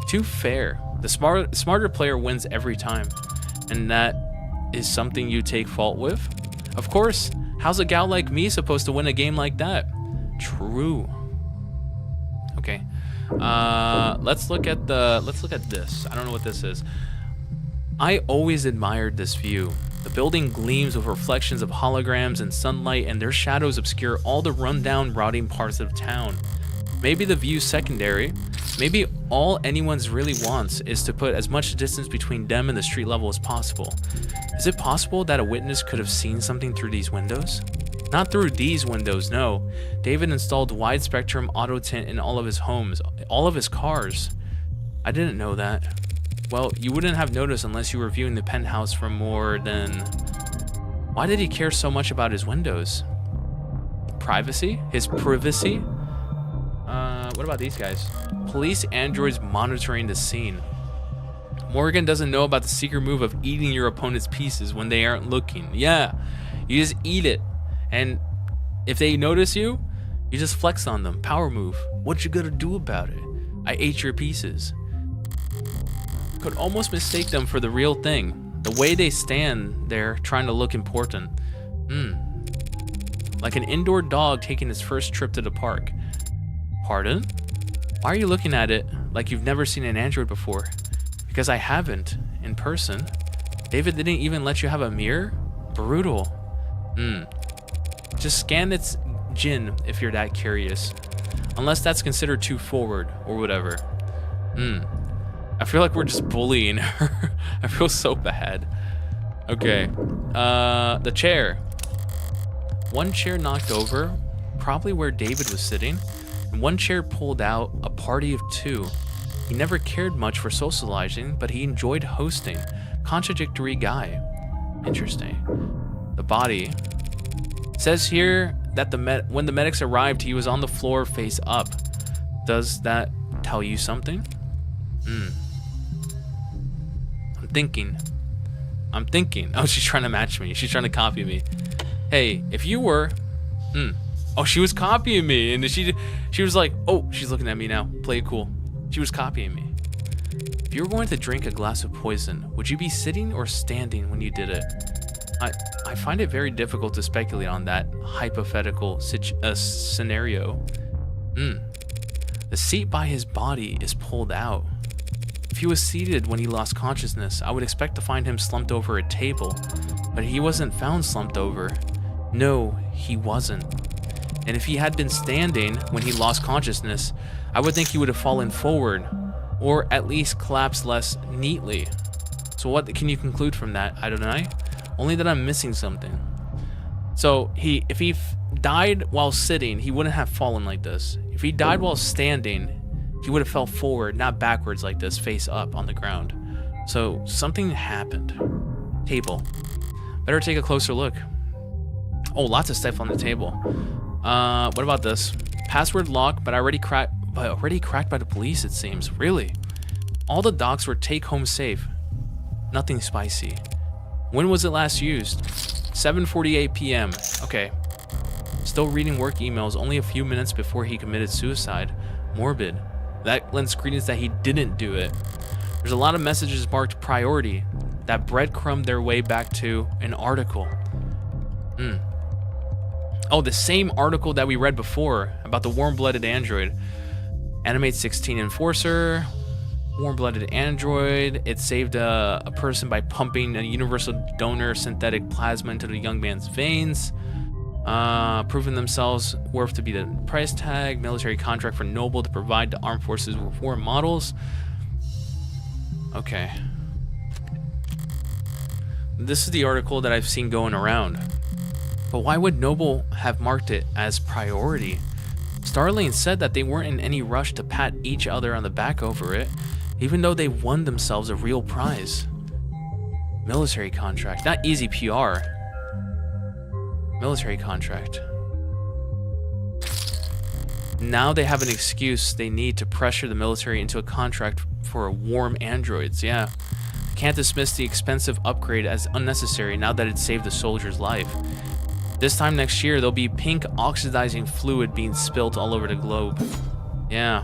too fair. The smarter player wins every time. And that is something you take fault with? Of course, how's a gal like me supposed to win a game like that? True. Okay. Let's look at this. I don't know what this is. I always admired this view. The building gleams with reflections of holograms and sunlight, and their shadows obscure all the rundown, rotting parts of town. Maybe the view's secondary. Maybe all anyone's really wants is to put as much distance between them and the street level as possible. Is it possible that a witness could have seen something through these windows? Not through these windows, no. David installed wide spectrum auto tint in all of his homes, all of his cars. I didn't know that. Well, you wouldn't have noticed unless you were viewing the penthouse for more than... Why did he care so much about his windows? Privacy? His privacy? What about these guys? Police androids monitoring the scene. Morgan doesn't know about the secret move of eating your opponent's pieces when they aren't looking. Yeah, you just eat it. And if they notice you, you just flex on them. Power move. What you gonna do about it? I ate your pieces. Could almost mistake them for the real thing. The way they stand there trying to look important. Like an indoor dog taking its first trip to the park. Pardon? Why are you looking at it like you've never seen an android before? Because I haven't, in person. David didn't even let you have a mirror? Brutal. Just scan its gin if you're that curious. Unless that's considered too forward or whatever. I feel like we're just bullying her. I feel so bad. Okay. The chair. One chair knocked over, probably where David was sitting, and one chair pulled out, a party of two. He never cared much for socializing, but he enjoyed hosting. Contradictory guy. Interesting. The body. Says here that when the medics arrived, he was on the floor face up. Does that tell you something? I'm thinking. Oh, she's trying to match me. She's trying to copy me. Hey, if you were... Oh, she was copying me. And she was like, oh, she's looking at me now. Play it cool. She was copying me. If you were going to drink a glass of poison, would you be sitting or standing when you did it? I find it very difficult to speculate on that hypothetical scenario. The seat by his body is pulled out. If he was seated when he lost consciousness, I would expect to find him slumped over a table, but he wasn't found slumped over. No, he wasn't. And if he had been standing when he lost consciousness, I would think he would have fallen forward, or at least collapsed less neatly. So what can you conclude from that, Adonai? Only that I'm missing something. So if he died while sitting, he wouldn't have fallen like this. If he died while standing, he would have fell forward, not backwards like this, face up on the ground. So something happened. Table. Better take a closer look. Oh, lots of stuff on the table. What about this? Password lock, but already cracked by the police, it seems. Really? All the docs were take-home safe. Nothing spicy. When was it last used? 7:48 p.m. Okay. Still reading work emails only a few minutes before he committed suicide. Morbid. That lends credence that he didn't do it. There's a lot of messages marked priority that breadcrumbed their way back to an article. Oh, the same article that we read before about the warm-blooded android. Animate 16 Enforcer. Warm-blooded android. It saved a person by pumping a universal donor synthetic plasma into the young man's veins. Proven themselves worth to be the price tag. Military contract for Noble to provide the armed forces with war models. Okay. This is the article that I've seen going around. But why would Noble have marked it as priority? Starlane said that they weren't in any rush to pat each other on the back over it, even though they won themselves a real prize. Military contract, not easy PR. Military contract. Now they have an excuse they need to pressure the military into a contract for warm androids, yeah. Can't dismiss the expensive upgrade as unnecessary now that it saved the soldier's life. This time next year, there'll be pink oxidizing fluid being spilt all over the globe. Yeah.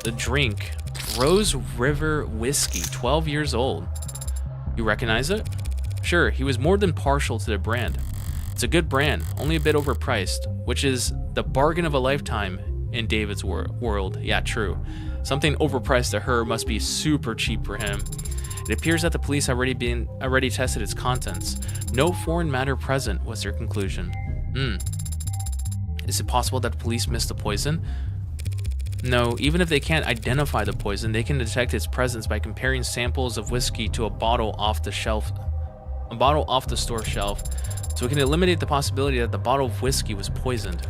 The drink. Rose River Whiskey, 12 years old. You recognize it? Sure, he was more than partial to the brand. It's a good brand, only a bit overpriced, which is the bargain of a lifetime in David's world. Yeah, true. Something overpriced to her must be super cheap for him. It appears that the police already tested its contents. No foreign matter present, was their conclusion. Is it possible that the police missed the poison? No, even if they can't identify the poison, they can detect its presence by comparing samples of whiskey to a bottle off the store shelf. So we can eliminate the possibility that the bottle of whiskey was poisoned.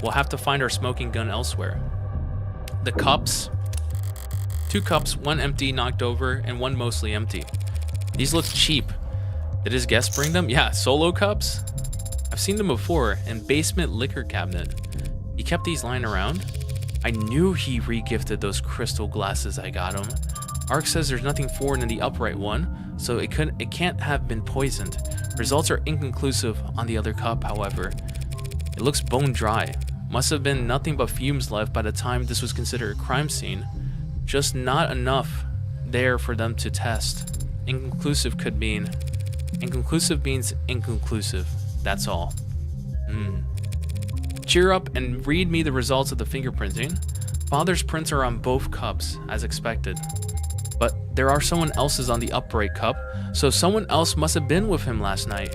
We'll have to find our smoking gun elsewhere. The cups. 2 cups, 1 empty, knocked over, and 1 mostly empty. These look cheap. Did his guest bring them? Yeah, solo cups? I've seen them before in basement liquor cabinet. He kept these lying around? I knew he re-gifted those crystal glasses I got him. Ark says there's nothing foreign in the upright one, so it can't have been poisoned. Results are inconclusive on the other cup, however. It looks bone dry. Must have been nothing but fumes left by the time this was considered a crime scene. Just not enough there for them to test. Inconclusive could mean... Inconclusive means inconclusive. That's all. Cheer up and read me the results of the fingerprinting. Father's prints are on both cups, as expected. But there are someone else's on the upright cup, so someone else must have been with him last night.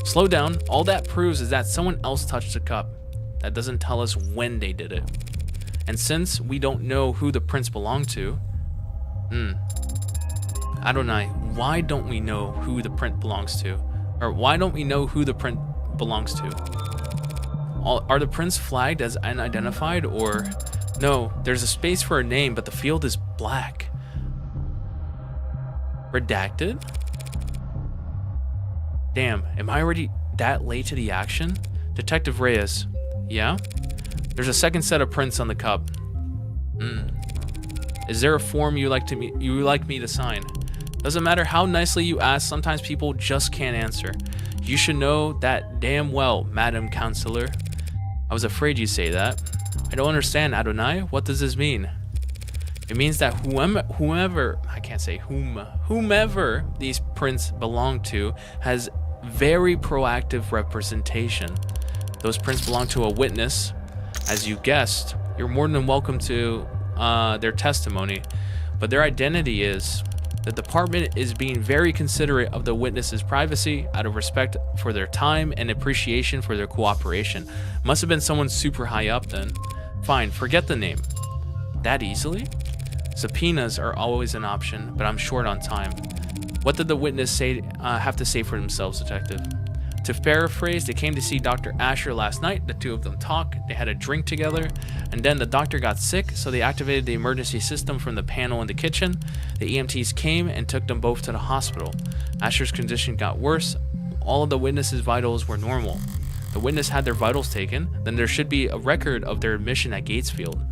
Slow down. All that proves is that someone else touched the cup. That doesn't tell us when they did it. And since we don't know who the prints belong to... Adonai, why don't we know who the print belongs to? Or why don't we know who the print belongs to? Are the prints flagged as unidentified, or... No, there's a space for a name, but the field is black. Redacted? Damn, am I already that late to the action? Detective Reyes. Yeah? There's a second set of prints on the cup. Is there a form you like me to sign? Doesn't matter how nicely you ask, sometimes people just can't answer. You should know that damn well, Madam Counselor. I was afraid you'd say that. I don't understand, Adonai. What does this mean? It means that whomever these prints belong to has very proactive representation. Those prints belong to a witness. As you guessed, you're more than welcome to their testimony, but their identity is... The department is being very considerate of the witness's privacy out of respect for their time and appreciation for their cooperation. Must have been someone super high up then. Fine, forget the name. That easily? Subpoenas are always an option, but I'm short on time. What did the witness have to say for themselves, Detective? To paraphrase, they came to see Dr. Asher last night. The two of them talked, they had a drink together, and then the doctor got sick, so they activated the emergency system from the panel in the kitchen. The EMTs came and took them both to the hospital. Asher's condition got worse. All of the witness's vitals were normal. The witness had their vitals taken, then there should be a record of their admission at Gatesfield.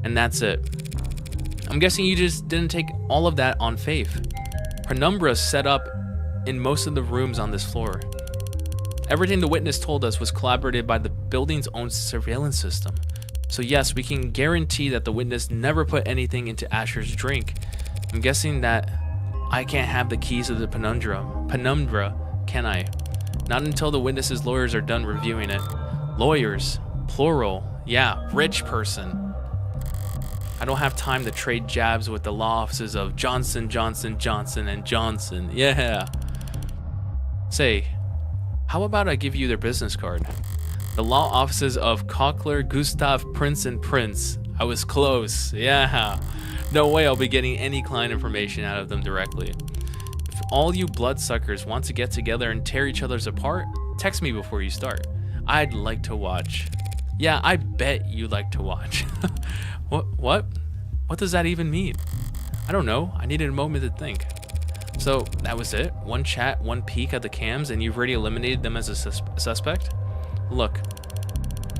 And that's it. I'm guessing you just didn't take all of that on faith. Penumbra set up in most of the rooms on this floor. Everything the witness told us was corroborated by the building's own surveillance system. So yes, we can guarantee that the witness never put anything into Asher's drink. I'm guessing that I can't have the keys of the penumbra, can I? Not until the witness's lawyers are done reviewing it. Lawyers, plural, yeah, rich person. I don't have time to trade jabs with the law offices of Johnson, Johnson, Johnson, and Johnson. Yeah. Say, how about I give you their business card? The law offices of Cochler, Gustav, Prince & Prince. I was close. Yeah. No way I'll be getting any client information out of them directly. If all you bloodsuckers want to get together and tear each other's apart, text me before you start. I'd like to watch. Yeah, I bet you like to watch. What? What does that even mean? I don't know. I needed a moment to think. So that was it. One chat, one peek at the cams, and you've already eliminated them as a suspect? Look,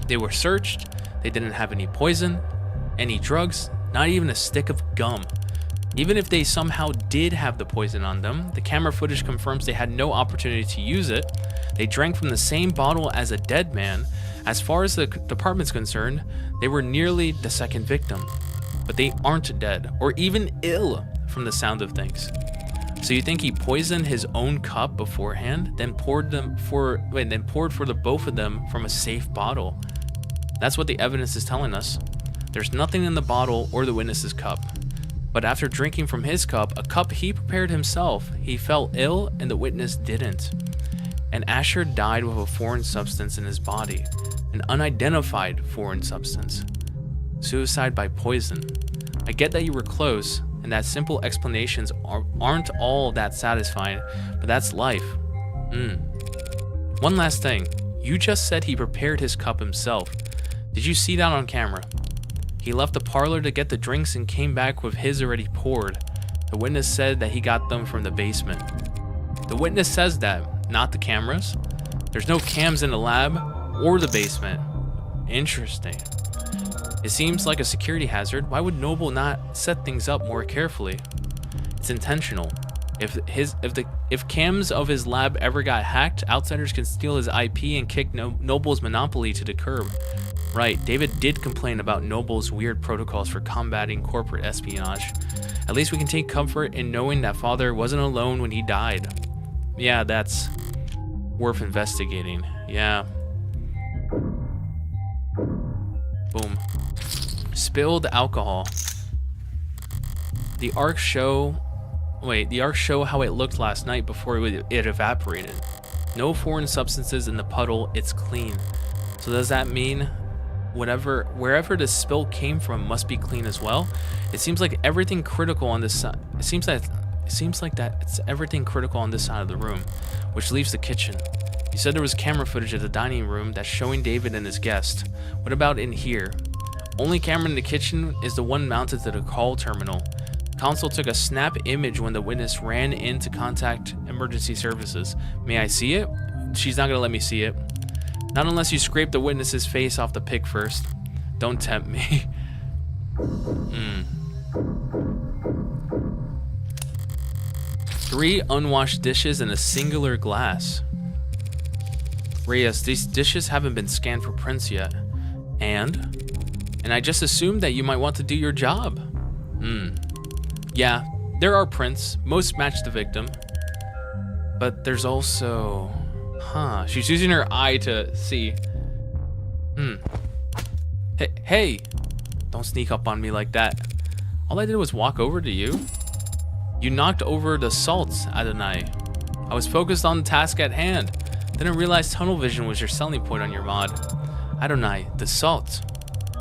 they were searched. They didn't have any poison, any drugs, not even a stick of gum. Even if they somehow did have the poison on them, the camera footage confirms they had no opportunity to use it. They drank from the same bottle as a dead man. As far as the department's concerned, they were nearly the second victim. But they aren't dead, or even ill from the sound of things. So you think he poisoned his own cup beforehand, then poured for the both of them from a safe bottle? That's what the evidence is telling us. There's nothing in the bottle or the witness's cup. But after drinking from his cup, a cup he prepared himself, he fell ill and the witness didn't. And Asher died with a foreign substance in his body, an unidentified foreign substance. Suicide by poison. I get that you were close, and that simple explanations aren't all that satisfying, but that's life. One last thing. You just said he prepared his cup himself. Did you see that on camera? He left the parlor to get the drinks and came back with his already poured. The witness said that he got them from the basement. The witness says that, not the cameras. There's no cams in the lab or the basement. Interesting. It seems like a security hazard. Why would Noble not set things up more carefully? It's intentional. If cams of his lab ever got hacked, outsiders can steal his IP and kick Noble's monopoly to the curb. Right, David did complain about Noble's weird protocols for combating corporate espionage. At least we can take comfort in knowing that Father wasn't alone when he died. Yeah, that's worth investigating. Yeah. Boom. Spilled alcohol. The arcs show how it looked last night before it evaporated. No foreign substances in the puddle, it's clean. So does that mean wherever the spill came from must be clean as well? It seems like everything critical on this side. It seems like it's everything critical on this side of the room, which leaves the kitchen. You said there was camera footage of the dining room that's showing David and his guest. What about in here? Only camera in the kitchen is the one mounted to the call terminal. Console took a snap image when the witness ran in to contact emergency services. May I see it? She's not gonna let me see it. Not unless you scrape the witness's face off the pic first. Don't tempt me. 3 unwashed dishes and a singular glass. Reyes, these dishes haven't been scanned for prints yet. And I just assumed that you might want to do your job. Yeah, there are prints. Most match the victim. But there's also... she's using her eye to see. Hey! Don't sneak up on me like that. All I did was walk over to you. You knocked over the salts, Adonai. I was focused on the task at hand. Didn't realize tunnel vision was your selling point on your mod. Adonai, the salt.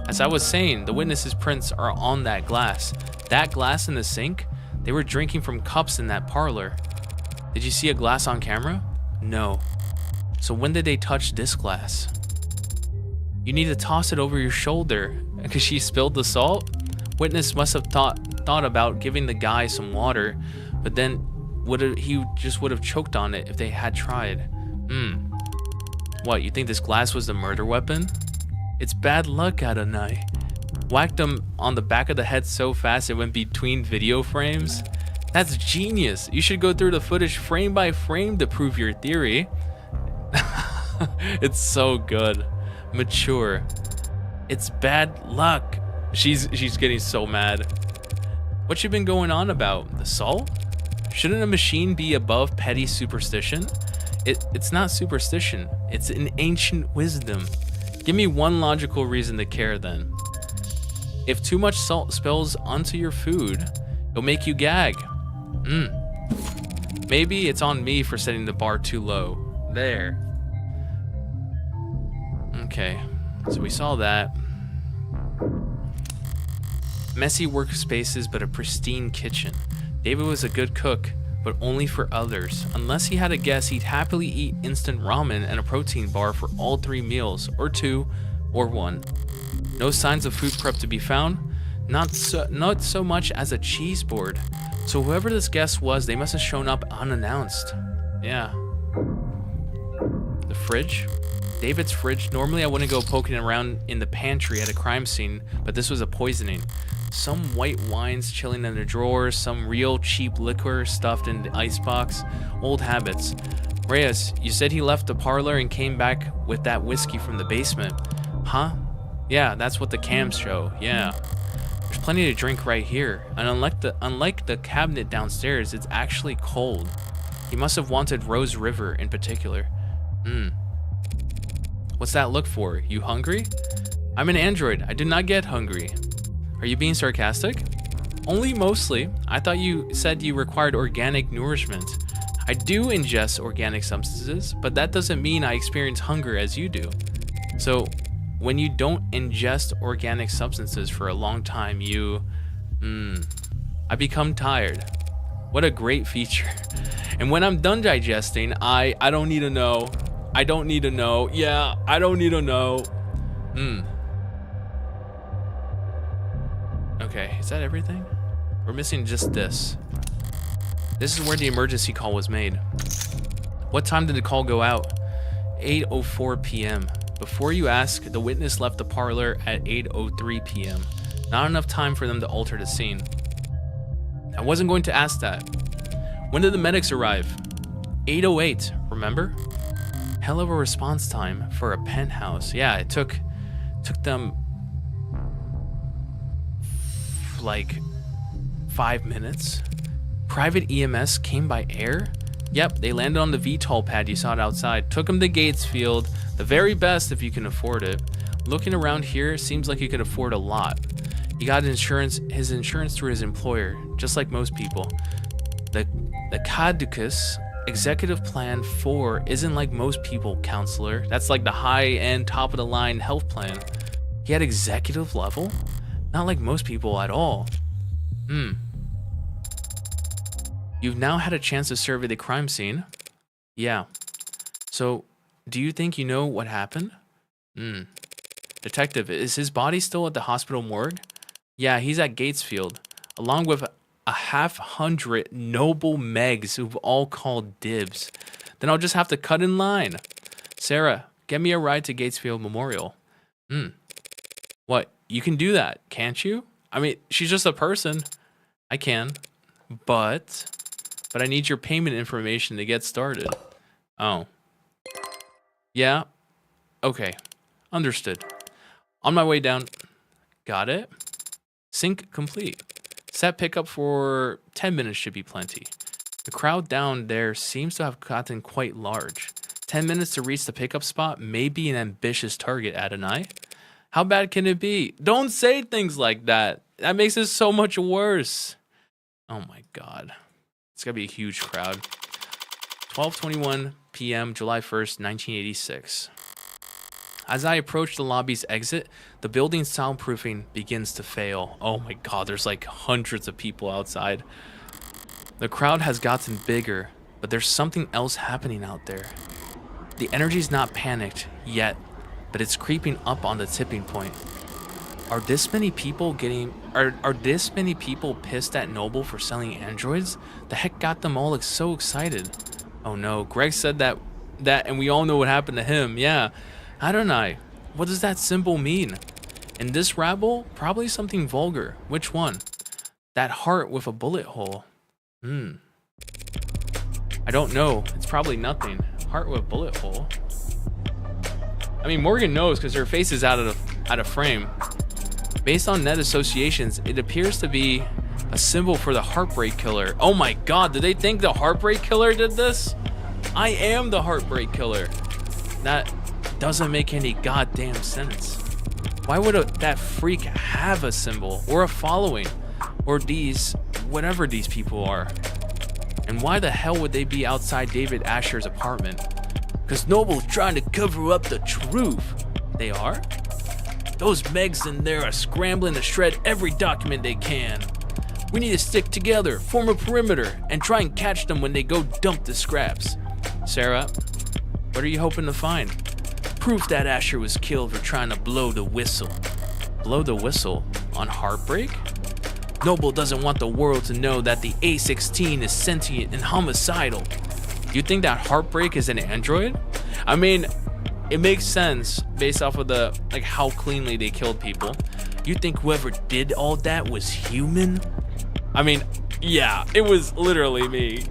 As I was saying, the witness's prints are on that glass. That glass in the sink? They were drinking from cups in that parlor. Did you see a glass on camera? No. So when did they touch this glass? You need to toss it over your shoulder because she spilled the salt? Witness must have thought about giving the guy some water, but then he just would have choked on it if they had tried. What, you think this glass was the murder weapon? It's bad luck, Adonai. Whacked him on the back of the head so fast it went between video frames? That's genius. You should go through the footage frame by frame to prove your theory. It's so good. Mature. It's bad luck. She's getting so mad. What you been going on about? The salt? Shouldn't a machine be above petty superstition? It's not superstition. It's an ancient wisdom. Give me one logical reason to care then. If too much salt spills onto your food, it'll make you gag. Maybe it's on me for setting the bar too low. There. Okay, so we saw that. Messy workspaces, but a pristine kitchen. David was a good cook, but only for others. Unless he had a guess, he'd happily eat instant ramen and a protein bar for all 3 meals, or 2, or 1. No signs of food prep to be found, not so much as a cheese board. So whoever this guest was, they must have shown up unannounced. Yeah. The fridge? David's fridge. Normally I wouldn't go poking around in the pantry at a crime scene, but this was a poisoning. Some white wines chilling in the drawers, some real cheap liquor stuffed in the icebox. Old habits. Reyes, you said he left the parlor and came back with that whiskey from the basement. Huh? Yeah, that's what the cams show. Yeah. There's plenty to drink right here. And unlike the cabinet downstairs, it's actually cold. He must have wanted Rose River in particular. What's that look for? You hungry? I'm an android. I did not get hungry. Are you being sarcastic? Only mostly. I thought you said you required organic nourishment. I do ingest organic substances, but that doesn't mean I experience hunger as you do. So, when you don't ingest organic substances for a long time, I become tired. What a great feature. And when I'm done digesting, I don't need to know. I don't need to know. Yeah, I don't need to know. Okay, is that everything? We're missing just this. This is where the emergency call was made. What time did the call go out? 8:04 p.m. Before you ask, the witness left the parlor at 8:03 p.m. Not enough time for them to alter the scene. I wasn't going to ask that. When did the medics arrive? 8:08, remember? Hell of a response time for a penthouse. Yeah, it took them like 5 minutes. Private EMS came by air? Yep, they landed on the VTOL pad you saw it outside. Took them to Gatesfield, the very best if you can afford it. Looking around here, seems like you could afford a lot. He got his insurance through his employer, just like most people. The Caducus Executive Plan 4 isn't like most people, counselor. That's like the high-end, top-of-the-line health plan. He had executive level? Not like most people at all. You've now had a chance to survey the crime scene. Yeah. So, do you think you know what happened? Detective, is his body still at the hospital morgue? Yeah, he's at Gatesfield, along with a 100 noble Megs who've all called dibs. Then I'll just have to cut in line. Sarah, get me a ride to Gatesfield Memorial. What? You can do that, can't you? I mean, she's just a person. I can. But I need your payment information to get started. Oh. Yeah? Okay. Understood. On my way down. Got it? Sync complete. Set pickup for 10 minutes should be plenty. The crowd down there seems to have gotten quite large. 10 minutes to reach the pickup spot may be an ambitious target, Adonai. How bad can it be? Don't say things like that. That makes it so much worse. Oh my god. It's gonna be a huge crowd. 12:21 p.m. July 1st, 1986. As I approach the lobby's exit, the building's soundproofing begins to fail. Oh my god, there's like hundreds of people outside. The crowd has gotten bigger, but there's something else happening out there. The energy's not panicked yet, but it's creeping up on the tipping point. Are this many people pissed at Noble for selling androids? The heck got them all so excited? Oh no, Greg said that and we all know what happened to him. Yeah. Adonai, what does that symbol mean? In this rabble, probably something vulgar. Which one? That heart with a bullet hole. I don't know. It's probably nothing. Heart with a bullet hole. I mean, Morgan knows because her face is out of frame. Based on net associations, it appears to be a symbol for the Heartbreak Killer. Oh my god, did they think the Heartbreak Killer did this? I am the Heartbreak Killer. That doesn't make any goddamn sense. Why would that freak have a symbol or a following or whatever these people are? And why the hell would they be outside David Asher's apartment? Because Noble's trying to cover up the truth. They are? Those Megs in there are scrambling to shred every document they can. We need to stick together, form a perimeter, and try and catch them when they go dump the scraps. Sarah, what are you hoping to find? Proof that Asher was killed for trying to blow the whistle. Blow the whistle? On Heartbreak? Noble doesn't want the world to know that the A-16 is sentient and homicidal. You think that Heartbreak is an android? I mean, it makes sense based off of how cleanly they killed people. You think whoever did all that was human? I mean, yeah, it was literally me.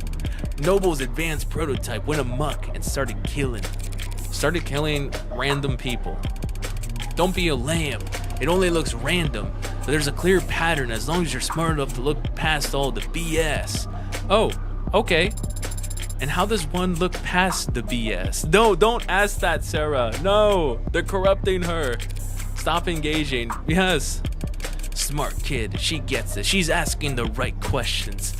Noble's advanced prototype went amok and started killing random people. Don't be a lamb. It only looks random, but there's a clear pattern as long as you're smart enough to look past all the BS. Oh, okay. And how does one look past the BS? No, don't ask that, Sarah. No, they're corrupting her. Stop engaging. Yes. Smart kid, she gets it. She's asking the right questions.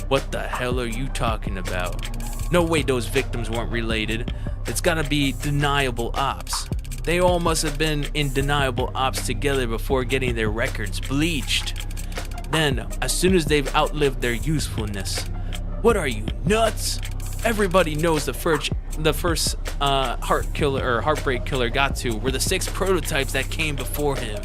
What the hell are you talking about? No way those victims weren't related. It's gotta be deniable ops. They all must have been in deniable ops together before getting their records bleached. Then, as soon as they've outlived their usefulness. What are you, nuts? Everybody knows the first Heartbreak Killer got to were the 6 prototypes that came before him.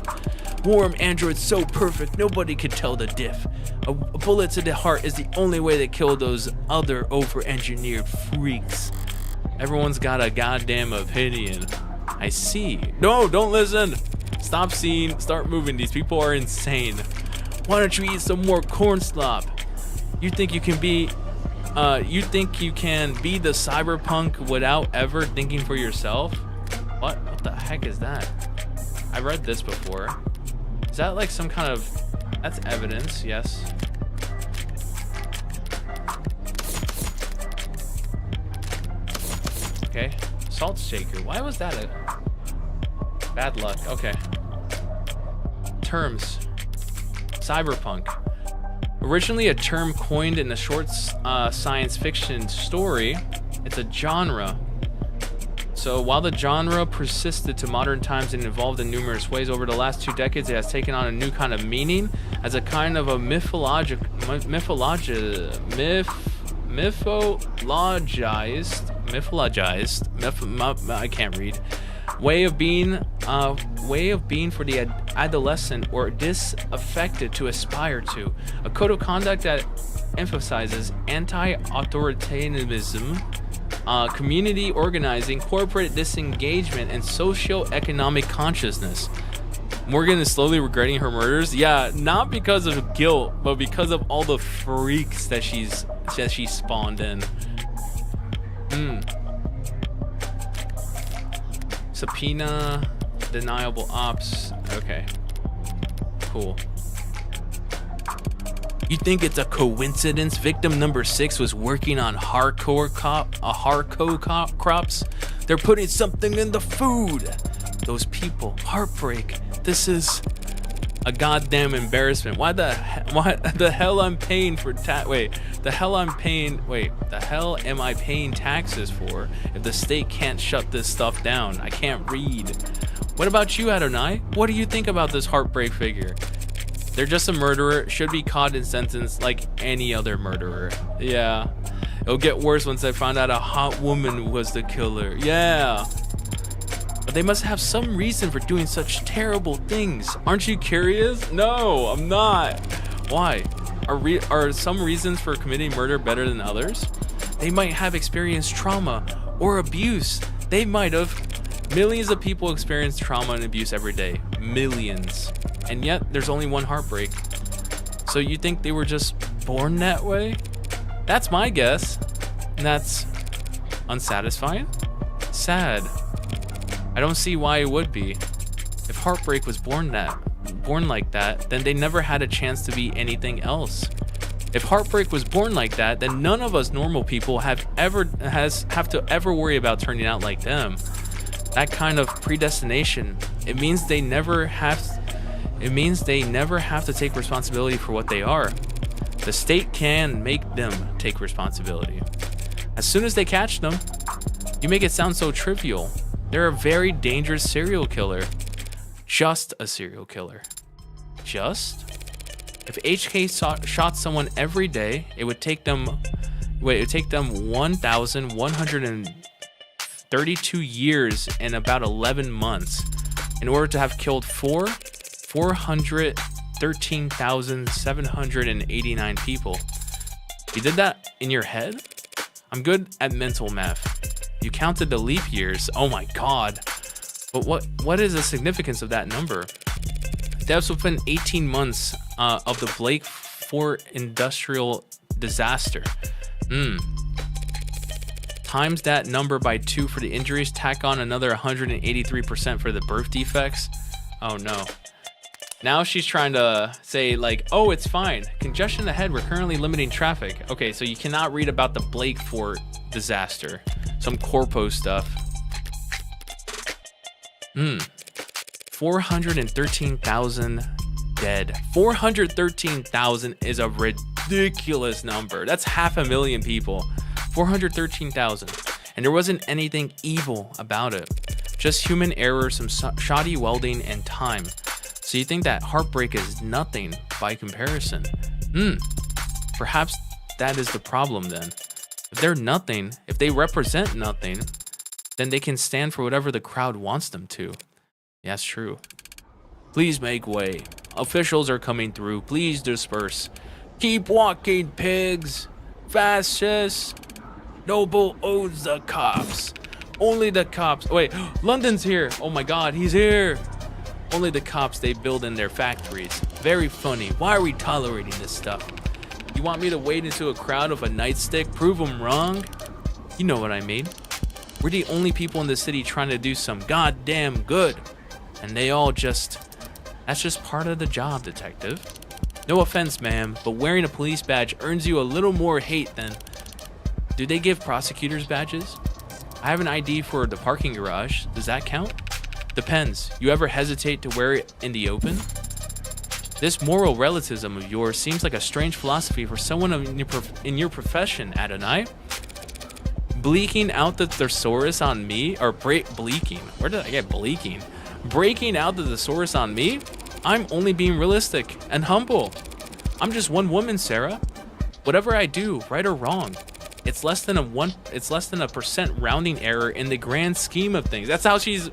Warm androids so perfect nobody could tell the diff. A bullet to the heart is the only way to kill those other over-engineered freaks. Everyone's got a goddamn opinion. I see. No, don't listen. Stop seeing. Start moving. These people are insane. Why don't you eat some more corn slop? You think you can be the cyberpunk without ever thinking for yourself? What the heck is that? I read this before. Is that like some kind of... That's evidence, yes. Okay. Salt shaker. Why was that a... Bad luck. Okay. Terms. Cyberpunk. Originally a term coined in a short science fiction story, it's a genre. So while the genre persisted to modern times and evolved in numerous ways over the last 2 decades, it has taken on a new kind of meaning as a kind of a mythologized I can't read, way of being for the adolescent or disaffected to aspire to. A code of conduct that emphasizes anti-authoritarianism, community organizing, corporate disengagement, and socio-economic consciousness. Morgan is slowly regretting her murders. Yeah, not because of guilt, but because of all the freaks that she spawned in. Subpoena, deniable ops. Okay, cool. You think it's a coincidence victim number 6 was working on hardcore crops? They're putting something in the food. Those people, heartbreak. This is a goddamn embarrassment. Why the hell I'm paying for the hell am I paying taxes for if the state can't shut this stuff down? I can't read. What about you, Adonai? What do you think about this heartbreak figure? They're just a murderer, should be caught and sentenced like any other murderer. Yeah. It'll get worse once I find out a hot woman was the killer. Yeah. But they must have some reason for doing such terrible things. Aren't you curious? No, I'm not. Why? Are some reasons for committing murder better than others? They might have experienced trauma or abuse. They might have. Millions of people experience trauma and abuse every day. Millions. And yet, there's only one heartbreak. So you think they were just born that way? That's my guess. And that's unsatisfying? Sad. I don't see why it would be. If heartbreak was born like that, then they never had a chance to be anything else. If heartbreak was born like that, then none of us normal people have to ever worry about turning out like them. That kind of predestination, it means they never have to take responsibility for what they are. The state can make them take responsibility. As soon as they catch them, you make it sound so trivial. They're a very dangerous serial killer. Just a serial killer. Just? If HK shot someone every day, it would take them 1,132 years and about 11 months in order to have killed 413,789 people. You did that in your head? I'm good at mental math. You counted the leap years. Oh my god. But what is the significance of that number? Deaths within 18 months of the Blake Fort industrial disaster. Times that number by 2 for the injuries, tack on another 183% for the birth defects. Oh no. Now she's trying to say like, oh, it's fine. Congestion ahead, we're currently limiting traffic. Okay, so you cannot read about the Blake Fort disaster. Some corpo stuff. 413,000 dead. 413,000 is a ridiculous number. That's 500,000 people. 413,000. And there wasn't anything evil about it. Just human error, some shoddy welding, and time. So you think that heartbreak is nothing by comparison? Perhaps that is the problem then. If they're nothing, if they represent nothing, then they can stand for whatever the crowd wants them to. Yeah, that's true. Please make way. Officials are coming through. Please disperse. Keep walking, pigs. Fascists. Noble owes the cops. Only the cops. Wait, London's here. Oh my God, he's here. Only the cops they build in their factories. Very funny. Why are we tolerating this stuff? You want me to wade into a crowd with a nightstick, prove them wrong? You know what I mean. We're the only people in the city trying to do some goddamn good. And they all just... That's just part of the job, detective. No offense, ma'am, but wearing a police badge earns you a little more hate than... Do they give prosecutors badges? I have an ID for the parking garage. Does that count? Depends. You ever hesitate to wear it in the open? This moral relativism of yours seems like a strange philosophy for someone in your profession, Adonai. Bleaking out the thesaurus on me, or bleaking. Where did I get bleaking? Breaking out the thesaurus on me? I'm only being realistic and humble. I'm just one woman, Sarah. Whatever I do, right or wrong, it's less than a 1% rounding error in the grand scheme of things. That's how she's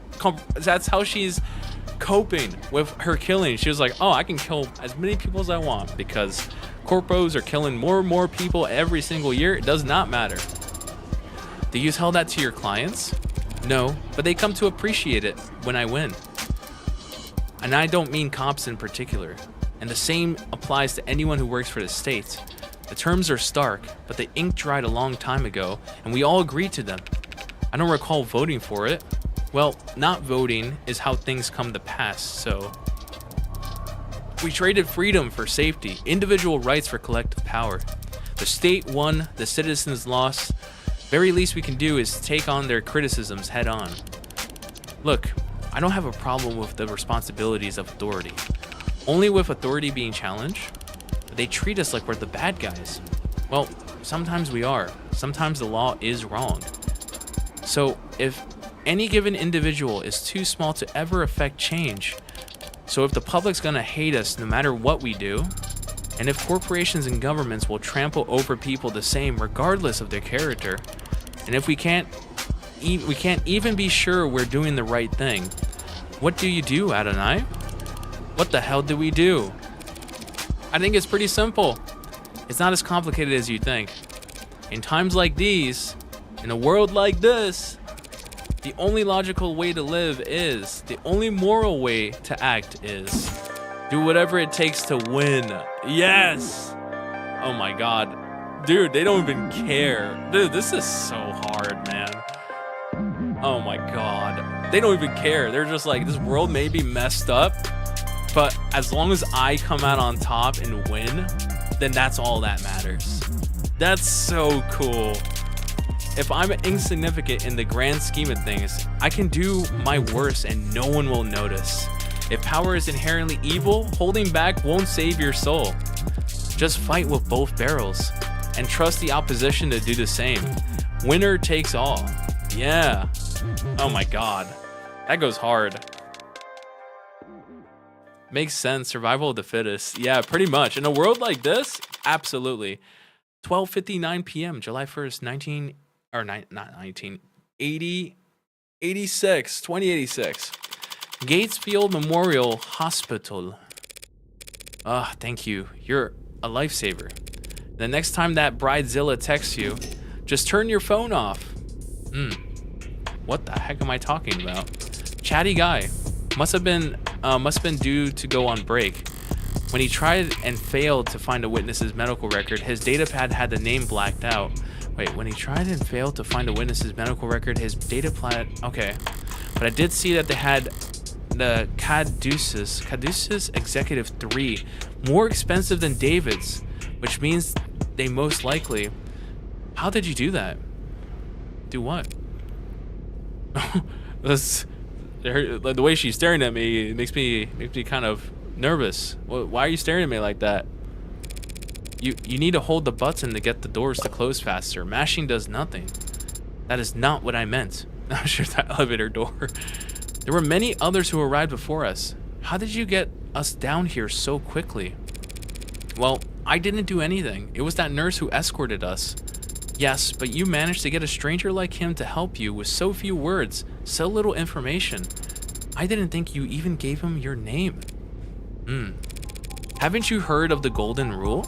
coping with her killing. She was like, oh, I can kill as many people as I want because corpos are killing more and more people every single year. It does not matter. Do you tell that to your clients? No, but they come to appreciate it when I win. And I don't mean cops in particular. And the same applies to anyone who works for the state. The terms are stark, but the ink dried a long time ago, and we all agreed to them. I don't recall voting for it. Well, not voting is how things come to pass, so... We traded freedom for safety, individual rights for collective power. The state won, the citizens lost. Very least we can do is take on their criticisms head on. Look, I don't have a problem with the responsibilities of authority. Only with authority being challenged. They treat us like we're the bad guys. Well, sometimes we are. Sometimes the law is wrong. So if any given individual is too small to ever affect change, so if the public's gonna hate us no matter what we do, and if corporations and governments will trample over people the same regardless of their character, and if we can't even be sure we're doing the right thing, what do you do, Adonai? What the hell do we do? I think it's pretty simple. It's not as complicated as you think. In times like these, in a world like this, the only logical way to live is, the only moral way to act is, do whatever it takes to win. Yes! Oh my God. Dude, they don't even care. Dude, this is so hard, man. Oh my God. They don't even care. They're just like, this world may be messed up, but as long as I come out on top and win, then that's all that matters. That's so cool. If I'm insignificant in the grand scheme of things, I can do my worst and no one will notice. If power is inherently evil, holding back won't save your soul. Just fight with both barrels and trust the opposition to do the same. Winner takes all. Yeah. Oh my God. That goes hard. Makes sense. Survival of the fittest. Yeah, pretty much. In a world like this, absolutely. 12:59 p.m. July 1st, 2086. Gatesfield Memorial Hospital. Ah, thank you. You're a lifesaver. The next time that bridezilla texts you, just turn your phone off. What the heck am I talking about? Chatty guy. Must have been due to go on break. When he tried and failed to find a witness's medical record, his datapad had the name blacked out. Wait, when he tried and failed to find a witness's medical record, his datapad... Okay. But I did see that they had the Caduceus Executive 3, more expensive than David's, which means they most likely... How did you do that? Do what? The way she's staring at me makes me kind of nervous. Why are you staring at me like that? You need to hold the button to get the doors to close faster. Mashing does nothing. That is not what I meant. I'm sure that elevator door. There were many others who arrived before us. How did you get us down here so quickly? Well, I didn't do anything. It was that nurse who escorted us. Yes, but you managed to get a stranger like him to help you with so few words, so little information. I didn't think you even gave him your name. Haven't you heard of the golden rule?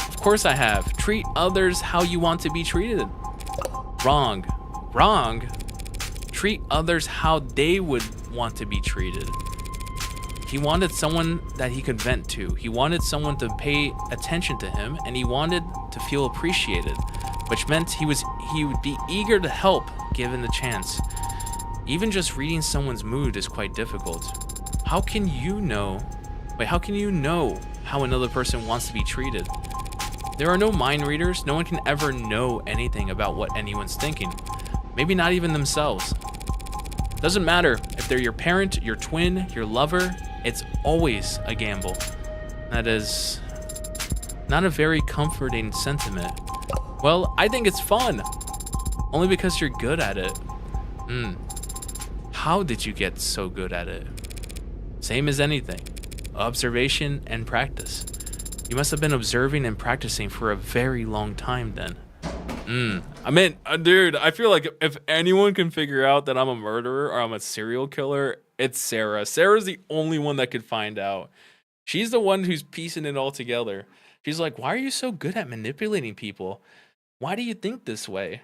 Of course I have. Treat others how you want to be treated. Wrong. Wrong? treat others how they would want to be treated. He wanted someone that he could vent to. He wanted someone to pay attention to him, and he wanted to feel appreciated, which meant he would be eager to help given the chance. Even just reading someone's mood is quite difficult. How can you know how another person wants to be treated? There are no mind readers. No one can ever know anything about what anyone's thinking. Maybe not even themselves. Doesn't matter if they're your parent, your twin, your lover, it's always a gamble. That is not a very comforting sentiment. Well, I think it's fun. Only because you're good at it. How did you get so good at it? Same as anything. Observation and practice. You must have been observing and practicing for a very long time then. I mean, dude, I feel like if anyone can figure out that I'm a murderer or I'm a serial killer, it's Sarah. Sarah's the only one that could find out. She's the one who's piecing it all together. She's like, why are you so good at manipulating people? Why do you think this way?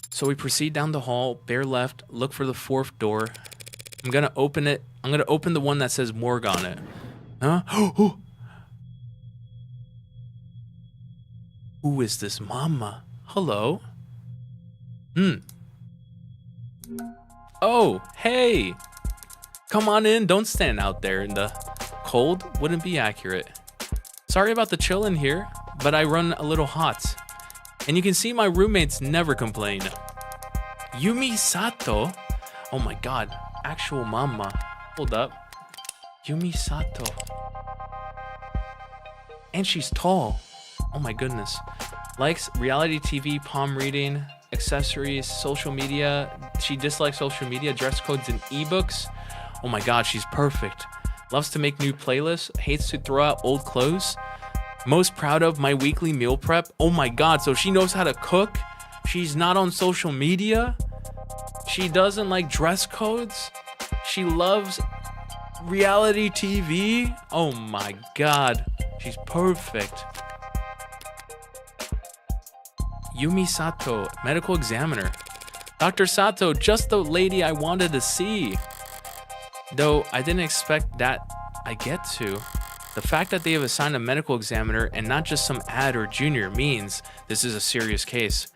So we proceed down the hall, bear left, look for the fourth door. I'm gonna open it. I'm gonna open the one that says morgue on it. Huh? Who is this mama? Hello? Oh, hey! Come on in, don't stand out there in the cold. Wouldn't be accurate. Sorry about the chill in here, but I run a little hot. And you can see my roommates never complain. Yumi Sato? Oh my god, actual mama. Hold up. Yumi Sato. And she's tall. Oh my goodness. Likes reality TV, palm reading, accessories, social media. She dislikes social media, dress codes, and ebooks. Oh my god, she's perfect. Loves to make new playlists, hates to throw out old clothes. Most proud of my weekly meal prep. Oh my god, so she knows how to cook. She's not on social media. She doesn't like dress codes. She loves reality TV. Oh my god, she's perfect. Yumi Sato, medical examiner. Dr. Sato, just the lady I wanted to see. Though I didn't expect that I get to. The fact that they have assigned a medical examiner and not just some ad or junior means this is a serious case.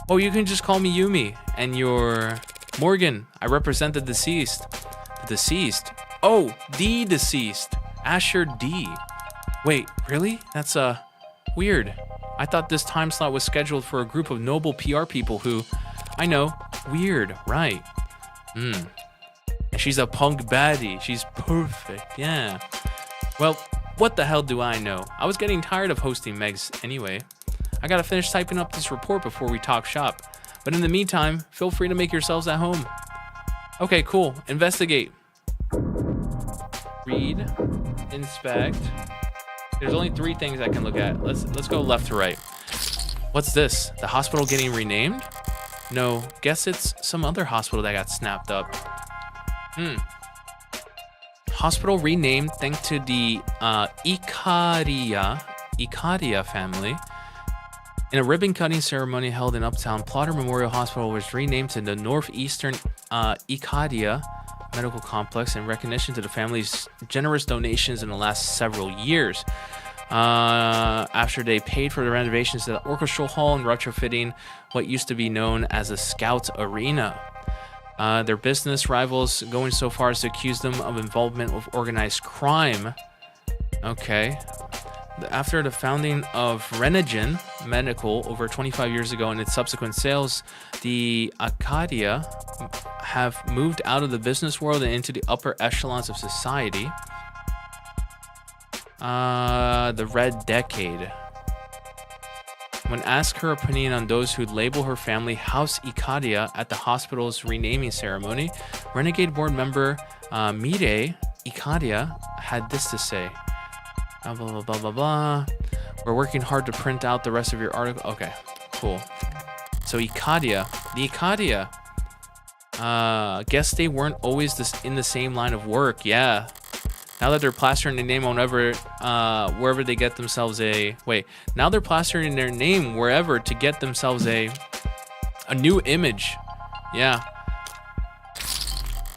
Oh, you can just call me Yumi. And you're Morgan. I represent the deceased. The deceased? Oh, the deceased. Asher D. Wait, really? That's weird. I thought this time slot was scheduled for a group of noble PR people who, I know, weird, right? And she's a punk baddie. She's perfect, yeah. Well, what the hell do I know? I was getting tired of hosting Megs anyway. I gotta finish typing up this report before we talk shop. But in the meantime, feel free to make yourselves at home. Okay, cool. Investigate. Read. Inspect. There's only 3 things I can look at. Let's go left to right. What's this? The hospital getting renamed? No, guess it's some other hospital that got snapped up. Hospital renamed thanks to the Ikaria family. In a ribbon-cutting ceremony held in Uptown, Plotter Memorial Hospital was renamed to the Northeastern Ikaria Medical Complex in recognition to the family's generous donations in the last several years. After they paid for the renovations to the orchestral hall and retrofitting what used to be known as a Scout Arena. Their business rivals going so far as to accuse them of involvement with organized crime. Okay. After the founding of Renogen Medical over 25 years ago and its subsequent sales, the Acadia have moved out of the business world and into the upper echelons of society. The Red Decade. When asked her opinion on those who label her family House Ikadia at the hospital's renaming ceremony, Renegade board member Mire Ikadia had this to say. Blah, blah, blah, blah, blah, blah. We're working hard to print out the rest of your article. Okay, cool. So Ikadia. The Ikadia. Guess they weren't always in the same line of work. Yeah. Now that they're plastering their name on wherever they get themselves now they're plastering their name wherever to get themselves a new image. Yeah.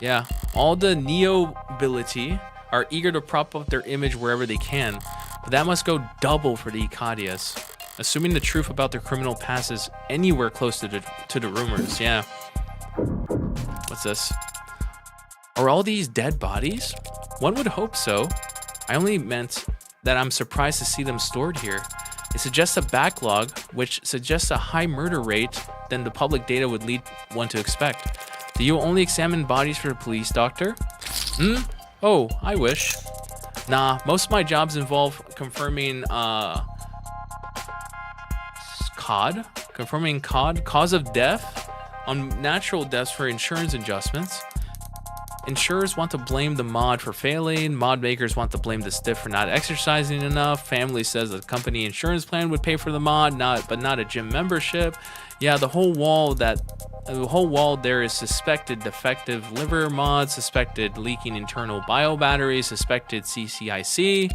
Yeah. All the nobility are eager to prop up their image wherever they can, but that must go double for the Icadias. Assuming the truth about their criminal past is anywhere close to the rumors. Yeah. What's this? Are all these dead bodies? One would hope so. I only meant that I'm surprised to see them stored here. It suggests a backlog, which suggests a high murder rate than the public data would lead one to expect. Do you only examine bodies for the police, doctor? Oh, I wish. Nah, most of my jobs involve confirming cause of death on natural deaths for insurance adjustments. Insurers want to blame the mod for failing. Mod makers want to blame the stiff for not exercising enough. Family says the company insurance plan would pay for the mod, but not a gym membership. Yeah, the whole wall there is suspected defective liver mod, suspected leaking internal bio batteries, suspected CCIC,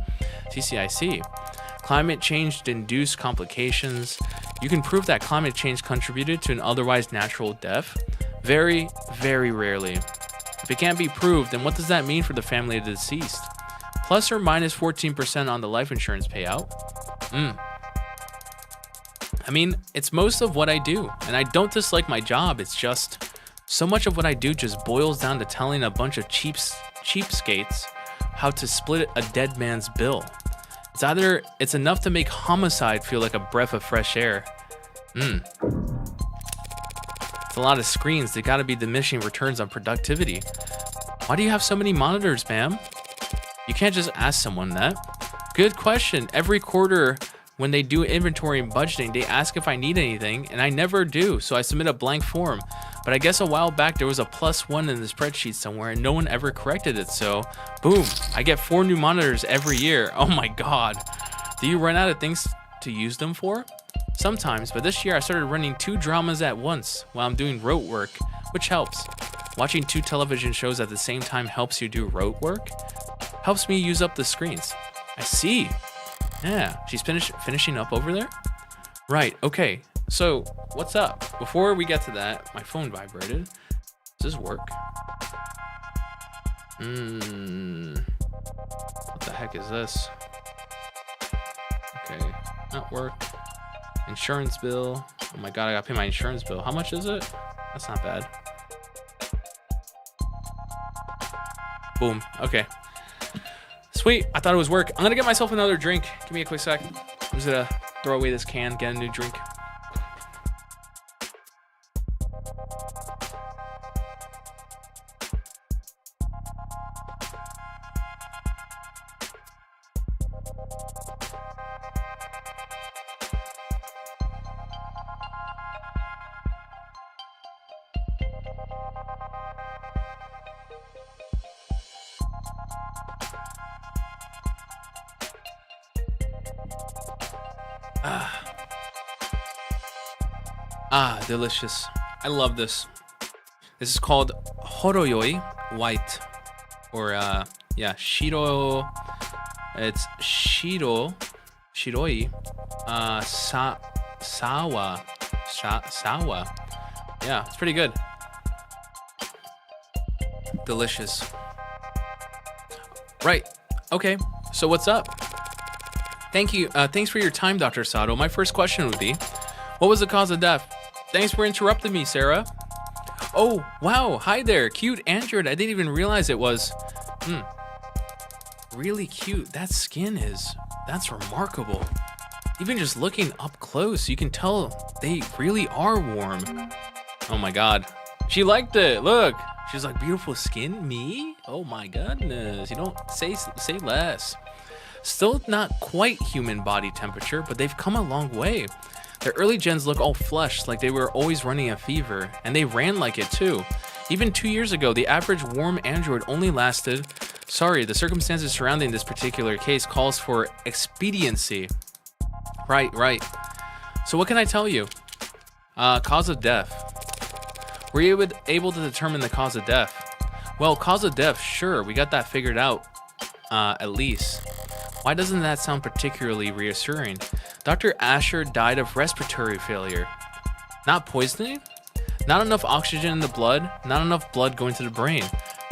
climate change induced complications. You can prove that climate change contributed to an otherwise natural death? Very, very rarely. If it can't be proved, then what does that mean for the family of the deceased? Plus or minus 14% on the life insurance payout? I mean, it's most of what I do, and I don't dislike my job. It's just so much of what I do just boils down to telling a bunch of cheapskates how to split a dead man's bill. It's enough to make homicide feel like a breath of fresh air. It's a lot of screens. They gotta be diminishing returns on productivity. Why do you have so many monitors, ma'am? You can't just ask someone that. Good question. Every quarter, when they do inventory and budgeting, they ask if I need anything, and I never do, so I submit a blank form. But I guess a while back there was a +1 in the spreadsheet somewhere, and no one ever corrected it, so boom, I get 4 new monitors every year. Oh my god. Do you run out of things to use them for? Sometimes, but this year I started running 2 dramas at once while I'm doing rote work, which helps. Watching 2 television shows at the same time helps you do rote work? Helps me use up the screens. I see. Yeah, she's finishing up over there? Right, okay. So, what's up? Before we get to that, my phone vibrated. Does this work? What the heck is this? Okay, not work. Insurance bill. Oh my god, I gotta pay my insurance bill. How much is it? That's not bad. Boom, okay. Sweet, I thought it was work. I'm gonna get myself another drink. Give me a quick sec. I'm just gonna throw away this can, get a new drink. Delicious. I love this. This is called Horoyoi White. Or, yeah, Shiro. It's Shiroi. Sawa. Yeah, it's pretty good. Delicious. Right. Okay. So what's up? Thank you. Thanks for your time, Dr. Sato. My first question would be, what was the cause of death? Thanks for interrupting me, Sarah. Oh, wow. Hi there. Cute Android. I didn't even realize it was. Really cute. That skin is. That's remarkable. Even just looking up close, you can tell they really are warm. Oh my god. She liked it. Look. She's like, beautiful skin? Me? Oh my goodness. You don't say less. Still not quite human body temperature, but they've come a long way. Their early gens look all flushed, like they were always running a fever, and they ran like it too. Even 2 years ago, the average warm android only lasted... Sorry, the circumstances surrounding this particular case calls for expediency. Right. So what can I tell you? Cause of death. Were you able to determine the cause of death? Well, cause of death, sure, we got that figured out, at least. Why doesn't that sound particularly reassuring? Dr. Asher died of respiratory failure. Not poisoning? Not enough oxygen in the blood, not enough blood going to the brain.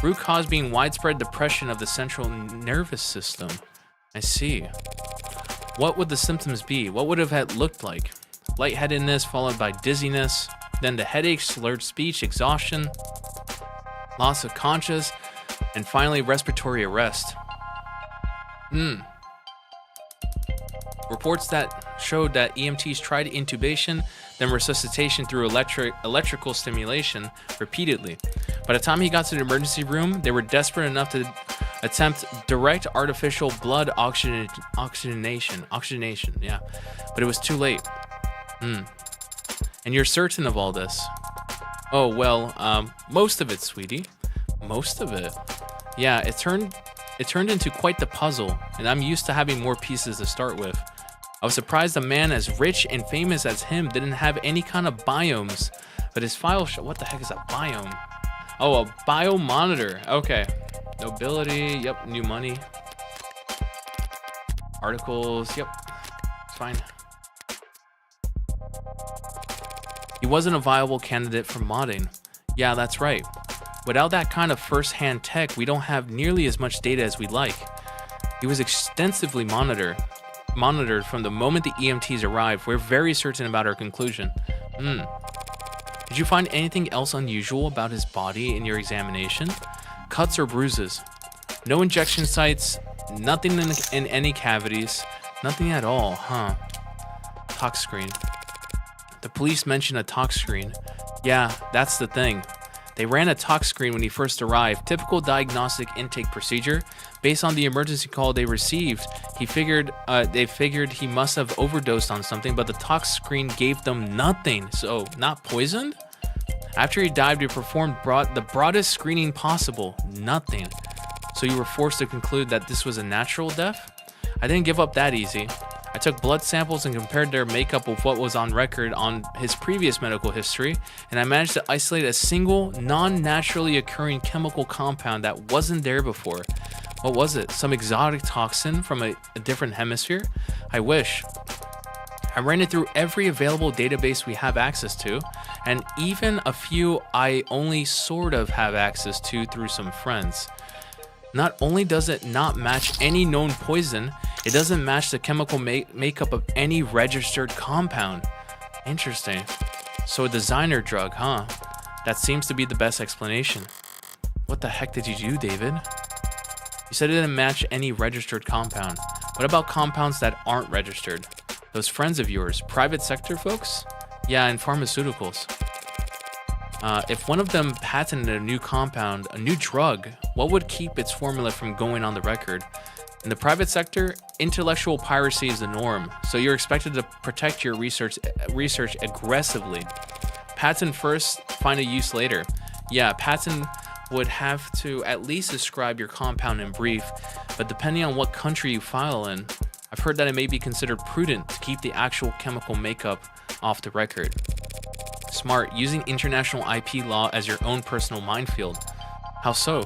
Root cause being widespread depression of the central nervous system. I see. What would the symptoms be? What would it looked like? Lightheadedness followed by dizziness, then the headache, slurred speech, exhaustion, loss of conscious, and finally respiratory arrest. Reports that showed that EMTs tried intubation, then resuscitation through electrical stimulation repeatedly. By the time he got to the emergency room, they were desperate enough to attempt direct artificial blood oxygenation, yeah, but it was too late. And you're certain of all this? Oh, well, most of it, sweetie. Most of it. Yeah, it turned into quite the puzzle, and I'm used to having more pieces to start with. I was surprised a man as rich and famous as him didn't have any kind of biomes, but his file what the heck is a biome? Oh, a biomonitor. Okay. Nobility, yep, new money. Articles, yep. It's fine. He wasn't a viable candidate for modding. Yeah, that's right. Without that kind of first-hand tech, we don't have nearly as much data as we'd like. He was extensively monitored from the moment the EMTs arrived. We're very certain about our conclusion. Did you find anything else unusual about his body in your examination? Cuts or bruises? No injection sites, nothing in any cavities, nothing at all, huh? Tox screen. The police mentioned a tox screen. Yeah, that's the thing. They ran a tox screen when he first arrived. Typical diagnostic intake procedure. Based on the emergency call they received, they figured he must have overdosed on something, but the tox screen gave them nothing. So, not poisoned? After he died, we performed the broadest screening possible. Nothing. So you were forced to conclude that this was a natural death? I didn't give up that easy. I took blood samples and compared their makeup with what was on record on his previous medical history, and I managed to isolate a single, non-naturally occurring chemical compound that wasn't there before. What was it? Some exotic toxin from a different hemisphere? I wish. I ran it through every available database we have access to, and even a few I only sort of have access to through some friends. Not only does it not match any known poison, it doesn't match the chemical makeup of any registered compound. Interesting. So a designer drug, huh? That seems to be the best explanation. What the heck did you do, David? You said it didn't match any registered compound. What about compounds that aren't registered? Those friends of yours, private sector folks? Yeah, in pharmaceuticals. If one of them patented a new compound, a new drug, what would keep its formula from going on the record? In the private sector, intellectual piracy is the norm, so you're expected to protect your research aggressively. Patent first, find a use later. Yeah, patent would have to at least describe your compound in brief, but depending on what country you file in, I've heard that it may be considered prudent to keep the actual chemical makeup off the record. Smart, using international IP law as your own personal minefield. How so?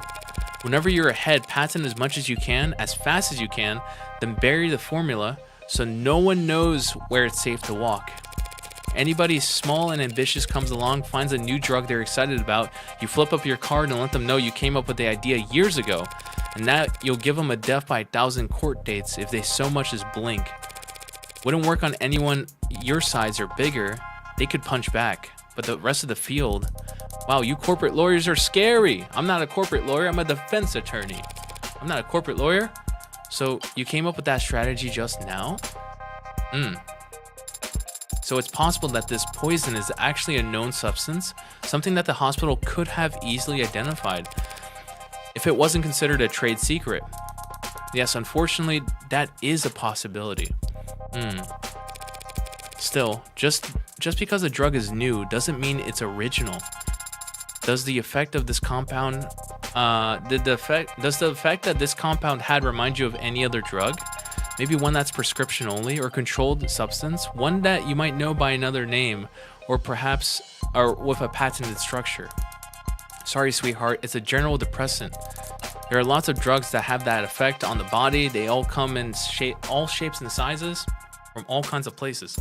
Whenever you're ahead, patent as much as you can, as fast as you can, then bury the formula so no one knows where it's safe to walk. Anybody small and ambitious comes along, finds a new drug they're excited about, you flip up your card and let them know you came up with the idea years ago, and that you'll give them a death by 1,000 court dates if they so much as blink. Wouldn't work on anyone your size or bigger. They could punch back, but the rest of the field, wow, you corporate lawyers are scary. I'm not a corporate lawyer, I'm a defense attorney. I'm not a corporate lawyer. So you came up with that strategy just now? So it's possible that this poison is actually a known substance, something that the hospital could have easily identified if it wasn't considered a trade secret. Yes, unfortunately, that is a possibility. Still, just because a drug is new doesn't mean it's original. Does the effect of this compound, does the effect that this compound had remind you of any other drug? Maybe one that's prescription only or controlled substance, one that you might know by another name, or perhaps with a patented structure. Sorry, sweetheart, it's a general depressant. There are lots of drugs that have that effect on the body. They all come in all shapes and sizes from all kinds of places.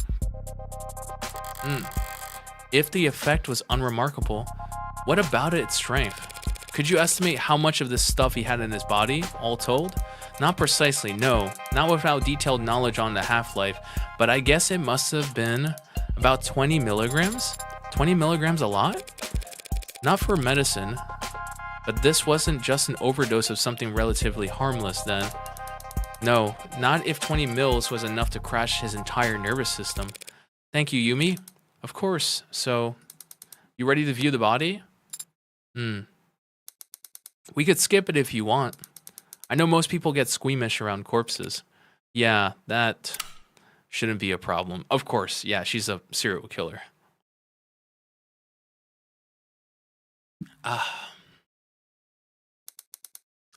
If the effect was unremarkable, what about its strength? Could you estimate how much of this stuff he had in his body, all told? Not precisely, no. Not without detailed knowledge on the half-life, but I guess it must have been about 20 milligrams? 20 milligrams a lot? Not for medicine, but this wasn't just an overdose of something relatively harmless then. No, not if 20 mils was enough to crash his entire nervous system. Thank you, Yumi. Of course, so, you ready to view the body? We could skip it if you want. I know most people get squeamish around corpses. Yeah, that shouldn't be a problem. Of course, yeah, she's a serial killer.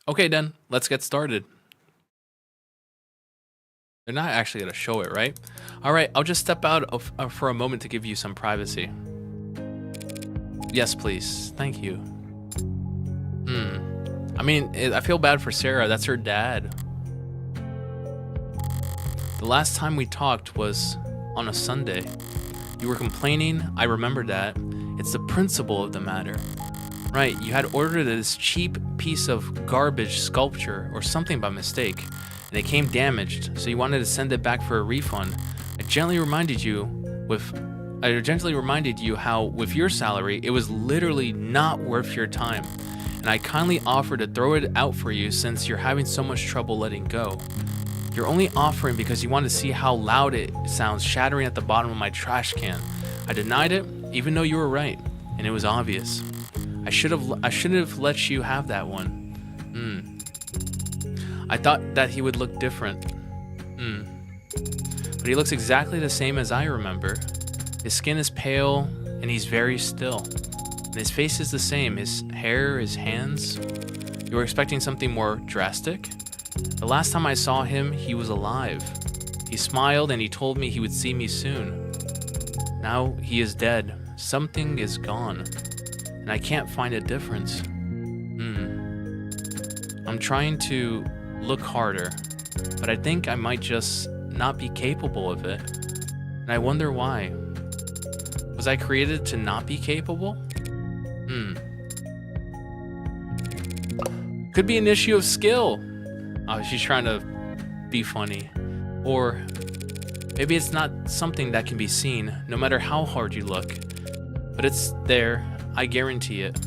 Okay then, let's get started. They're not actually gonna show it, right? Alright, I'll just step out for a moment to give you some privacy. Yes, please. Thank you. I mean, I feel bad for Sarah. That's her dad. The last time we talked was on a Sunday. You were complaining. I remember that. It's the principle of the matter. Right, you had ordered this cheap piece of garbage sculpture or something by mistake, and it came damaged, so you wanted to send it back for a refund. I gently reminded you how, with your salary, it was literally not worth your time. And I kindly offered to throw it out for you since you're having so much trouble letting go. You're only offering because you want to see how loud it sounds shattering at the bottom of my trash can. I denied it, even though you were right, and it was obvious. I should have let you have that one. I thought that he would look different. But he looks exactly the same as I remember. His skin is pale, and he's very still. And his face is the same, his hair, his hands. You were expecting something more drastic? The last time I saw him, he was alive. He smiled and he told me he would see me soon. Now he is dead. Something is gone. And I can't find a difference. I'm trying to look harder, but I think I might just not be capable of it. And I wonder why. Was I created to not be capable? Could be an issue of skill. Oh, she's trying to be funny. Or maybe it's not something that can be seen, no matter how hard you look. But it's there, I guarantee it.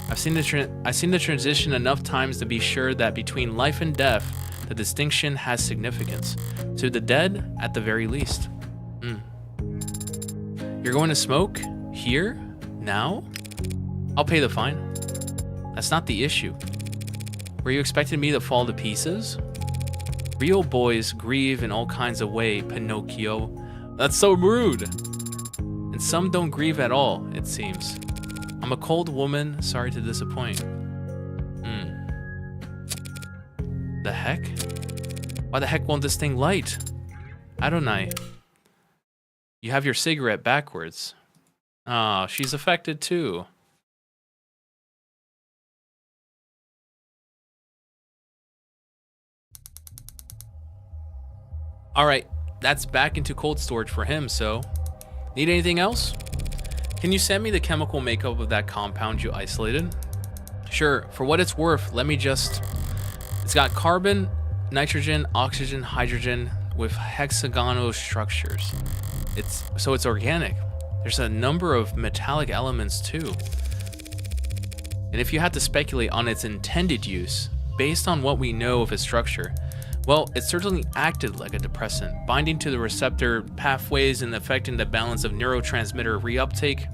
I've seen the transition enough times to be sure that between life and death, the distinction has significance. To the dead, at the very least. You're going to smoke? Here? Now? I'll pay the fine. That's not the issue. Were you expecting me to fall to pieces? Real boys grieve in all kinds of ways, Pinocchio. That's so rude. And some don't grieve at all, it seems. I'm a cold woman, sorry to disappoint. The heck? Why the heck won't this thing light? Adonai. You have your cigarette backwards. Oh, she's affected too. Alright, that's back into cold storage for him, so... Need anything else? Can you send me the chemical makeup of that compound you isolated? Sure, for what it's worth, let me just... It's got carbon, nitrogen, oxygen, hydrogen with hexagonal structures. It's organic. There's a number of metallic elements too. And if you had to speculate on its intended use, based on what we know of its structure, well, it certainly acted like a depressant, binding to the receptor pathways and affecting the balance of neurotransmitter reuptake.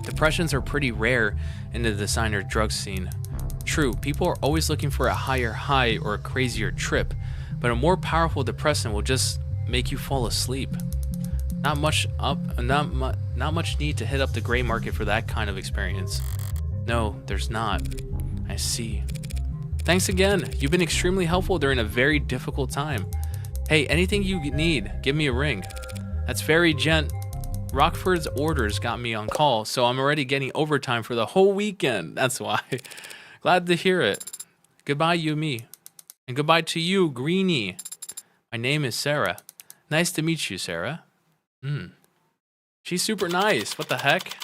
Depressions are pretty rare in the designer drug scene. True, people are always looking for a higher high or a crazier trip, but a more powerful depressant will just make you fall asleep. Not much need to hit up the gray market for that kind of experience. No, there's not. I see. Thanks again. You've been extremely helpful during a very difficult time. Hey, anything you need, give me a ring. That's very Rockford's orders got me on call, so I'm already getting overtime for the whole weekend. That's why. Glad to hear it. Goodbye, Yumi. And goodbye to you, Greenie. My name is Sarah. Nice to meet you, Sarah. She's super nice. What the heck?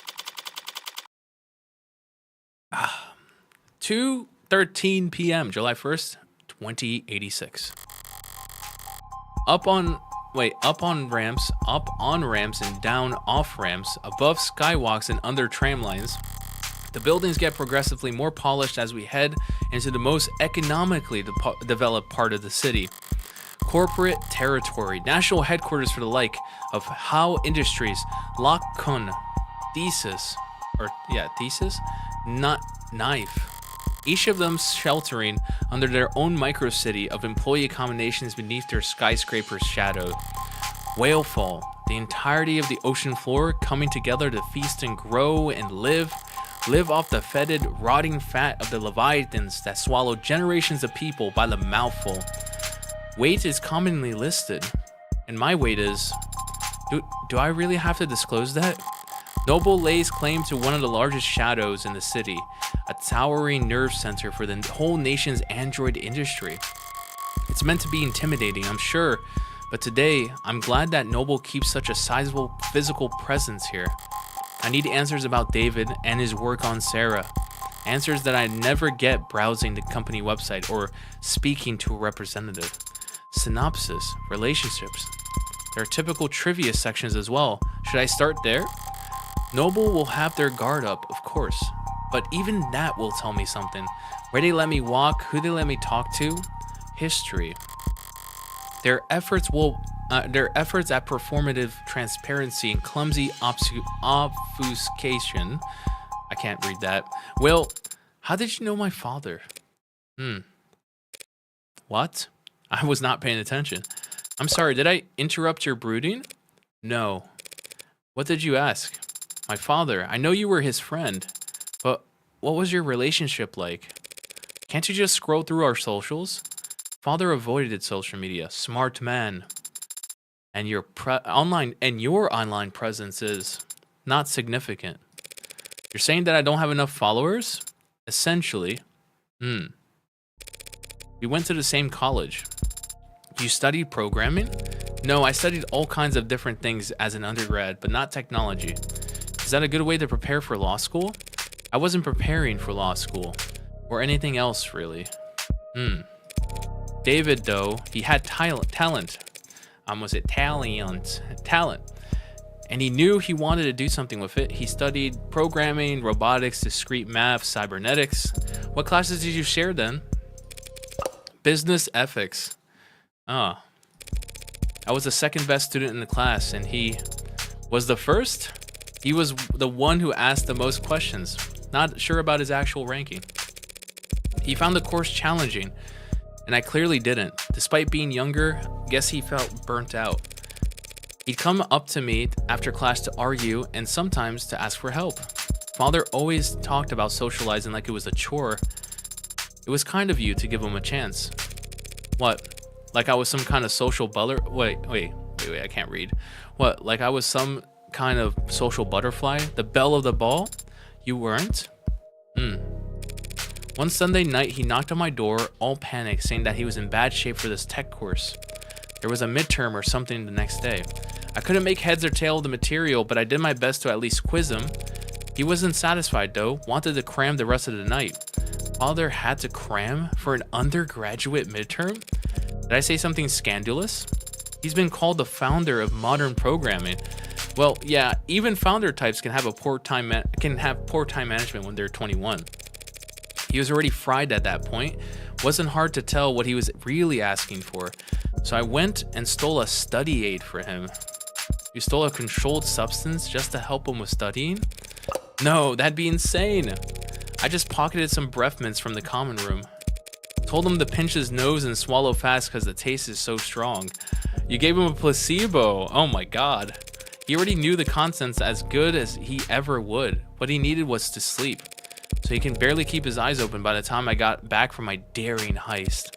2:13 p.m. July 1st, 2086. Up on ramps and down off ramps, above skywalks and under tram lines. The buildings get progressively more polished as we head into the most economically developed part of the city. Corporate territory, national headquarters for the like of How Industries, Lock-Kun, Thesis, not Knife. Each of them sheltering under their own micro-city of employee accommodations beneath their skyscraper's shadow. Whalefall, the entirety of the ocean floor coming together to feast and grow and live off the fetid, rotting fat of the leviathans that swallow generations of people by the mouthful. Weight is commonly listed, and my weight is... Do I really have to disclose that? Noble lays claim to one of the largest shadows in the city, a towering nerve center for the whole nation's android industry. It's meant to be intimidating, I'm sure, but today, I'm glad that Noble keeps such a sizable physical presence here. I need answers about David and his work on Sarah. Answers that I never get browsing the company website or speaking to a representative. Synopsis, relationships. There are typical trivia sections as well. Should I start there? Noble will have their guard up, of course, but even that will tell me something. Where they let me walk, who they let me talk to, history. Their efforts at performative transparency and clumsy obfuscation. I can't read that. Well, how did you know my father? What? I was not paying attention. I'm sorry, did I interrupt your brooding? No. What did you ask? My father, I know you were his friend, but what was your relationship like? Can't you just scroll through our socials? Father avoided social media, smart man. And your online presence is not significant. You're saying that I don't have enough followers? Essentially. We went to the same college. You studied programming? No, I studied all kinds of different things as an undergrad, but not technology. Is that a good way to prepare for law school? I wasn't preparing for law school, or anything else really. David, though, he had talent. Talent. And he knew he wanted to do something with it. He studied programming, robotics, discrete math, cybernetics. What classes did you share then? Business ethics. I was the second best student in the class, and he was the first? He was the one who asked the most questions. Not sure about his actual ranking. He found the course challenging, and I clearly didn't. Despite being younger, guess he felt burnt out. He'd come up to me after class to argue and sometimes to ask for help. Father always talked about socializing like it was a chore. It was kind of you to give him a chance. What? Like I was some kind of social butler? Wait, I can't read. What, like I was some kind of social butterfly? The belle of the ball? You weren't? One Sunday night, he knocked on my door, all panicked, saying that he was in bad shape for this tech course. There was a midterm or something the next day. I couldn't make heads or tail of the material, but I did my best to at least quiz him. He wasn't satisfied though, wanted to cram the rest of the night. Father had to cram for an undergraduate midterm? Did I say something scandalous? He's been called the founder of modern programming. Well, yeah, even founder types can have poor time management when they're 21. He was already fried at that point. Wasn't hard to tell what he was really asking for. So I went and stole a study aid for him. You stole a controlled substance just to help him with studying? No, that'd be insane. I just pocketed some breath mints from the common room. Told him to pinch his nose and swallow fast because the taste is so strong. You gave him a placebo. Oh my god. He already knew the contents as good as he ever would. What he needed was to sleep. So he can barely keep his eyes open by the time I got back from my daring heist.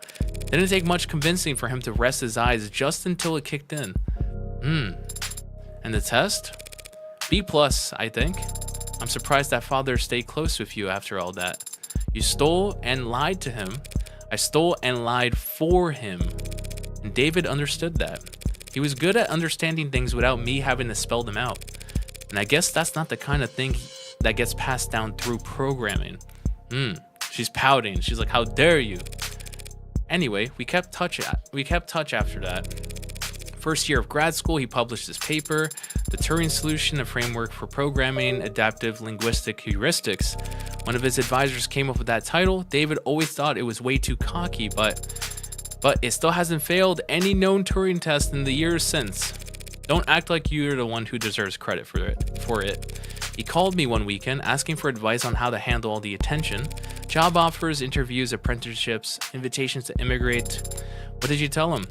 Didn't take much convincing for him to rest his eyes just until it kicked in. And the test? B+, I think. I'm surprised that father stayed close with you after all that. You stole and lied to him. I stole and lied for him. And David understood that. He was good at understanding things without me having to spell them out. And I guess that's not the kind of thing that gets passed down through programming. She's pouting. She's like, how dare you? Anyway, we kept touch after that. First year of grad school, he published his paper, The Turing Solution, a Framework for Programming Adaptive Linguistic Heuristics. One of his advisors came up with that title. David always thought it was way too cocky, but it still hasn't failed any known Turing test in the years since. Don't act like you're the one who deserves credit for it. He called me one weekend asking for advice on how to handle all the attention. Job offers, interviews, apprenticeships, invitations to immigrate. What did you tell him?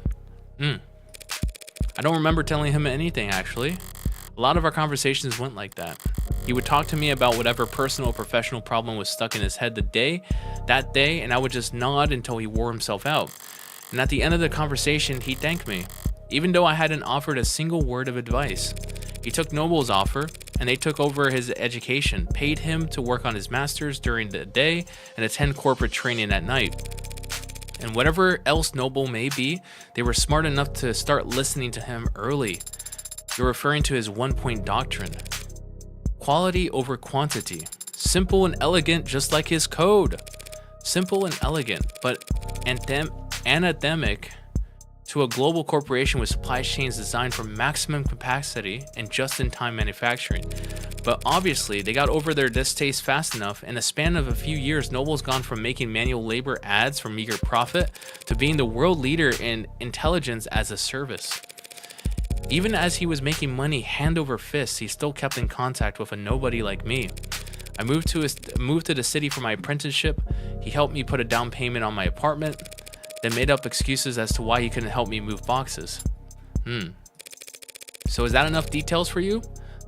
I don't remember telling him anything, actually. A lot of our conversations went like that. He would talk to me about whatever personal or professional problem was stuck in his head that day, and I would just nod until he wore himself out. And at the end of the conversation, he thanked me, even though I hadn't offered a single word of advice. He took Noble's offer, and they took over his education, paid him to work on his master's during the day and attend corporate training at night. And whatever else Noble may be, they were smart enough to start listening to him early. You're referring to his 1-point doctrine. Quality over quantity. Simple and elegant, just like his code. Simple and elegant, but anthemic to a global corporation with supply chains designed for maximum capacity and just-in-time manufacturing. But obviously, they got over their distaste fast enough. In a span of a few years, Noble's gone from making manual labor ads for meager profit to being the world leader in intelligence as a service. Even as he was making money hand over fist, he still kept in contact with a nobody like me. I moved to the city for my apprenticeship. He helped me put a down payment on my apartment, then made up excuses as to why he couldn't help me move boxes. So is that enough details for you?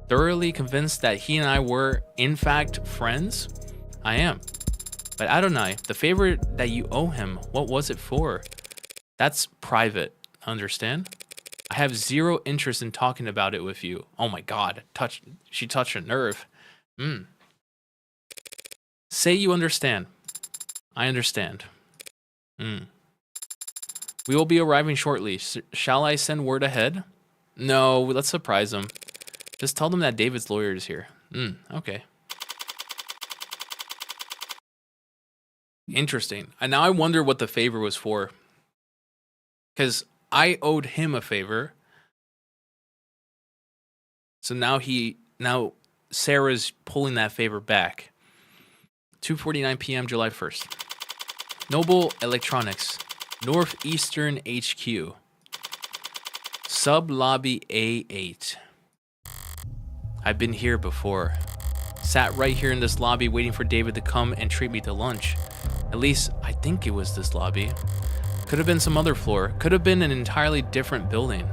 Thoroughly convinced that he and I were, in fact, friends? I am. But Adonai, the favor that you owe him, what was it for? That's private, understand? I have zero interest in talking about it with you. Oh my god, she touched a nerve. Say you understand. I understand. We will be arriving shortly. Shall I send word ahead? No, let's surprise him. Just tell them that David's lawyer is here. Okay. Interesting. And now I wonder what the favor was for. Because I owed him a favor. So now Sarah's pulling that favor back. 2:49 p.m. July 1st. Noble Electronics, Northeastern HQ. Sub Lobby A8. I've been here before. Sat right here in this lobby waiting for David to come and treat me to lunch. At least, I think it was this lobby. Could have been some other floor. Could have been an entirely different building.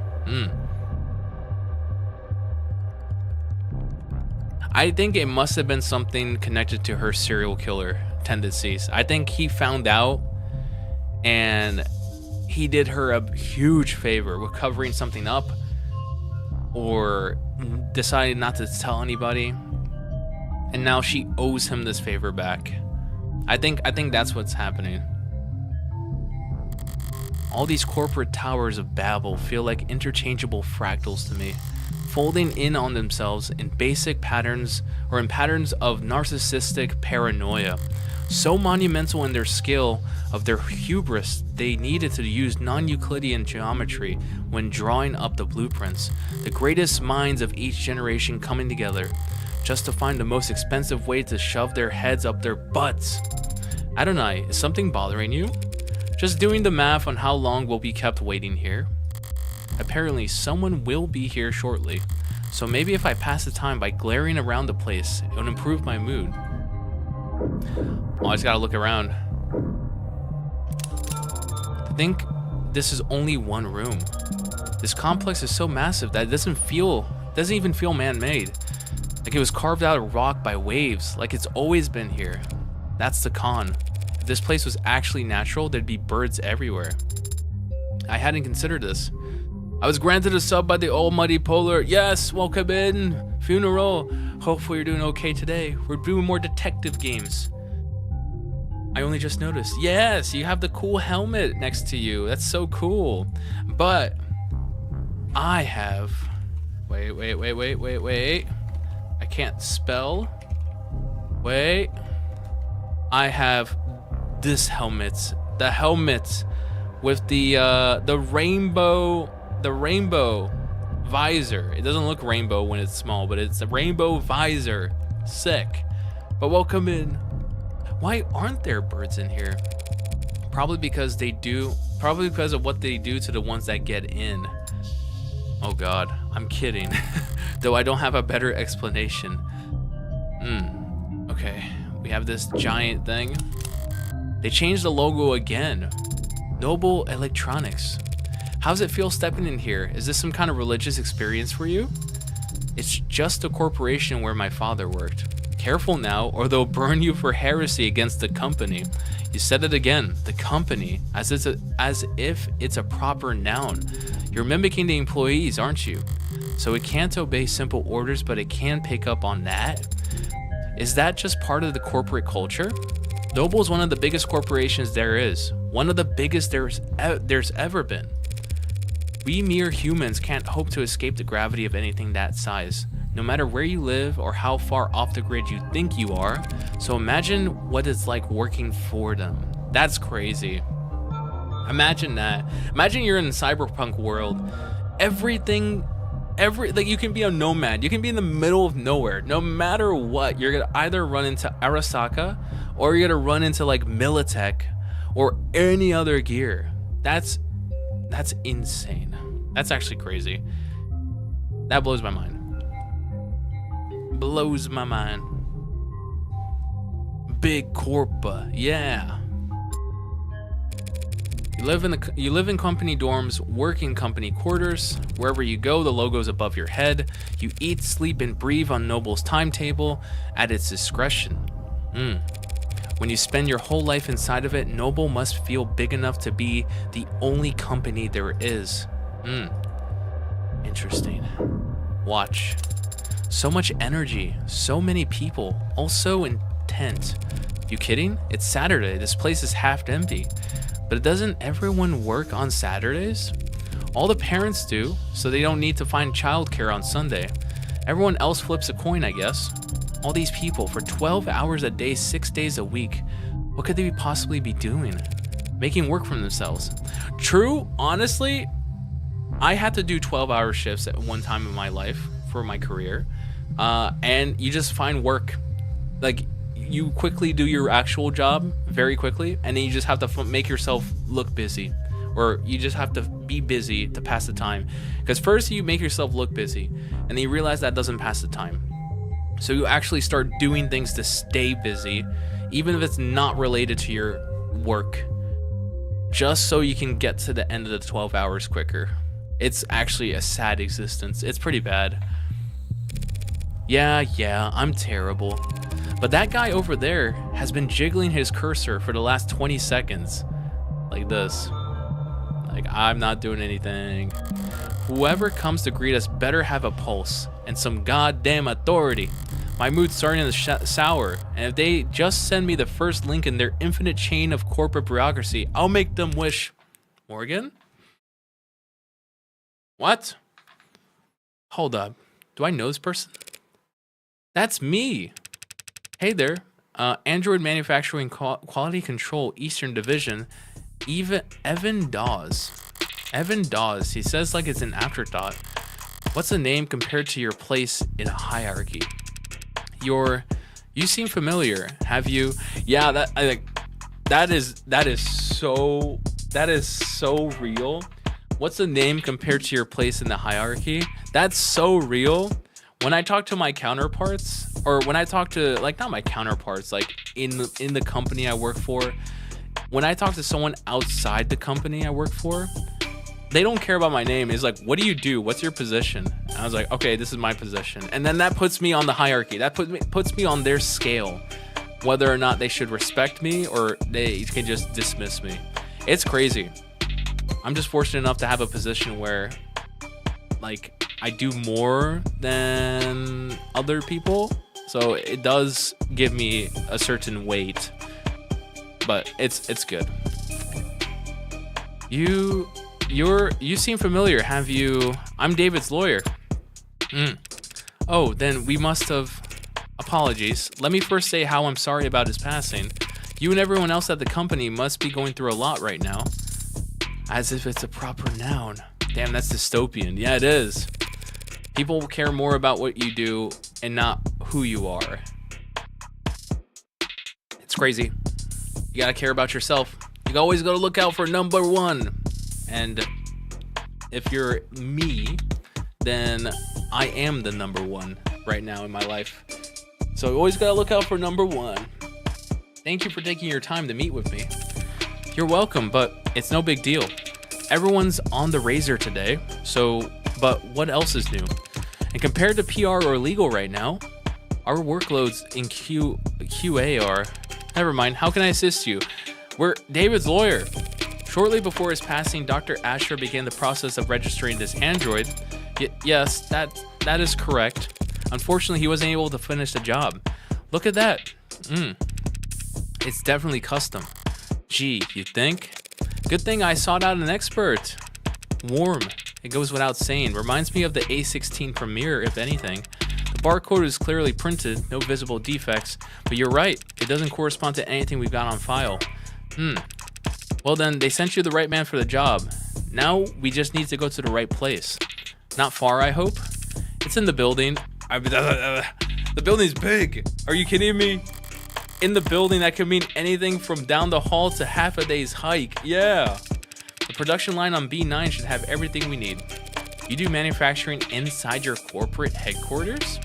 I think it must have been something connected to her serial killer tendencies. I think he found out and he did her a huge favor with covering something up or decided not to tell anybody. And now she owes him this favor back. I think that's what's happening. All these corporate towers of Babel feel like interchangeable fractals to me, folding in on themselves in basic patterns or in patterns of narcissistic paranoia. So monumental in their scale of their hubris, they needed to use non-Euclidean geometry when drawing up the blueprints. The greatest minds of each generation coming together just to find the most expensive way to shove their heads up their butts. Adonai, is something bothering you? Just doing the math on how long we'll be kept waiting here. Apparently, someone will be here shortly, so maybe if I pass the time by glaring around the place, it would improve my mood. Oh, I just gotta look around. I think this is only one room. This complex is so massive that it doesn't even feel man-made. Like it was carved out of rock by waves, like it's always been here. That's the con. If this place was actually natural, there'd be birds everywhere. I hadn't considered this. I was granted a sub by the almighty Polar. Yes, welcome in. Funeral. Hopefully you're doing okay today. We're doing more detective games. I only just noticed. Yes, you have the cool helmet next to you. That's so cool. But I have... Wait. can't spell. Wait. I have this helmet. The helmet with the rainbow visor. It doesn't look rainbow when it's small, but it's a rainbow visor. Sick. But welcome in. Why aren't there birds in here? Probably because of what they do to the ones that get in. Oh god, I'm kidding. Though I don't have a better explanation. Okay, we have this giant thing. They changed the logo again. Noble Electronics. How's it feel stepping in here? Is this some kind of religious experience for you? It's just a corporation where my father worked. Careful now, or they'll burn you for heresy against the company. You said it again, the company, as if it's a proper noun. You're mimicking the employees, aren't you? So it can't obey simple orders, but it can pick up on that? Is that just part of the corporate culture? Noble is one of the biggest corporations there is. One of the biggest there's ever been. We mere humans can't hope to escape the gravity of anything that size, no matter where you live or how far off the grid you think you are. So imagine what it's like working for them. That's crazy. Imagine that. Imagine you're in a cyberpunk world. Like you can be a nomad. You can be in the middle of nowhere. No matter what, you're gonna either run into Arasaka or you're gonna run into like Militech or any other gear. That's insane. That's actually crazy. That blows my mind. Blows my mind. Big corpa, yeah. You live in company dorms, work in company quarters. Wherever you go, the logo's above your head. You eat, sleep, and breathe on Noble's timetable at its discretion. When you spend your whole life inside of it, Noble must feel big enough to be the only company there is. Interesting. Watch. So much energy, so many people, all so intent. You kidding? It's Saturday. This place is half empty. But doesn't everyone work on Saturdays? All the parents do, so they don't need to find childcare on Sunday. Everyone else flips a coin, I guess. All these people for 12 hours a day, 6 days a week. What could they possibly be doing? Making work for themselves. True, honestly, I had to do 12-hour shifts at one time in my life for my career. And you just find work. Like, you quickly do your actual job very quickly, and then you just have to make yourself look busy, or you just have to be busy to pass the time. Because first you make yourself look busy, and then you realize that doesn't pass the time. So you actually start doing things to stay busy, even if it's not related to your work, just so you can get to the end of the 12 hours quicker. It's actually a sad existence. It's pretty bad. Yeah, I'm terrible. But that guy over there has been jiggling his cursor for the last 20 seconds. Like this. Like, I'm not doing anything. Whoever comes to greet us better have a pulse and some goddamn authority. My mood's starting to sour, and if they just send me the first link in their infinite chain of corporate bureaucracy, I'll make them wish. Morgan? What? Hold up. Do I know this person? That's me. Hey there, Android Manufacturing Quality Control Eastern Division, Evan Dawes. Evan Dawes, he says like it's an afterthought. What's the name compared to your place in a hierarchy? You seem familiar. Have you? Yeah, that is so real. What's the name compared to your place in the hierarchy? That's so real. When I talk to my counterparts, or when I talk to, like, not my counterparts, like in the company I work for, when I talk to someone outside the company I work for, they don't care about my name. It's like, what do you do? What's your position? And I was like, okay, this is my position. And then that puts me on the hierarchy. That puts me on their scale, whether or not they should respect me or they can just dismiss me. It's crazy. I'm just fortunate enough to have a position where, like, I do more than other people, so it does give me a certain weight, but it's good. You seem familiar. Have you? I'm David's lawyer. Oh, then we must have. Apologies. Let me first say how I'm sorry about his passing. You and everyone else at the company must be going through a lot right now. As if it's a proper noun. Damn, that's dystopian. Yeah, it is. People care more about what you do and not who you are. It's crazy. You gotta care about yourself. You always gotta look out for number one. And if you're me, then I am the number one right now in my life. So you always gotta look out for number one. Thank you for taking your time to meet with me. You're welcome, but it's no big deal. Everyone's on the razor today, but what else is new? And compared to PR or legal right now, our workloads in QA are... Never mind, how can I assist you? We're David's lawyer. Shortly before his passing, Dr. Asher began the process of registering this android. Yes, that is correct. Unfortunately, he wasn't able to finish the job. Look at that. It's definitely custom. Gee, you think? Good thing I sought out an expert. Warm. It goes without saying. Reminds me of the A16 Premiere, if anything. The barcode is clearly printed, no visible defects, but you're right, it doesn't correspond to anything we've got on file. Well then, they sent you the right man for the job. Now, we just need to go to the right place. Not far, I hope? It's in the building. The building's big. Are you kidding me? In the building, that could mean anything from down the hall to half a day's hike. Yeah. The production line on B9 should have everything we need. You do manufacturing inside your corporate headquarters?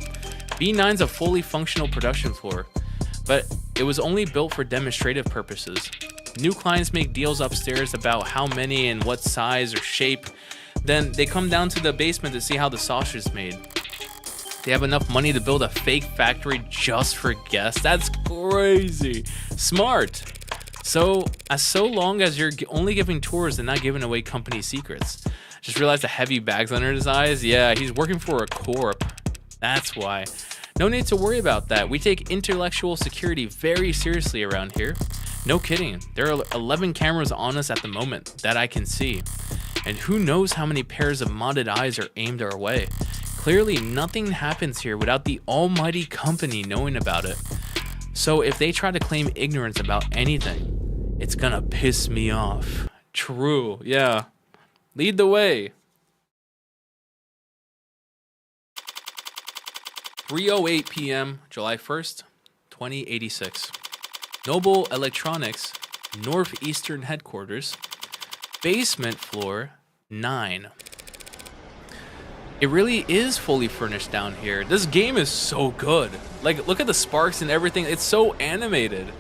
B9's a fully functional production floor, but it was only built for demonstrative purposes. New clients make deals upstairs about how many and what size or shape. Then they come down to the basement to see how the sausage is made. They have enough money to build a fake factory just for guests. That's crazy. Smart. So long as you're only giving tours and not giving away company secrets. Just realized the heavy bags under his eyes. Yeah, he's working for a corp. That's why. No need to worry about that. We take intellectual security very seriously around here. No kidding. There are 11 cameras on us at the moment that I can see. And who knows how many pairs of modded eyes are aimed our way. Clearly, nothing happens here without the almighty company knowing about it. So if they try to claim ignorance about anything, it's gonna piss me off. True, yeah. Lead the way. 3:08 p.m., July 1st, 2086. Noble Electronics, Northeastern Headquarters, basement floor 9. It really is fully furnished down here. This game is so good. Like, look at the sparks and everything. It's so animated.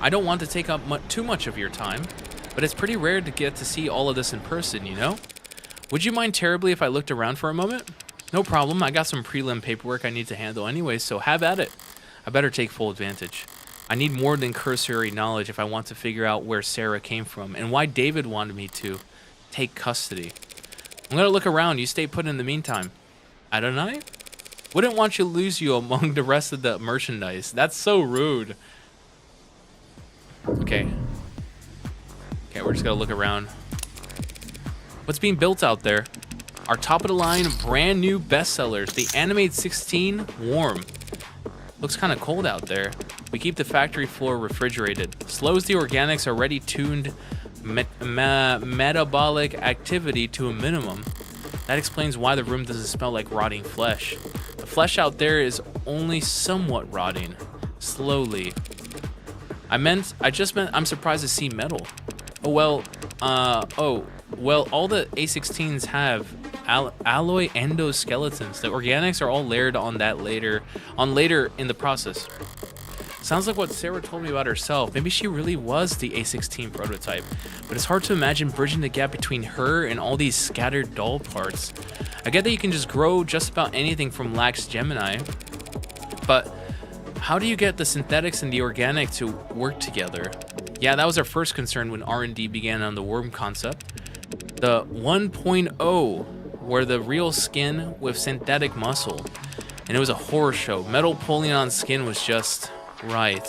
I don't want to take up too much of your time, but it's pretty rare to get to see all of this in person, you know? Would you mind terribly if I looked around for a moment? No problem. I got some prelim paperwork I need to handle anyway, so have at it. I better take full advantage. I need more than cursory knowledge if I want to figure out where Sarah came from and why David wanted me to take custody. I'm gonna look around. You stay put in the meantime. Adonai? Wouldn't want you to lose you among the rest of the merchandise. That's so rude. Okay. Okay, we're just gonna look around. What's being built out there? Our top of the line, brand new bestsellers. The Animate 16 Warm. Looks kind of cold out there. We keep the factory floor refrigerated. Slows the organics already tuned metabolic activity to a minimum. That explains why the room doesn't smell like rotting flesh. The flesh out there is only somewhat rotting. Slowly. I just meant I'm surprised to see metal. Well, all the A16s have alloy endoskeletons. The organics are all layered on later in the process. Sounds like what Sarah told me about herself. Maybe she really was the A16 prototype, but it's hard to imagine bridging the gap between her and all these scattered doll parts. I get that you can just grow just about anything from lax Gemini, but how do you get the synthetics and the organic to work together? Yeah, that was our first concern when R&D began on the worm concept. The 1.0 were the real skin with synthetic muscle, and it was a horror show. Metal pulling on skin was just right.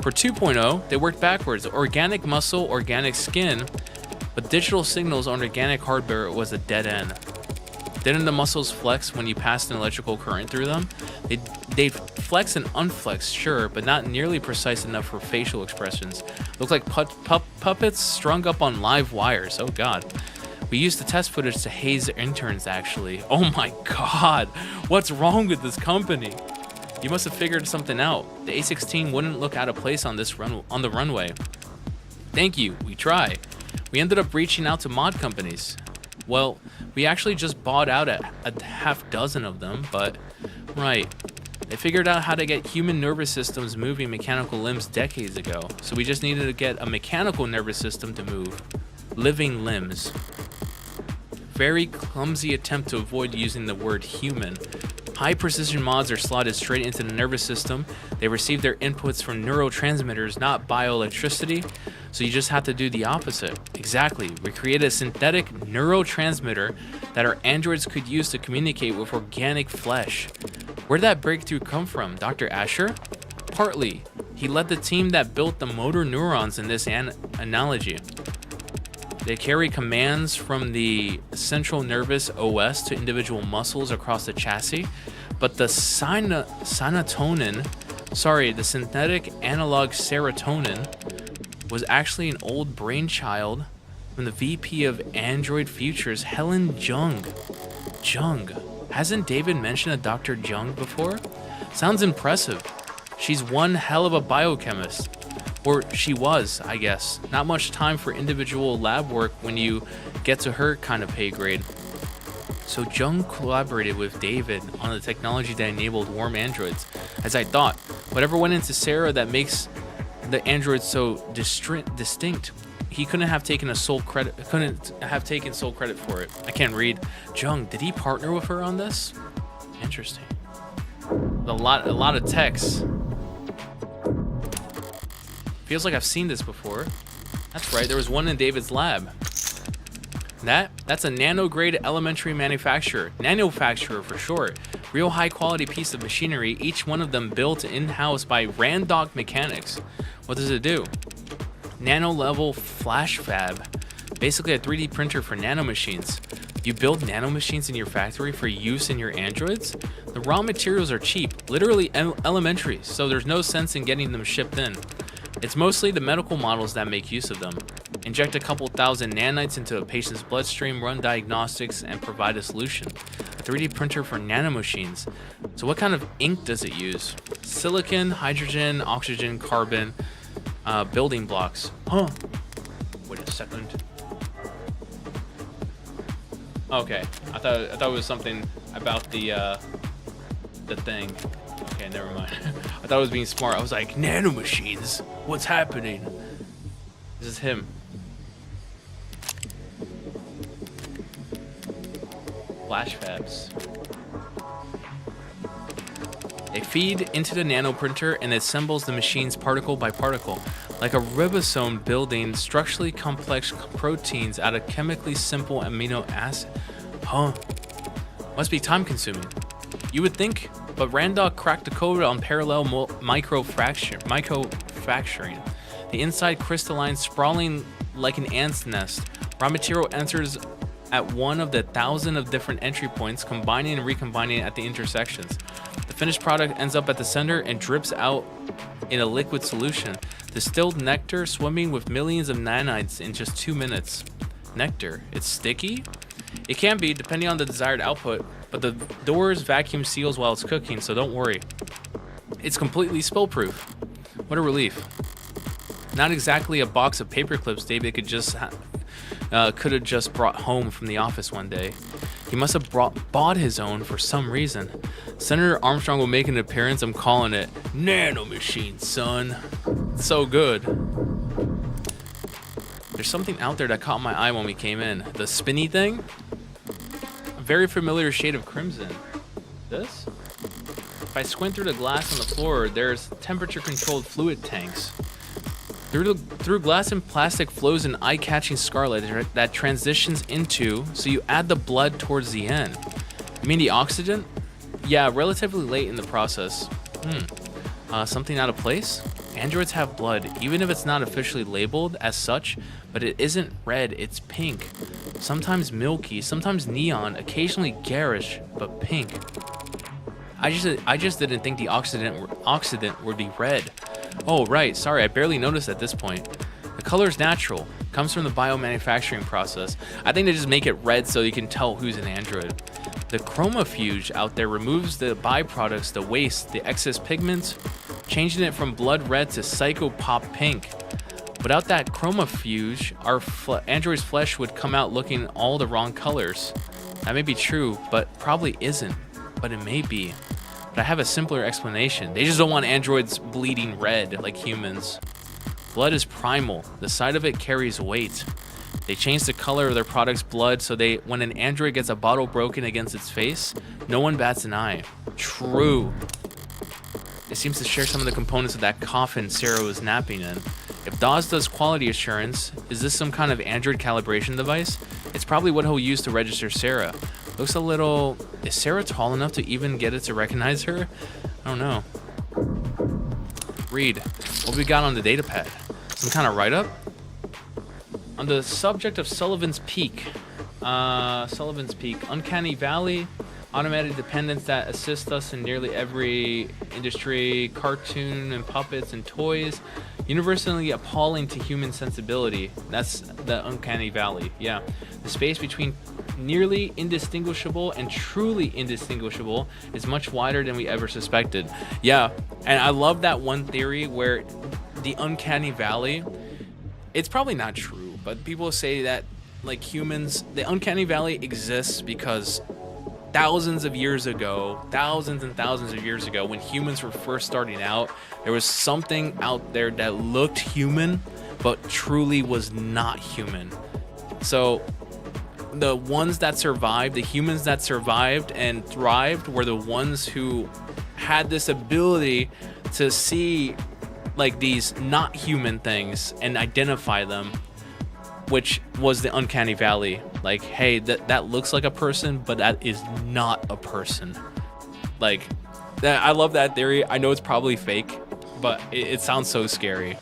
For 2.0, they worked backwards. Organic muscle, organic skin, but digital signals on organic hardware was a dead end. Didn't the muscles flex when you passed an electrical current through them? They flex and unflex, sure, but not nearly precise enough for facial expressions. Look like puppets strung up on live wires. Oh god. We used the test footage to haze interns, actually. Oh my god. What's wrong with this company? You must have figured something out. The A16 wouldn't look out of place on the runway. Thank you. We try. We ended up reaching out to mod companies. Well, we actually just bought out a half dozen of them, but right. They figured out how to get human nervous systems moving mechanical limbs decades ago, so we just needed to get a mechanical nervous system to move living limbs. Very clumsy attempt to avoid using the word human. High precision mods are slotted straight into the nervous system. They receive their inputs from neurotransmitters, not bioelectricity, so you just have to do the opposite. Exactly. We created a synthetic neurotransmitter that our androids could use to communicate with organic flesh. Where'd that breakthrough come from? Dr. Asher? Partly. He led the team that built the motor neurons in this analogy. They carry commands from the central nervous OS to individual muscles across the chassis, but the the synthetic analog serotonin was actually an old brainchild from the VP of Android Futures, Helen Jung. Jung. Hasn't David mentioned a Dr. Jung before? Sounds impressive. She's one hell of a biochemist. Or she was, I guess. Not much time for individual lab work when you get to her kind of pay grade. So Jung collaborated with David on the technology that enabled warm androids. As I thought, whatever went into Sarah that makes the androids so distinct, he couldn't have taken sole credit for it. I can't read. Jung, did he partner with her on this? Interesting. A lot of text. Feels like I've seen this before. That's right, there was one in David's lab. That's a nano-grade elementary manufacturer. Nanofacturer for short. Real high-quality piece of machinery, each one of them built in-house by Randock Mechanics. What does it do? Nano-level flash fab. Basically a 3D printer for nanomachines. You build nanomachines in your factory for use in your androids? The raw materials are cheap, literally elementary, so there's no sense in getting them shipped in. It's mostly the medical models that make use of them. Inject a couple thousand nanites into a patient's bloodstream, run diagnostics, and provide a solution. A 3D printer for nanomachines. So what kind of ink does it use? Silicon, hydrogen, oxygen, carbon, building blocks. Huh. Wait a second. Okay, I thought it was something about the thing. Okay, never mind. I thought I was being smart. I was like, nanomachines? What's happening? This is him. Flash fabs. They feed into the nanoprinter and it assembles the machines particle by particle, like a ribosome building structurally complex proteins out of chemically simple amino acid. Huh. Must be time consuming. You would think, but Randock cracked the code on parallel microfracturing. The inside crystalline, sprawling like an ant's nest. Raw material enters at one of the 1,000 of different entry points, combining and recombining at the intersections. The finished product ends up at the center and drips out in a liquid solution. Distilled nectar swimming with millions of nanites in just 2 minutes. Nectar, it's sticky? It can be, depending on the desired output, but the doors vacuum seals while it's cooking, so don't worry. It's completely spill-proof. What a relief. Not exactly a box of paper clips David could have just brought home from the office one day. He must have bought his own for some reason. Senator Armstrong will make an appearance. I'm calling it nanomachine, son. It's so good. There's something out there that caught my eye when we came in. The spinny thing? A very familiar shade of crimson. This? If I squint through the glass on the floor, there's temperature-controlled fluid tanks. Through glass and plastic flows an eye-catching scarlet that transitions into, so you add the blood towards the end. You mean the oxygen? Yeah, relatively late in the process. Something out of place? Androids have blood, even if it's not officially labeled as such, but it isn't red, it's pink. Sometimes milky, sometimes neon, occasionally garish, but pink. I just didn't think the oxidant would be red. Oh, right. Sorry, I barely noticed at this point. The color is natural. Comes from the biomanufacturing process. I think they just make it red so you can tell who's an android. The chromofuge out there removes the byproducts, the waste, the excess pigments, changing it from blood red to psychopop pink. Without that chromofuge, our android's flesh would come out looking all the wrong colors. That may be true, but probably isn't. But it may be. But I have a simpler explanation. They just don't want androids bleeding red like humans. Blood is primal. The sight of it carries weight. They change the color of their product's blood so when an android gets a bottle broken against its face, no one bats an eye. True. It seems to share some of the components of that coffin Sarah was napping in. If Dawes does quality assurance, is this some kind of android calibration device? It's probably what he'll use to register Sarah. Looks a little... Is Sarah tall enough to even get it to recognize her? I don't know. Read. What we got on the data pad? Some kind of write-up? On the subject of Sullivan's Peak. Uncanny Valley. Automated dependents that assist us in nearly every industry. Cartoon and puppets and toys. Universally appalling to human sensibility. That's the Uncanny Valley. Yeah. The space between nearly indistinguishable and truly indistinguishable is much wider than we ever suspected. Yeah. And I love that one theory where the Uncanny Valley, it's probably not true, but people say that like humans, the Uncanny Valley exists because thousands and thousands of years ago, when humans were first starting out, there was something out there that looked human, but truly was not human. So the ones that survived, the humans that survived and thrived, were the ones who had this ability to see like these not human things and identify them, which was the Uncanny Valley. Like, hey, that looks like a person, but that is not a person. Like, I love that theory. I know it's probably fake, but it sounds so scary.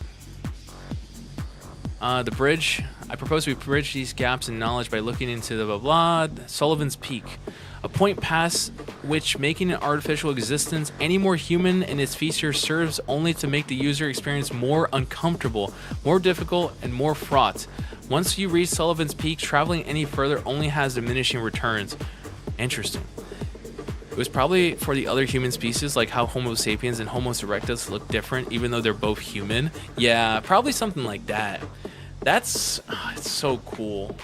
The bridge. I propose we bridge these gaps in knowledge by looking into the blah blah. Sullivan's Peak. A point past which making an artificial existence any more human in its features serves only to make the user experience more uncomfortable, more difficult, and more fraught. Once you reach Sullivan's Peak, traveling any further only has diminishing returns. Interesting. It was probably for the other human species, like how Homo sapiens and Homo erectus look different, even though they're both human. Yeah, probably something like that. It's so cool.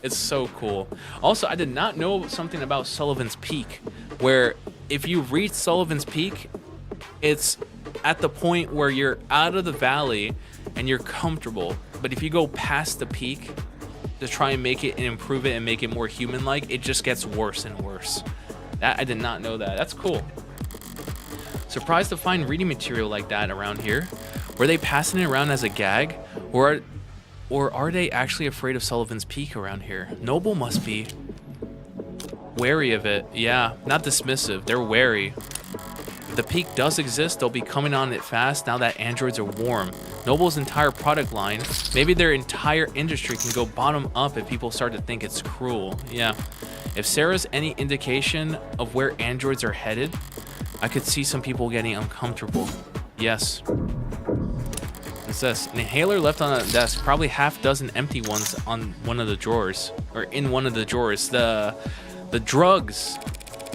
It's so cool. Also, I did not know something about Sullivan's Peak, where if you reach Sullivan's Peak, it's at the point where you're out of the valley and you're comfortable. But if you go past the peak to try and make it and improve it and make it more human-like, it just gets worse and worse. That I did not know that. That's cool. Surprised to find reading material like that around here. Were they passing it around as a gag? Or are they actually afraid of Sullivan's Peak around here? Noble must be wary of it. Yeah, not dismissive. They're wary. If the peak does exist, they'll be coming on it fast now that androids are warm. Noble's entire product line, maybe their entire industry, can go bottom up if people start to think it's cruel. Yeah. If Sarah's any indication of where androids are headed, I could see some people getting uncomfortable. Yes. It says, an inhaler left on a desk, probably half dozen empty ones on one of the drawers, or in one of the drawers. The drugs,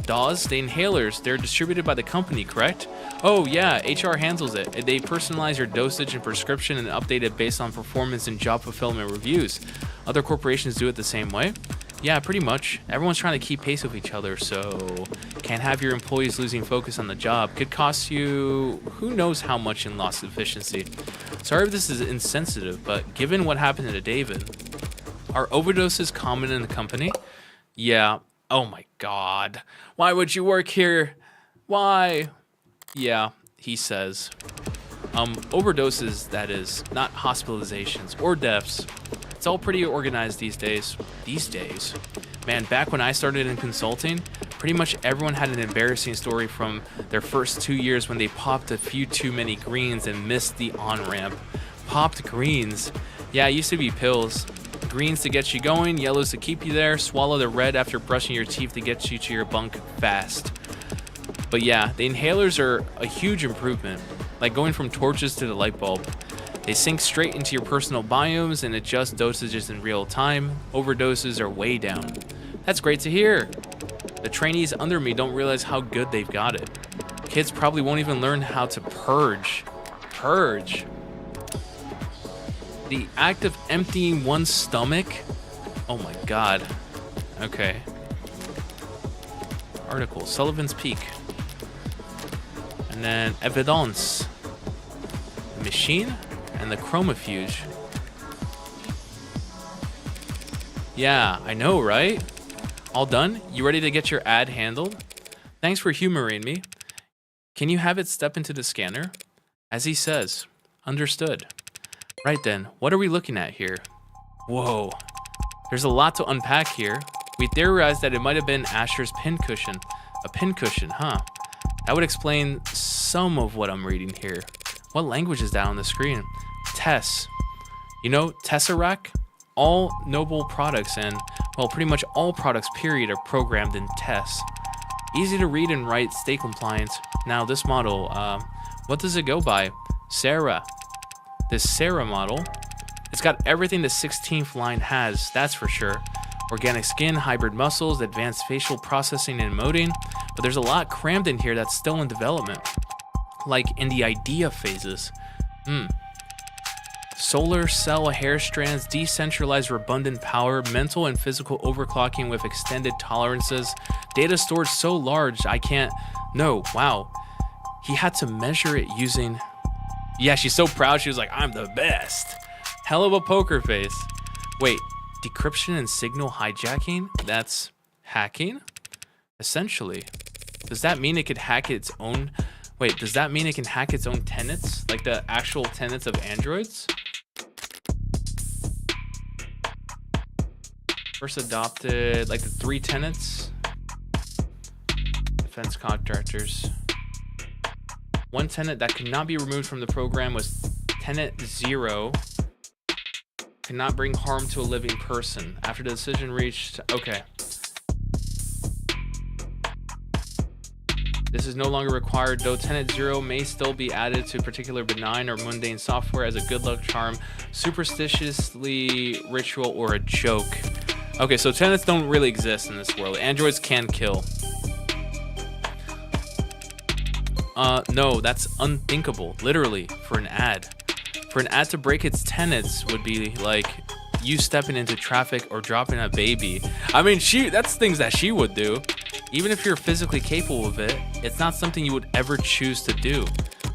Dawes, the inhalers, they're distributed by the company, correct? Oh yeah, HR handles it. They personalize your dosage and prescription and update it based on performance and job fulfillment reviews. Other corporations do it the same way? Yeah, pretty much. Everyone's trying to keep pace with each other, so can't have your employees losing focus on the job. Could cost you who knows how much in lost efficiency. Sorry if this is insensitive, but given what happened to David, are overdoses common in the company? Yeah. Oh my god. Why would you work here? Why? Yeah, he says. Overdoses, that is, not hospitalizations or deaths. It's all pretty organized these days. These days. Man, back when I started in consulting, pretty much everyone had an embarrassing story from their first 2 years when they popped a few too many greens and missed the on-ramp. Popped greens? Yeah, it used to be pills. Greens to get you going, yellows to keep you there, swallow the red after brushing your teeth to get you to your bunk fast. But yeah, the inhalers are a huge improvement, like going from torches to the light bulb. They sink straight into your personal biomes and adjust dosages in real time. Overdoses are way down. That's great to hear. The trainees under me don't realize how good they've got it. Kids probably won't even learn how to purge. Purge. The act of emptying one's stomach? Oh my god. Okay. Article, Sullivan's Peak. And then Evidence. The machine and the chromofuge. Yeah, I know, right? All done? You ready to get your ad handled? Thanks for humoring me. Can you have it step into the scanner? As he says. Understood. Right then, what are we looking at here? Whoa. There's a lot to unpack here. We theorized that it might have been Asher's pincushion. A pincushion, huh? That would explain some of what I'm reading here. What language is that on the screen? Tess. You know, Tesseract? All noble products and, well, pretty much all products, period, are programmed in Tess. Easy to read and write, stay compliant. Now, this model, what does it go by? Sarah. This Sarah model, it's got everything the 16th line has, that's for sure. Organic skin, hybrid muscles, advanced facial processing and emoting, but there's a lot crammed in here that's still in development. Like in the idea phases. Solar cell hair strands, decentralized redundant power, mental and physical overclocking with extended tolerances, data storage so large I can't... No, wow. He had to measure it using... Yeah, she's so proud. She was like, I'm the best. Hell of a poker face. Wait, decryption and signal hijacking? That's hacking? Essentially. Does that mean it could hack its own... Wait, does that mean it can hack its own tenets? Like the actual tenets of androids? First adopted, like the 3 tenets. Defense contractors. One tenet that could not be removed from the program was tenet 0. Cannot bring harm to a living person. After the decision reached, okay. This is no longer required, though tenet 0 may still be added to particular benign or mundane software as a good luck charm, superstitiously ritual, or a joke. Okay, so tenets don't really exist in this world. Androids can kill. No, that's unthinkable, literally, for an ad. For an ad to break its tenets would be like you stepping into traffic or dropping a baby. I mean, that's things that she would do. Even if you're physically capable of it, it's not something you would ever choose to do.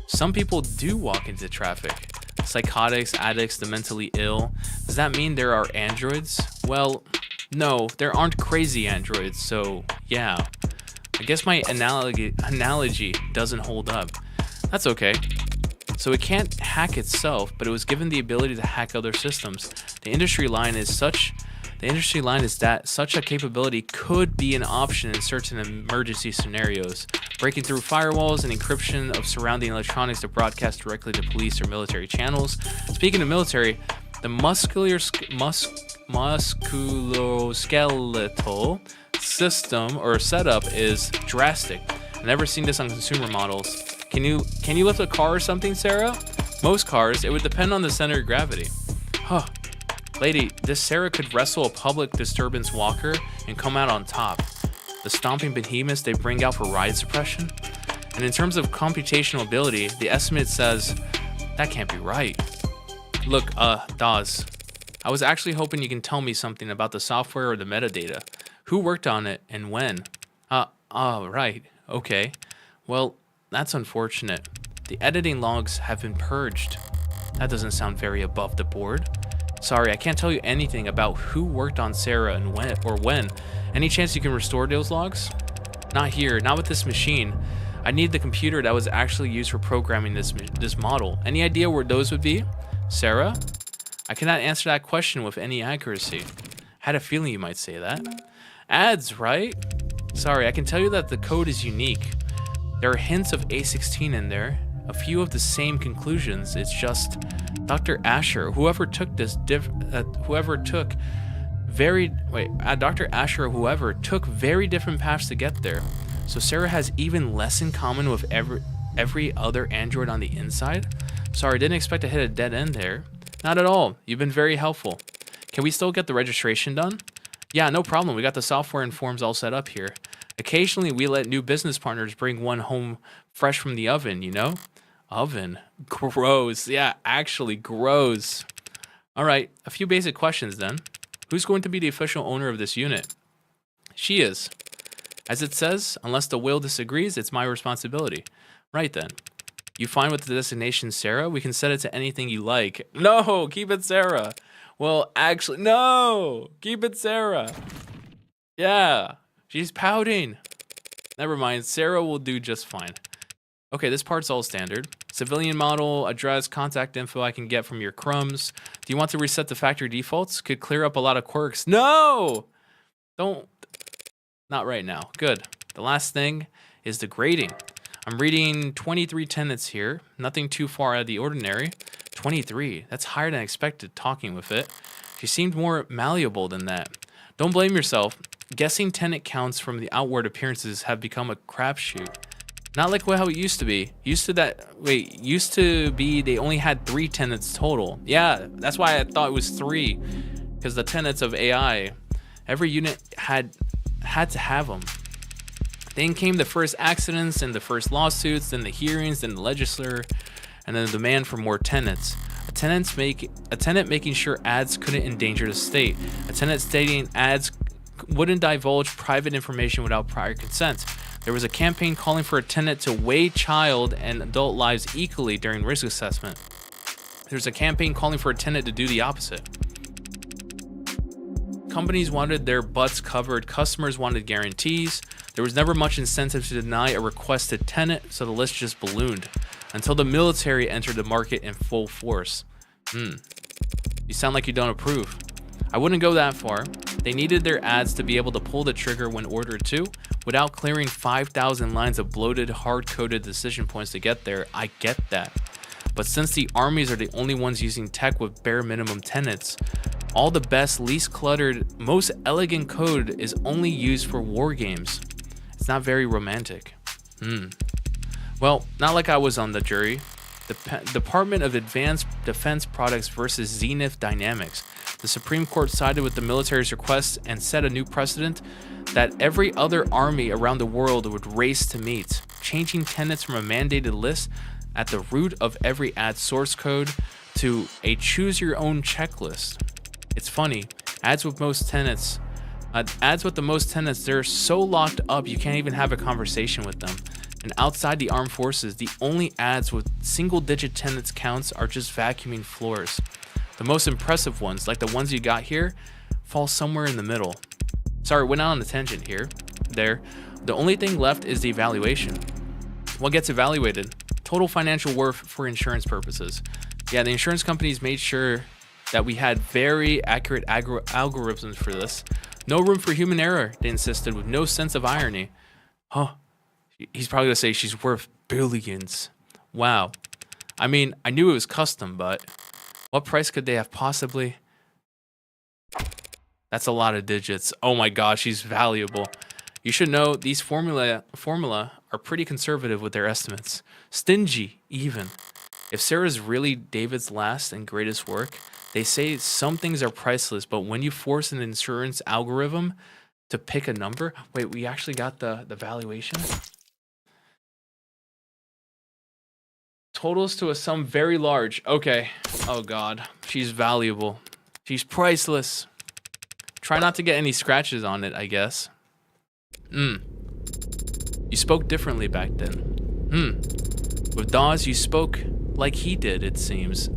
Some people do walk into traffic. Psychotics, addicts, the mentally ill. Does that mean there are androids? Well, no, there aren't crazy androids, so yeah. I guess my analogy doesn't hold up. That's okay. So it can't hack itself, but it was given the ability to hack other systems. The industry line is that such a capability could be an option in certain emergency scenarios, breaking through firewalls and encryption of surrounding electronics to broadcast directly to police or military channels. Speaking of military, the musculoskeletal system or setup is drastic. I've never seen this on consumer models. Can you lift a car or something, Sarah? Most cars, it would depend on the center of gravity. Huh. Lady, this Sarah could wrestle a public disturbance walker and come out on top. The stomping behemoths they bring out for ride suppression. And in terms of computational ability, the estimate says that can't be right. Look, Dawes, I was actually hoping you can tell me something about the software or the metadata. Who worked on it and when? Right. Okay. Well, that's unfortunate. The editing logs have been purged. That doesn't sound very above the board. Sorry, I can't tell you anything about who worked on Sarah and when. Any chance you can restore those logs? Not here, not with this machine. I need the computer that was actually used for programming this model. Any idea where those would be? Sarah? I cannot answer that question with any accuracy. Had a feeling you might say that. Ads, right? Sorry, I can tell you that the code is unique. There are hints of A16 in there, a few of the same conclusions. It's just Dr. Asher, whoever took very different paths to get there. So Sarah has even less in common with every other android on the inside? Sorry, didn't expect to hit a dead end there. Not at all. You've been very helpful. Can we still get the registration done? Yeah, no problem. We got the software and forms all set up here. Occasionally, we let new business partners bring one home fresh from the oven, you know? Oven? Gross. Yeah, actually, gross. All right, a few basic questions then. Who's going to be the official owner of this unit? She is. As it says, unless the will disagrees, it's my responsibility. Right then. You fine with the designation Sarah? We can set it to anything you like. No, keep it Sarah. Well, actually, no, keep it Sarah. Yeah, she's pouting. Never mind, Sarah will do just fine. Okay, this part's all standard. Civilian model, address, contact info I can get from your crumbs. Do you want to reset the factory defaults? Could clear up a lot of quirks. No! Don't. Not right now. Good. The last thing is the grading. I'm reading 23 tenets here. Nothing too far out of the ordinary. 23. That's higher than expected talking with it. She seemed more malleable than that. Don't blame yourself. Guessing tenet counts from the outward appearances have become a crapshoot. Not like how it used to be. Used to be they only had 3 tenets total. Yeah, that's why I thought it was 3. Because the tenets of AI, every unit had to have them. Then came the first accidents and the first lawsuits, then the hearings, then the legislature, and then the demand for more tenets. A tenant making sure ads couldn't endanger the state. A tenant stating ads wouldn't divulge private information without prior consent. There was a campaign calling for a tenant to weigh child and adult lives equally during risk assessment. There's a campaign calling for a tenant to do the opposite. Companies wanted their butts covered, customers wanted guarantees. There was never much incentive to deny a requested tenant, so the list just ballooned until the military entered the market in full force. You sound like you don't approve. I wouldn't go that far. They needed their ads to be able to pull the trigger when ordered to, without clearing 5,000 lines of bloated, hard-coded decision points to get there. I get that. But since the armies are the only ones using tech with bare minimum tenets, all the best, least cluttered, most elegant code is only used for war games. It's not very romantic. Well, not like I was on the jury. The Department of Advanced Defense Products versus Zenith Dynamics. The Supreme Court sided with the military's request and set a new precedent that every other army around the world would race to meet, changing tenets from a mandated list at the root of every ad source code to a choose-your-own checklist. It's funny, ads with the most tenets, they're so locked up you can't even have a conversation with them. And outside the armed forces, the only ads with single-digit tenets counts are just vacuuming floors. The most impressive ones, like the ones you got here, fall somewhere in the middle. Sorry, went out on a tangent here. The only thing left is the evaluation. What gets evaluated? Total financial worth for insurance purposes. Yeah, the insurance companies made sure that we had very accurate algorithms for this. No room for human error, they insisted, with no sense of irony. He's probably gonna say she's worth billions. Wow. I mean, I knew it was custom, but what price could they have possibly? That's a lot of digits. Oh my gosh, she's valuable. You should know these formula are pretty conservative with their estimates. Stingy, even. If Sarah's really David's last and greatest work, they say some things are priceless, but when you force an insurance algorithm to pick a number, wait, we actually got the valuation? Totals to a sum very large. Okay. Oh God, she's valuable. She's priceless. Try not to get any scratches on it, I guess. You spoke differently back then. With Dawes, you spoke like he did, it seems.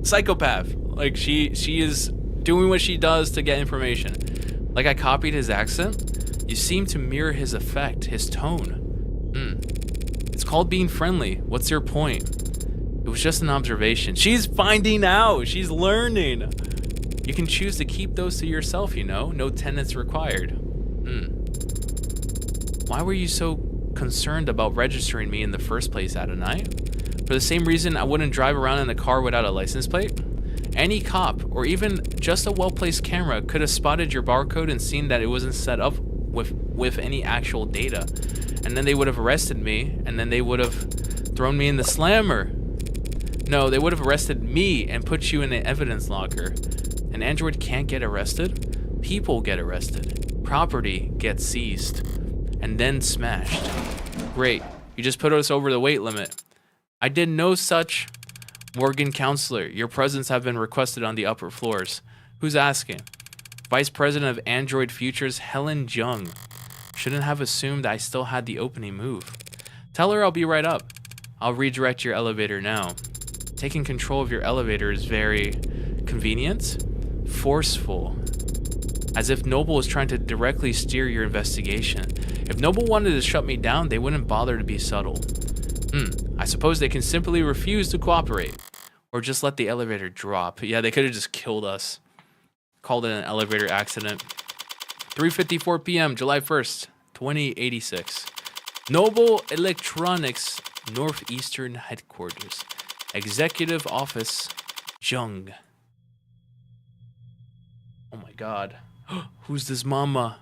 Psychopath. Like she is doing what she does to get information. Like I copied his accent. You seem to mirror his effect, his tone. It's called being friendly. What's your point? It was just an observation. She's finding out. She's learning. You can choose to keep those to yourself, you know. No tenants required. Why were you so concerned about registering me in the first place, Adonai? For the same reason I wouldn't drive around in a car without a license plate? Any cop, or even just a well-placed camera, could have spotted your barcode and seen that it wasn't set up with any actual data. and then they would have arrested me, and then they would have thrown me in the slammer. No, they would have arrested me and put you in an evidence locker. An android can't get arrested. People get arrested. Property gets seized. And then smashed. Great. You just put us over the weight limit. I did no such. Morgan Counselor, your presence have been requested on the upper floors. Who's asking? Vice President of Android Futures, Helen Jung. Shouldn't have assumed I still had the opening move. Tell her I'll be right up. I'll redirect your elevator now. Taking control of your elevator is very convenient, forceful, as if Noble was trying to directly steer your investigation. If Noble wanted to shut me down, they wouldn't bother to be subtle. I suppose they can simply refuse to cooperate, or just let the elevator drop. Yeah, they could have just killed us. Called it an elevator accident. 3:54 p.m., July 1st, 2086. Noble Electronics Northeastern Headquarters. Executive Office, Jung. Oh my god. Who's this mama?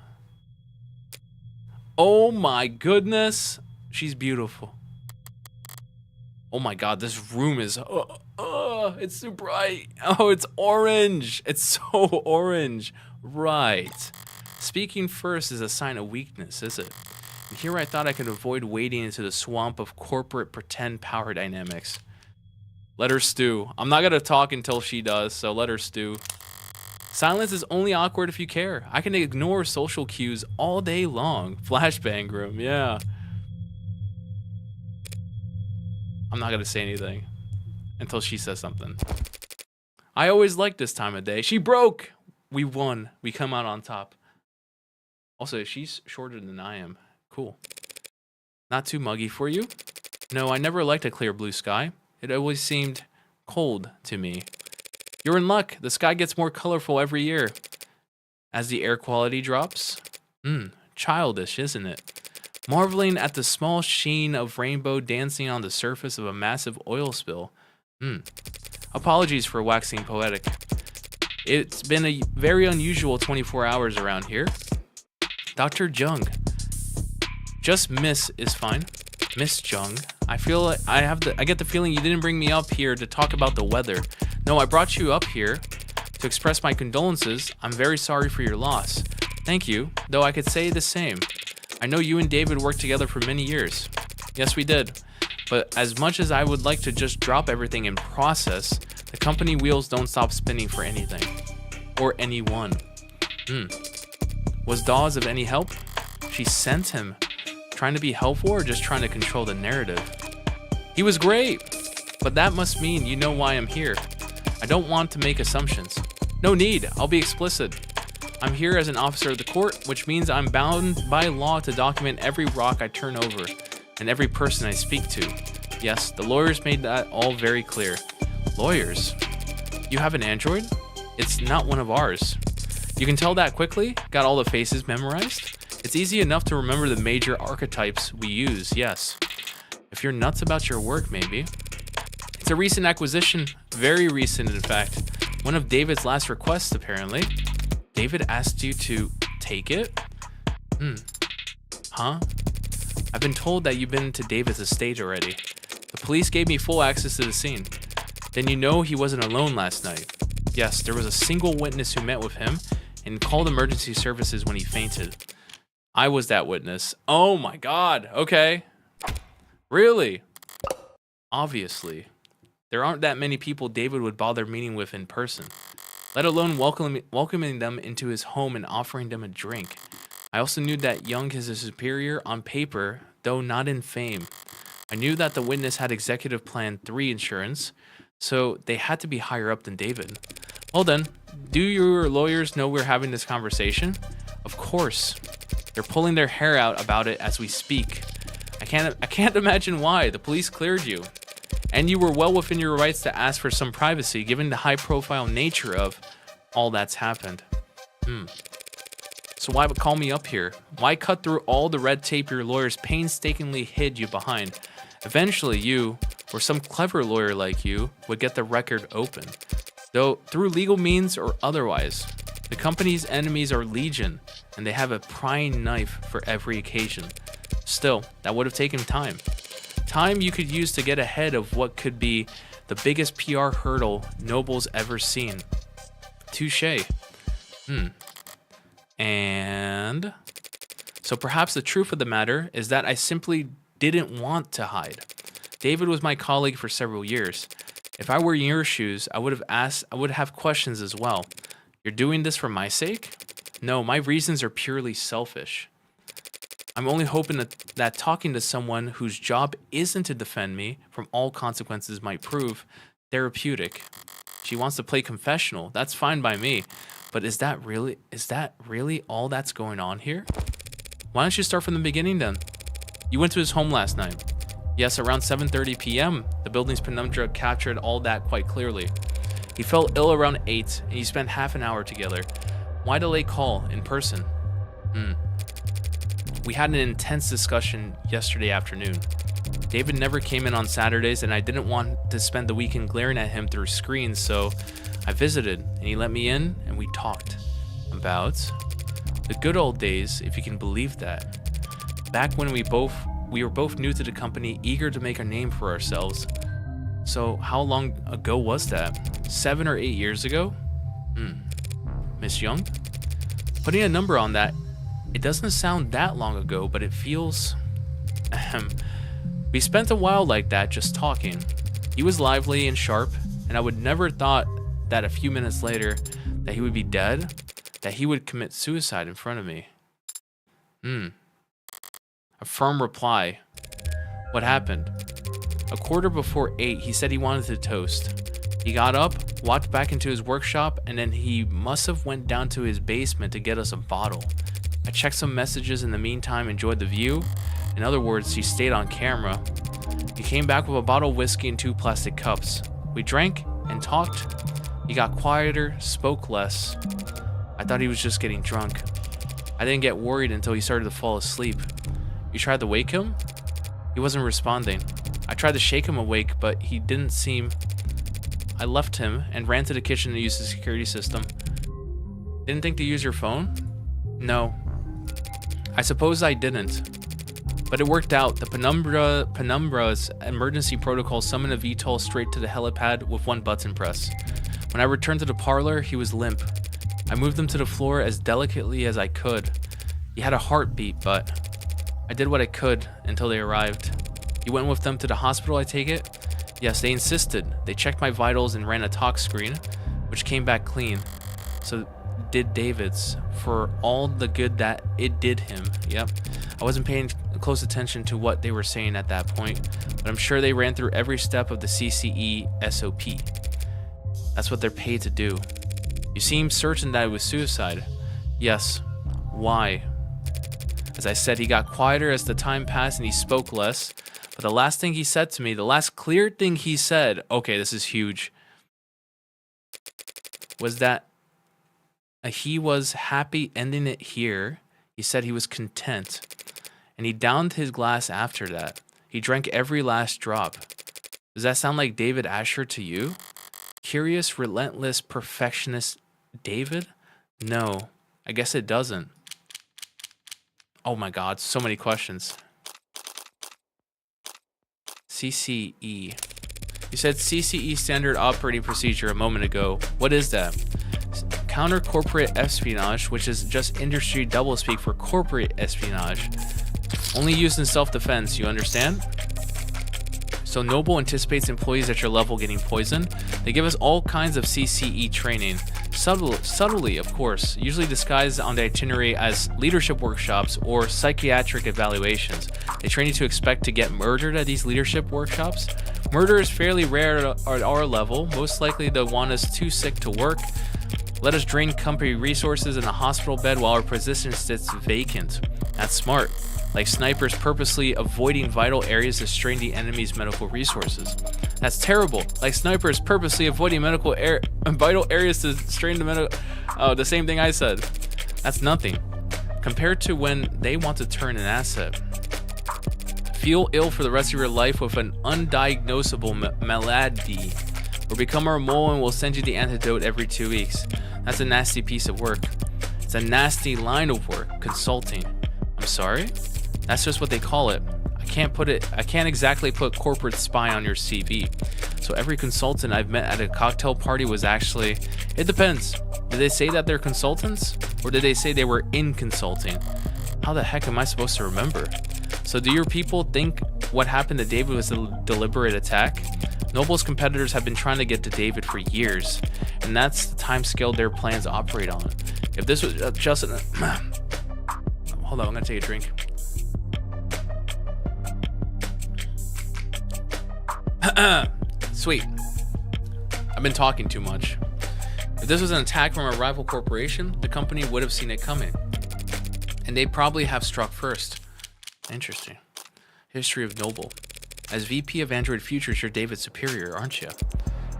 Oh my goodness. She's beautiful. Oh my god, this room is... it's so bright. Oh, it's orange. It's so orange. Right. Speaking first is a sign of weakness, is it? And here I thought I could avoid wading into the swamp of corporate pretend power dynamics. Let her stew. I'm not gonna talk until she does, so let her stew. Silence is only awkward if you care. I can ignore social cues all day long. Flashbang room, yeah. I'm not gonna say anything until she says something. I always like this time of day. She broke! We won. We come out on top. Also, she's shorter than I am. Cool. Not too muggy for you? No, I never liked a clear blue sky. It always seemed cold to me. You're in luck. The sky gets more colorful every year. As the air quality drops. Childish, isn't it? Marveling at the small sheen of rainbow dancing on the surface of a massive oil spill. Apologies for waxing poetic. It's been a very unusual 24 hours around here. Dr. Jung. Just Miss is fine. Miss Jung. I feel like I get the feeling you didn't bring me up here to talk about the weather. No, I brought you up here to express my condolences. I'm very sorry for your loss. Thank you, though I could say the same. I know you and David worked together for many years. Yes, we did. But as much as I would like to just drop everything and process, the company wheels don't stop spinning for anything. Or anyone. Was Dawes of any help? She sent him. Trying to be helpful or just trying to control the narrative? He was great, but that must mean you know why I'm here. I don't want to make assumptions. No need, I'll be explicit. I'm here as an officer of the court, which means I'm bound by law to document every rock I turn over and every person I speak to. Yes, the lawyers made that all very clear. Lawyers? You have an android? It's not one of ours. You can tell that quickly? Got all the faces memorized? It's easy enough to remember the major archetypes we use, yes. If you're nuts about your work, maybe. It's a recent acquisition, very recent in fact. One of David's last requests, apparently. David asked you to take it? Huh? I've been told that you've been to David's estate already. The police gave me full access to the scene. Then you know he wasn't alone last night. Yes, there was a single witness who met with him and called emergency services when he fainted. I was that witness. Oh my god, okay. Really? Obviously. There aren't that many people David would bother meeting with in person, let alone welcoming them into his home and offering them a drink. I also knew that Young is a superior on paper, though not in fame. I knew that the witness had Executive Plan 3 insurance, so they had to be higher up than David. Well then, do your lawyers know we're having this conversation? Of course. They're pulling their hair out about it as we speak. I can't imagine why. The police cleared you. And you were well within your rights to ask for some privacy, given the high-profile nature of all that's happened. So why call me up here? Why cut through all the red tape your lawyers painstakingly hid you behind? Eventually you, or some clever lawyer like you, would get the record open. Though through legal means or otherwise. The company's enemies are legion, and they have a prying knife for every occasion. Still, that would have taken time. Time you could use to get ahead of what could be the biggest PR hurdle Noble's ever seen. Touché. And so perhaps the truth of the matter is that I simply didn't want to hide. David was my colleague for several years. If I were in your shoes, I would have questions as well. You're doing this for my sake? No, my reasons are purely selfish. I'm only hoping that talking to someone whose job isn't to defend me from all consequences might prove therapeutic. She wants to play confessional. That's fine by me. But is that really all that's going on here? Why don't you start from the beginning then? You went to his home last night. Yes, around 7:30 p.m. The building's penumbra captured all that quite clearly. He fell ill around 8, and you spent half an hour together. Why delay call in person? We had an intense discussion yesterday afternoon. David never came in on Saturdays, and I didn't want to spend the weekend glaring at him through screens, so I visited, and he let me in, and we talked about the good old days, if you can believe that. Back when we were both new to the company, eager to make a name for ourselves. So how long ago was that? 7 or 8 years ago? Miss Young? Putting a number on that, it doesn't sound that long ago, but it feels... We spent a while like that just talking. He was lively and sharp, and I would never thought that a few minutes later that he would be dead, that he would commit suicide in front of me. A firm reply. What happened? 8:15, he said he wanted to toast. He got up, walked back into his workshop, and then he must have went down to his basement to get us a bottle. I checked some messages in the meantime, enjoyed the view. In other words, he stayed on camera. He came back with a bottle of whiskey and 2 plastic cups. We drank and talked. He got quieter, spoke less. I thought he was just getting drunk. I didn't get worried until he started to fall asleep. You tried to wake him? He wasn't responding. I tried to shake him awake, but he didn't seem... I left him and ran to the kitchen to use the security system. Didn't think to use your phone? No. I suppose I didn't. But it worked out. The Penumbra's emergency protocol summoned a VTOL straight to the helipad with 1 button press. When I returned to the parlor, he was limp. I moved him to the floor as delicately as I could. He had a heartbeat, but I did what I could until they arrived. You went with them to the hospital, I take it? Yes, they insisted. They checked my vitals and ran a tox screen, which came back clean. So did David's, for all the good that it did him. Yep. I wasn't paying close attention to what they were saying at that point, but I'm sure they ran through every step of the CCE SOP. That's what they're paid to do. You seem certain that it was suicide. Yes. Why? As I said, he got quieter as the time passed and he spoke less. But the last thing he said to me, the last clear thing he said, okay, this is huge, was that he was happy ending it here. He said he was content. And he downed his glass after that. He drank every last drop. Does that sound like David Asher to you? Curious, relentless, perfectionist David? No, I guess it doesn't. Oh my God, so many questions. CCE. You said CCE standard operating procedure a moment ago. What is that? Counter corporate espionage, which is just industry doublespeak for corporate espionage. Only used in self-defense, you understand? So Noble anticipates employees at your level getting poisoned. They give us all kinds of CCE training. Subtly, of course, usually disguised on the itinerary as leadership workshops or psychiatric evaluations. They train you to expect to get murdered at these leadership workshops. Murder is fairly rare at our level. Most likely they'll want us too sick to work. Let us drain company resources in a hospital bed while our position sits vacant. That's smart. Like snipers purposely avoiding vital areas to strain the enemy's medical resources. That's terrible. Like snipers purposely avoiding vital areas to strain the medical... Oh, the same thing I said. That's nothing. Compared to when they want to turn an asset. Feel ill for the rest of your life with an undiagnosable malady. Or become our mole and we'll send you the antidote every 2 weeks. That's a nasty piece of work. It's a nasty line of work. Consulting. I'm sorry? That's just what they call it. I can't exactly put corporate spy on your CV. So every consultant I've met at a cocktail party was actually, it depends. Did they say that they're consultants? Or did they say they were in consulting? How the heck am I supposed to remember? So do your people think what happened to David was a deliberate attack? Noble's competitors have been trying to get to David for years, and that's the time scale their plans operate on. If this was just an... Hold on, I'm gonna take a drink. Sweet. I've been talking too much. If this was an attack from a rival corporation, the company would have seen it coming. And they probably have struck first. Interesting. History of Noble. As VP of Android Futures, you're David's superior, aren't you?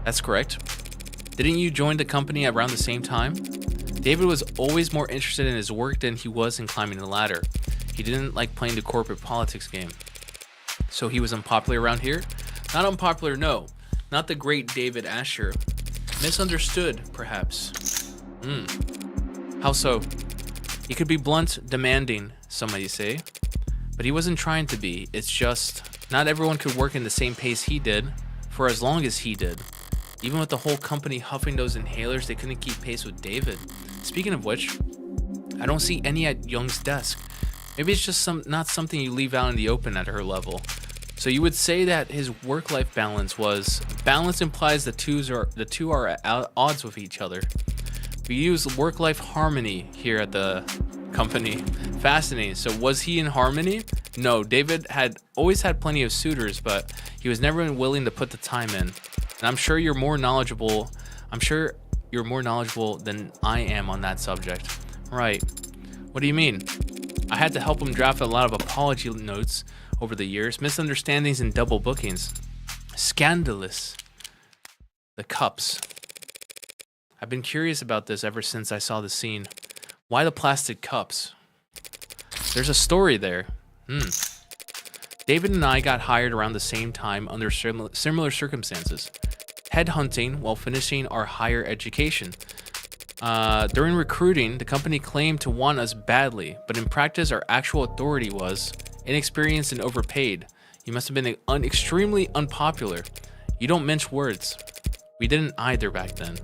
That's correct. Didn't you join the company around the same time? David was always more interested in his work than he was in climbing the ladder. He didn't like playing the corporate politics game. So he was unpopular around here? Not unpopular, no. Not the great David Asher. Misunderstood, perhaps. How so? He could be blunt, demanding, some might say. But he wasn't trying to be. It's just, not everyone could work in the same pace he did, for as long as he did. Even with the whole company huffing those inhalers, they couldn't keep pace with David. Speaking of which, I don't see any at Young's desk. Maybe it's just not something you leave out in the open at her level. So you would say that his work-life balance was... Balance implies the two are at odds with each other. We use work-life harmony here at the company. Fascinating. So was he in harmony? No, David had always had plenty of suitors, but he was never willing to put the time in. And I'm sure you're more knowledgeable. I'm sure you're more knowledgeable than I am on that subject. Right. What do you mean? I had to help him draft a lot of apology notes over the years, misunderstandings and double bookings. Scandalous. The cups. I've been curious about this ever since I saw the scene. Why the plastic cups? There's a story there. David and I got hired around the same time under similar circumstances. Headhunting while finishing our higher education. During recruiting, the company claimed to want us badly, but in practice our actual authority was inexperienced and overpaid. You must have been extremely unpopular. You don't mince words. We didn't either back then.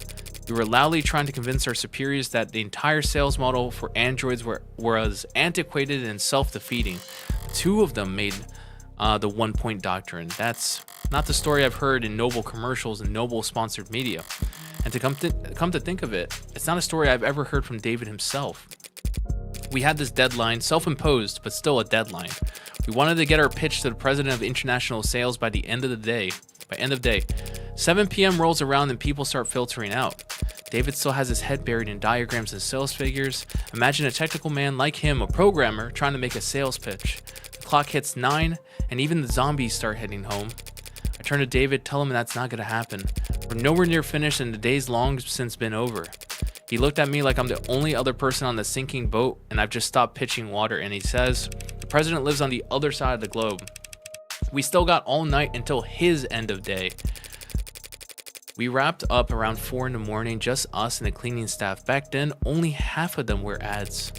We were loudly trying to convince our superiors that the entire sales model for androids was antiquated and self-defeating. Two of them made the one-point doctrine. That's not the story I've heard in Noble commercials and Noble sponsored media. And to come to think of it, it's not a story I've ever heard from David himself. We had this deadline, self-imposed, but still a deadline. We wanted to get our pitch to the president of international sales by the end of the day. 7 p.m. rolls around and people start filtering out. David still has his head buried in diagrams and sales figures. Imagine a technical man like him, a programmer, trying to make a sales pitch. The clock hits 9, and even the zombies start heading home. I turn to David, tell him that's not gonna happen. We're nowhere near finished and the day's long since been over. He looked at me like I'm the only other person on the sinking boat and I've just stopped pitching water, and he says, the president lives on the other side of the globe. We still got all night until his end of day. We wrapped up around 4 in the morning, just us and the cleaning staff. Back then, only half of them were ads.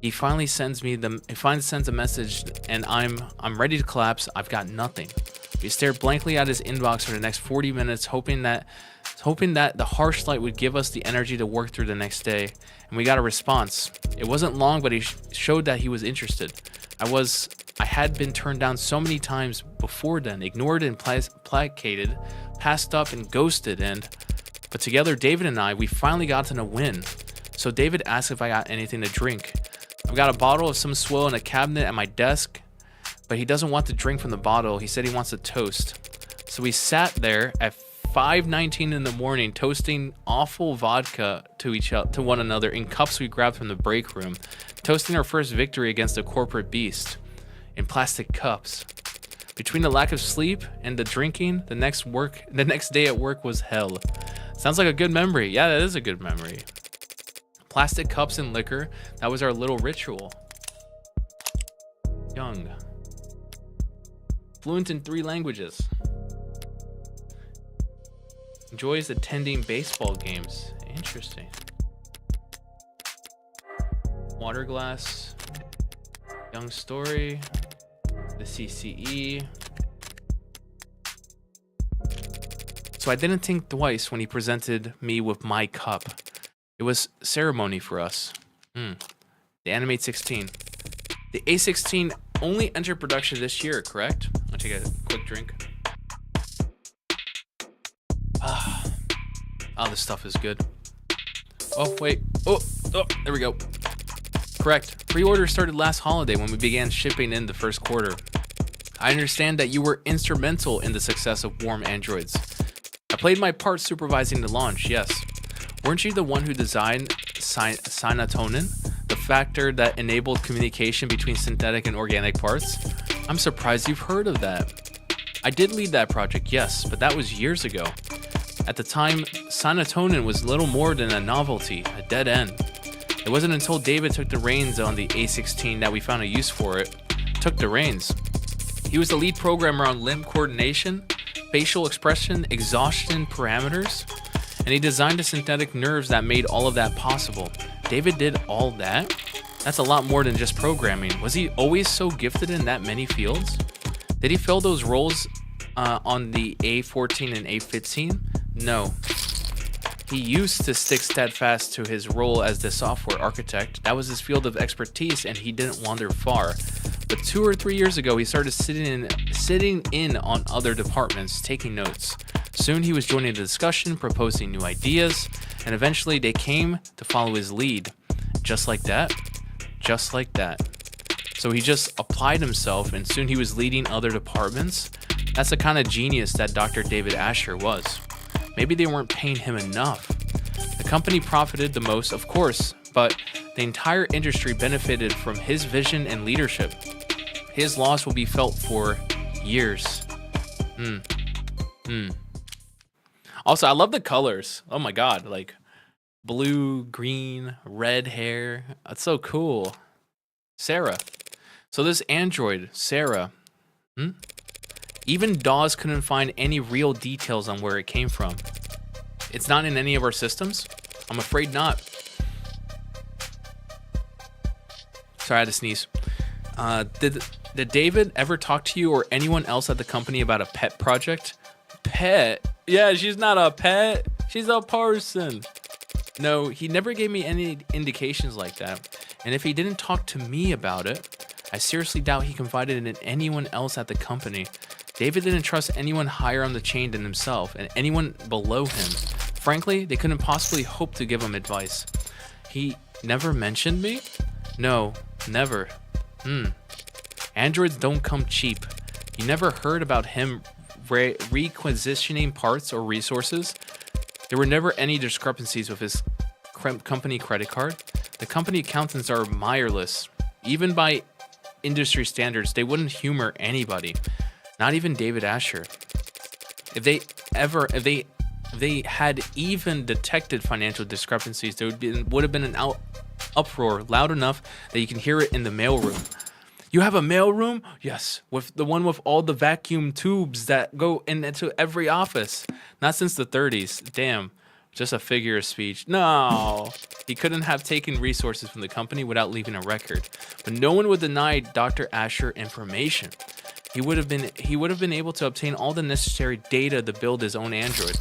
He finally sends a message and I'm ready to collapse. I've got nothing. We stared blankly at his inbox for the next 40 minutes, hoping that the harsh light would give us the energy to work through the next day. And we got a response. It wasn't long, but he showed that he was interested. I had been turned down so many times before then, ignored and placated, passed up and ghosted, but together, David and I, we finally got to a win. So David asked if I got anything to drink. I've got a bottle of some swill in a cabinet at my desk, but he doesn't want to drink from the bottle. He said he wants a toast. So we sat there at 5:19 in the morning, toasting awful vodka to one another in cups we grabbed from the break room, toasting our first victory against a corporate beast in plastic cups. Between the lack of sleep and the drinking, the next day at work was hell. Sounds like a good memory. Yeah, that is a good memory. Plastic cups and liquor, that was our little ritual. Young. Fluent in 3 languages. Enjoys attending baseball games. Interesting. Water glass. Young story. The CCE. So I didn't think twice when he presented me with my cup. It was ceremony for us. The Animate 16. The A16 only entered production this year, correct? I'll take a quick drink. Oh, this stuff is good. Oh, wait. Oh, there we go. Correct. Pre-order started last holiday when we began shipping in the first quarter. I understand that you were instrumental in the success of Warm Androids. I played my part supervising the launch, yes. Weren't you the one who designed synatonin, the factor that enabled communication between synthetic and organic parts? I'm surprised you've heard of that. I did lead that project, yes, but that was years ago. At the time, synatonin was little more than a novelty, a dead end. It wasn't until David took the reins on the A16 that we found a use for it. Took the reins. He was the lead programmer on limb coordination, facial expression, exhaustion parameters, and he designed the synthetic nerves that made all of that possible. David did all that? That's a lot more than just programming. Was he always so gifted in that many fields? Did he fill those roles on the A14 and A15? No. He used to stick steadfast to his role as the software architect. That was his field of expertise, and he didn't wander far. But 2 or 3 years ago, he started sitting in on other departments, taking notes. Soon he was joining the discussion, proposing new ideas, and eventually they came to follow his lead. Just like that. Just like that. So he just applied himself, and soon he was leading other departments. That's the kind of genius that Dr. David Asher was. Maybe they weren't paying him enough. The company profited the most, of course, but the entire industry benefited from his vision and leadership. His loss will be felt for years. Also, I love the colors. Oh my god, like blue, green, red hair. That's so cool. Sarah. So this android, Sarah, even DAWs couldn't find any real details on where it came from. It's not in any of our systems? I'm afraid not. Sorry, I had to sneeze. Did David ever talk to you or anyone else at the company about a pet project? Pet? Yeah, she's not a pet. She's a person. No, he never gave me any indications like that. And if he didn't talk to me about it, I seriously doubt he confided in anyone else at the company. David didn't trust anyone higher on the chain than himself, and anyone below him. Frankly, they couldn't possibly hope to give him advice. He never mentioned me? No, never. Androids don't come cheap. You never heard about him requisitioning parts or resources? There were never any discrepancies with his company credit card. The company accountants are mireless. Even by industry standards, they wouldn't humor anybody. Not even David Asher. If they had even detected financial discrepancies, there would have been an uproar loud enough that you can hear it in the mailroom. You have a mailroom? Yes, with the one with all the vacuum tubes that go into every office. Not since the 30s. Damn, just a figure of speech. No, he couldn't have taken resources from the company without leaving a record. But no one would deny Dr. Asher information. He would have been able to obtain all the necessary data to build his own android.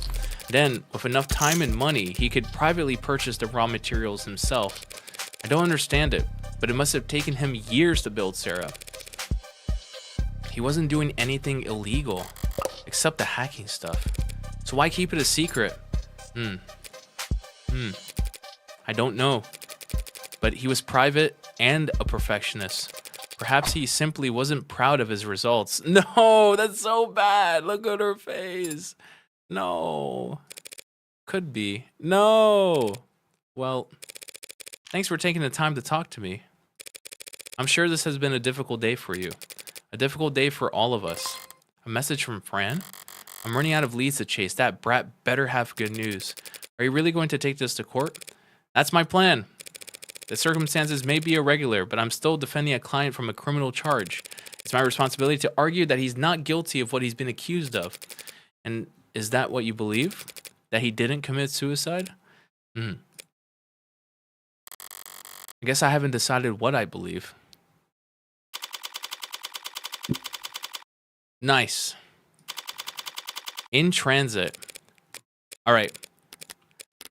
Then, with enough time and money, he could privately purchase the raw materials himself. I don't understand it, but it must have taken him years to build Sarah. He wasn't doing anything illegal, except the hacking stuff. So why keep it a secret? I don't know. But he was private and a perfectionist. Perhaps he simply wasn't proud of his results. No, that's so bad. Look at her face. No. Could be. No. Well, thanks for taking the time to talk to me. I'm sure this has been a difficult day for you. A difficult day for all of us. A message from Fran? I'm running out of leads to chase. That brat better have good news. Are you really going to take this to court? That's my plan. The circumstances may be irregular, but I'm still defending a client from a criminal charge. It's my responsibility to argue that he's not guilty of what he's been accused of. And is that what you believe? That he didn't commit suicide? I guess I haven't decided what I believe. Nice. In transit. All right.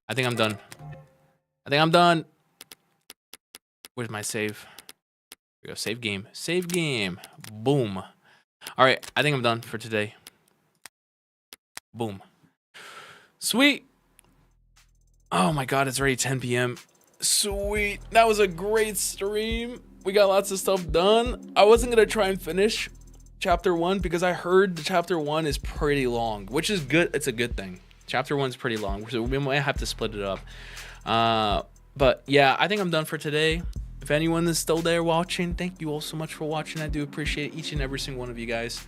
I think I'm done. I think I'm done. Where's my save? Here we go. Save game. Save game. Boom. All right. I think I'm done for today. Boom. Sweet. Oh my God. It's already 10 p.m. Sweet. That was a great stream. We got lots of stuff done. I wasn't going to try and finish chapter 1 because I heard the chapter 1 is pretty long, which is good. It's a good thing. Chapter 1's pretty long, so we might have to split it up. But yeah, I think I'm done for today. If anyone is still there watching, thank you all so much for watching. I do appreciate each and every single one of you guys.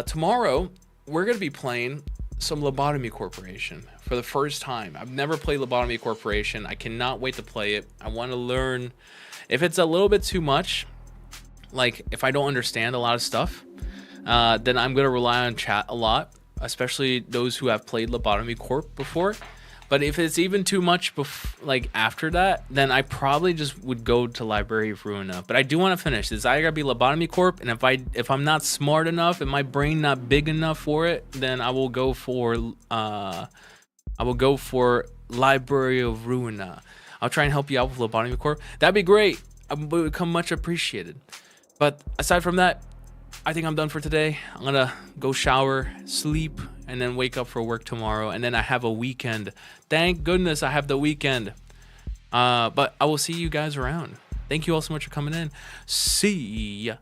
Tomorrow, we're going to be playing some Lobotomy Corporation for the first time. I've never played Lobotomy Corporation. I cannot wait to play it. I want to learn. If it's a little bit too much, like if I don't understand a lot of stuff, then I'm going to rely on chat a lot, especially those who have played Lobotomy Corp before. But if it's even too much like after that, then I probably just would go to Library of Ruina. But I do want to finish this. I gotta be Lobotomy Corp, and if I'm not smart enough and my brain not big enough for it, then I will go for Library of Ruina. I'll try and help you out with Lobotomy Corp. That'd be great. I would become much appreciated. But aside from that, I think I'm done for today. I'm gonna go shower, sleep, and then wake up for work tomorrow. And then I have a weekend. Thank goodness I have the weekend. But I will see you guys around. Thank you all so much for coming in. See ya.